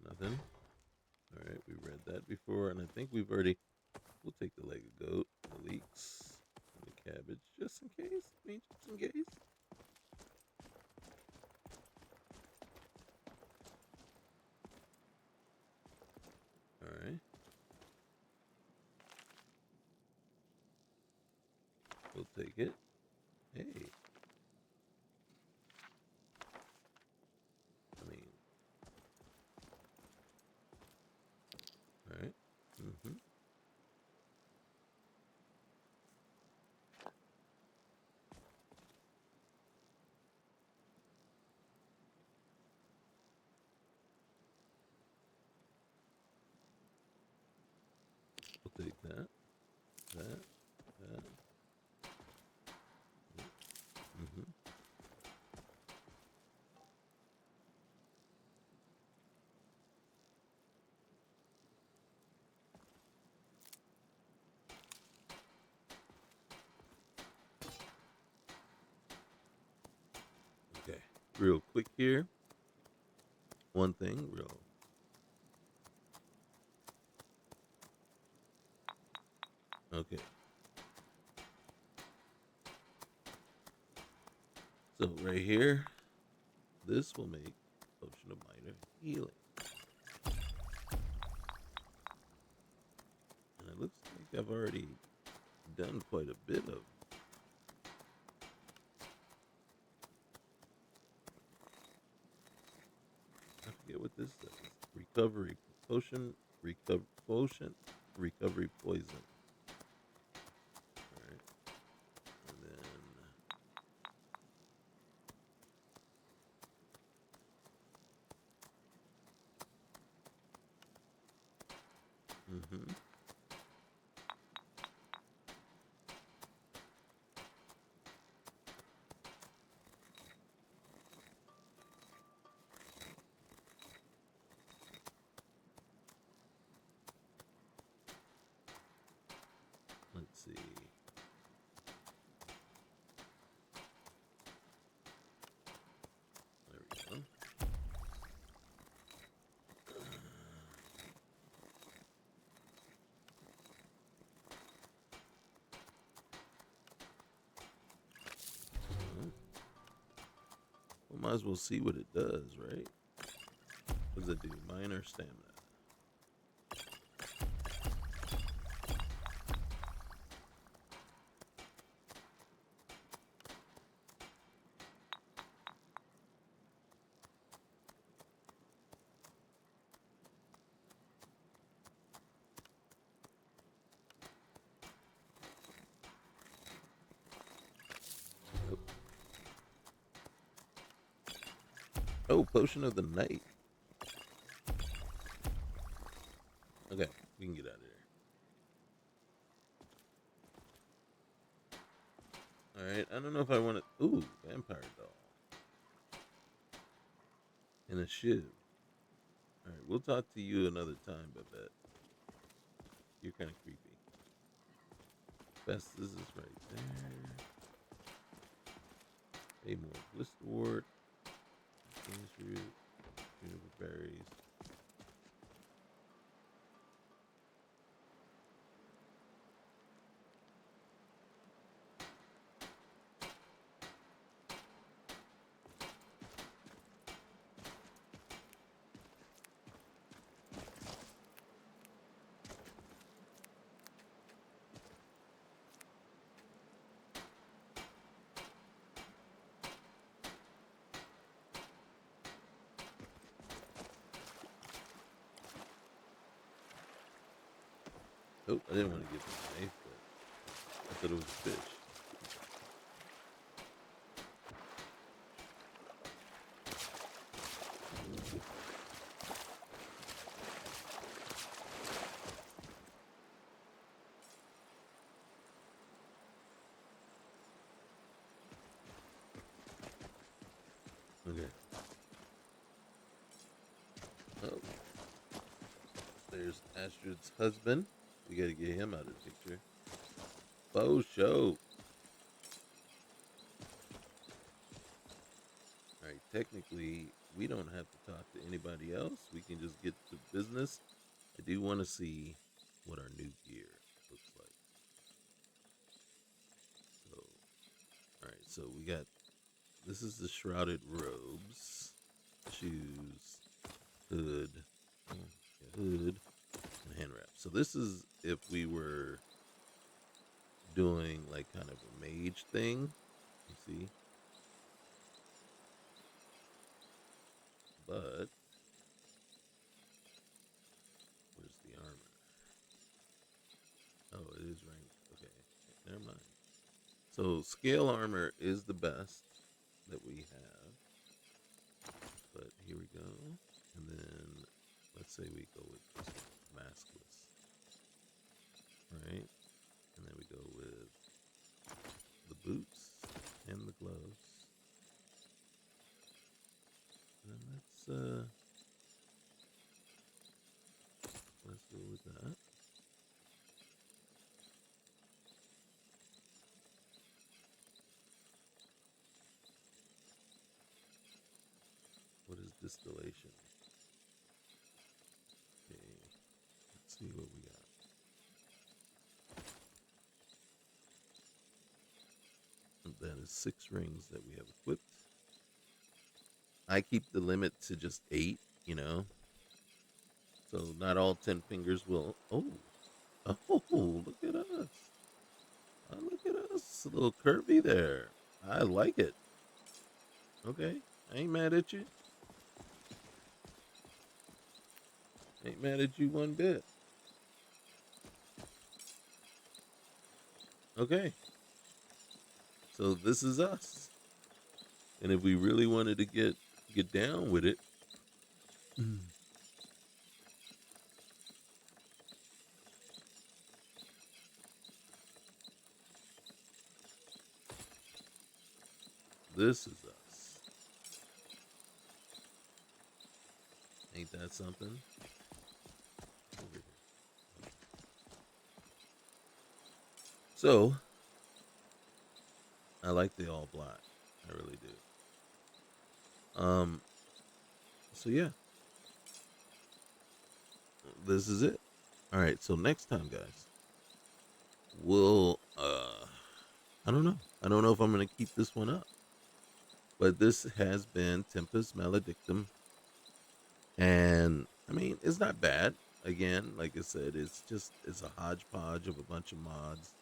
Nothing. All right, we read that before, and I think we've already... We'll take the leg of goat, the leeks, and the cabbage, just in case. I mean, just in case. All right. We'll take it. Hey. I mean... All right. We'll take that. That. Okay, real quick here. One thing, Okay. So right here, This will make potion of minor healing. And it looks like I've already done quite a bit of. I forget what this says. Recovery potion, recovery poison. Alright. And then let's see. There we go. Well, might as well see what it does, right? What does it do? Minor stamina. Oh, potion of the night. Okay, we can get out of here. Alright, I don't know if I want to... Ooh, vampire doll. And a shiv. Alright, we'll talk to you another time, Babette. You're kind of creepy. Festus is right there. A more blisterwort. King's root. Juniper berries. Oh, I didn't want to get the knife, but I thought it was a fish. Okay. Oh. There's Astrid's husband. We gotta get him out of the picture. Faux show. Alright, technically, we don't have to talk to anybody else. We can just get to business. I do want to see what our new gear looks like. So, alright, so we got, this is the shrouded robes, shoes, hood, hood, and hand wrap. So this is if we were doing like kind of a mage thing, you see. But where's the armor? Oh, it is ranked. Okay, never mind. So scale armor is the best that we have. But here we go. And then let's say we go with maskless. Right? And then we go with the boots and the gloves. And then let's go with that. What is distillation? Okay, let's see what we got. That is 6 rings that we have equipped. I keep the limit to just 8, so not all 10 fingers will. Oh, look at us. Oh, look at us. A little curvy there. I like it. Okay, I ain't mad at you. Ain't mad at you one bit. Okay. So this is us. And if we really wanted to get down with it, this is us. Ain't that something? So, I like the all black. I really do. So yeah. This is it. All right, so next time, guys, we'll I don't know. I don't know if I'm going to keep this one up. But this has been Tempus Maledictum. And I mean, it's not bad. Again, like I said, it's a hodgepodge of a bunch of mods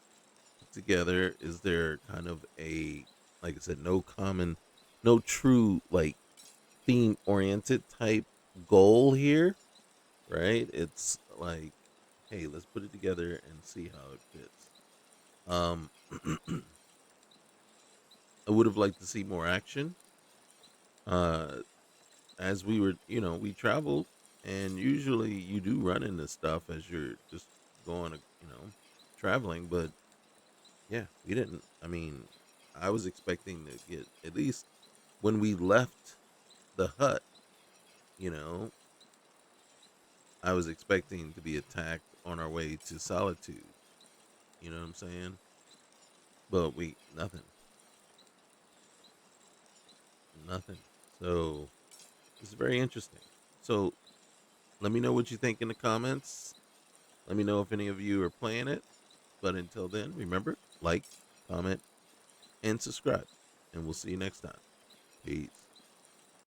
put together. Is there kind of a, like I said, no true like theme oriented type goal here, right? It's like, hey, let's put it together and see how it fits. I would have liked to see more action. As we were, we traveled, and usually you do run into stuff as you're just going, traveling. But yeah, we didn't. I mean, I was expecting to get at least when we left the hut, you know, I was expecting to be attacked on our way to Solitude. You know what I'm saying? But nothing. Nothing. So it's very interesting. So let me know what you think in the comments. Let me know if any of you are playing it. But until then, remember, like, comment, and subscribe. And we'll see you next time. Peace.